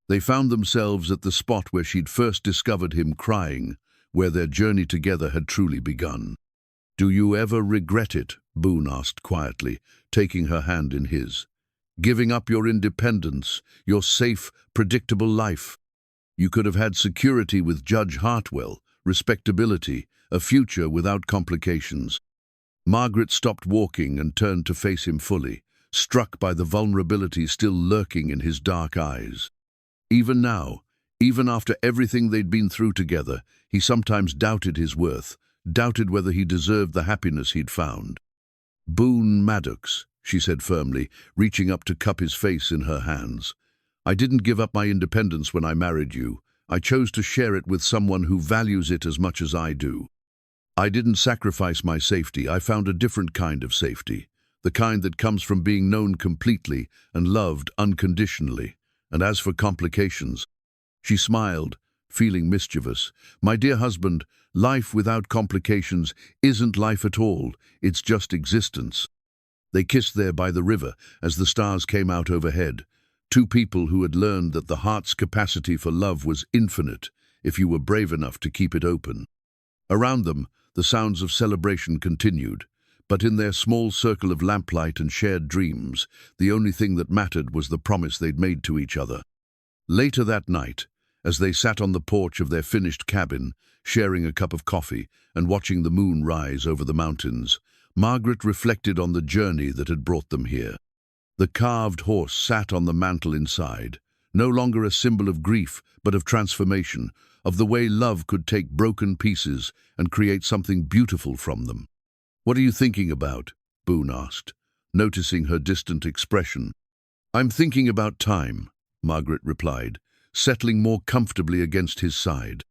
They found themselves at the spot where she'd first discovered him crying, where their journey together had truly begun. "Do you ever regret it?" Boone asked quietly, taking her hand in his. "Giving up your independence, your safe, predictable life? You could have had security with Judge Hartwell, respectability, a future without complications." Margaret stopped walking and turned to face him fully, struck by the vulnerability still lurking in his dark eyes. Even now, even after everything they'd been through together, he sometimes doubted his worth, doubted whether he deserved the happiness he'd found. "Boone Maddox," she said firmly, reaching up to cup his face in her hands. "I didn't give up my independence when I married you. I chose to share it with someone who values it as much as I do. I didn't sacrifice my safety. I found a different kind of safety, the kind that comes from being known completely and loved unconditionally. And as for complications," she smiled, feeling mischievous. "My dear husband, life without complications isn't life at all. It's just existence." They kissed there by the river as the stars came out overhead, two people who had learned that the heart's capacity for love was infinite if you were brave enough to keep it open. Around them, the sounds of celebration continued, but in their small circle of lamplight and shared dreams, the only thing that mattered was the promise they'd made to each other. Later that night, as they sat on the porch of their finished cabin, sharing a cup of coffee and watching the moon rise over the mountains, Margaret reflected on the journey that had brought them here. The carved horse sat on the mantel inside, no longer a symbol of grief, but of transformation, of the way love could take broken pieces and create something beautiful from them. "What are you thinking about?" Boone asked, noticing her distant expression. "I'm thinking about time," Margaret replied, settling more comfortably against his side.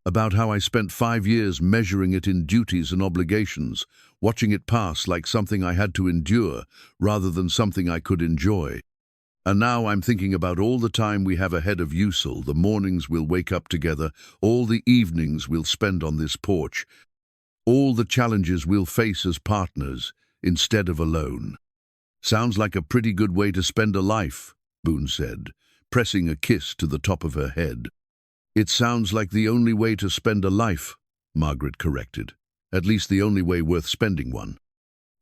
"About how I spent 5 years measuring it in duties and obligations, watching it pass like something I had to endure rather than something I could enjoy. And now I'm thinking about all the time we have ahead of Usul, the mornings we'll wake up together, all the evenings we'll spend on this porch, all the challenges we'll face as partners instead of alone." Sounds like a pretty good way to spend a life, Boone said, pressing a kiss to the top of her head. It sounds like the only way to spend a life, Margaret corrected. At least the only way worth spending one.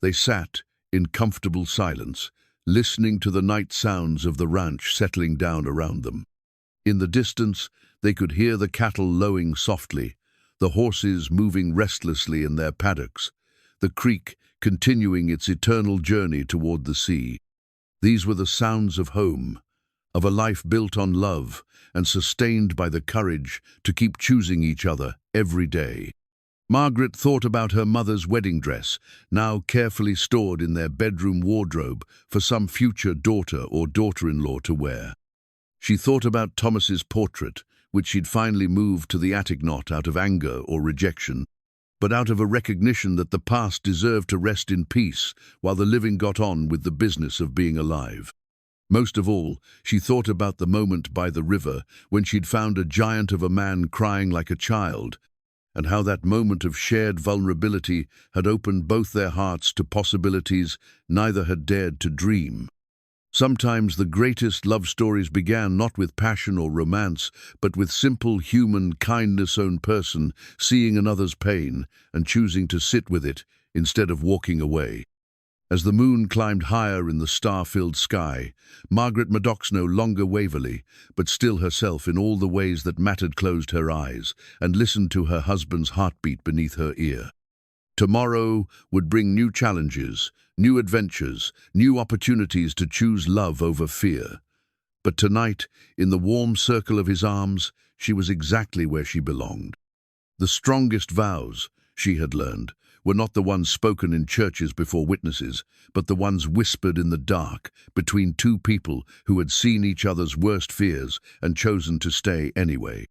They sat in comfortable silence, listening to the night sounds of the ranch settling down around them. In the distance, they could hear the cattle lowing softly, the horses moving restlessly in their paddocks, the creek continuing its eternal journey toward the sea. These were the sounds of home, of a life built on love and sustained by the courage to keep choosing each other every day. Margaret thought about her mother's wedding dress, now carefully stored in their bedroom wardrobe for some future daughter or daughter-in-law to wear. She thought about Thomas's portrait, which she'd finally moved to the attic, not out of anger or rejection, but out of a recognition that the past deserved to rest in peace while the living got on with the business of being alive. Most of all, she thought about the moment by the river when she'd found a giant of a man crying like a child, and how that moment of shared vulnerability had opened both their hearts to possibilities neither had dared to dream. Sometimes the greatest love stories began not with passion or romance, but with simple human kindness. Own person seeing another's pain and choosing to sit with it instead of walking away. As the moon climbed higher in the star-filled sky, Margaret Maddox, no longer Waverly, but still herself in all the ways that mattered, closed her eyes and listened to her husband's heartbeat beneath her ear. Tomorrow would bring new challenges, new adventures, new opportunities to choose love over fear. But tonight, in the warm circle of his arms, she was exactly where she belonged. The strongest vows, she had learned, were not the ones spoken in churches before witnesses, but the ones whispered in the dark between two people who had seen each other's worst fears and chosen to stay anyway.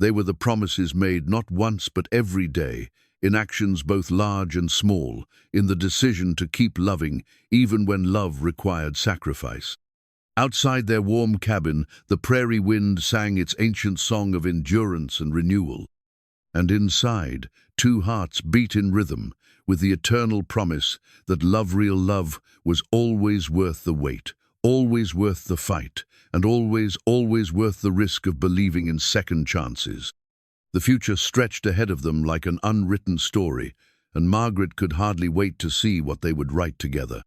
They were the promises made not once but every day, in actions both large and small, in the decision to keep loving even when love required sacrifice. Outside their warm cabin, the prairie wind sang its ancient song of endurance and renewal. And inside, two hearts beat in rhythm, with the eternal promise that love, real love, was always worth the wait, always worth the fight, and always worth the risk of believing in second chances. The future stretched ahead of them like an unwritten story, and Margaret could hardly wait to see what they would write together.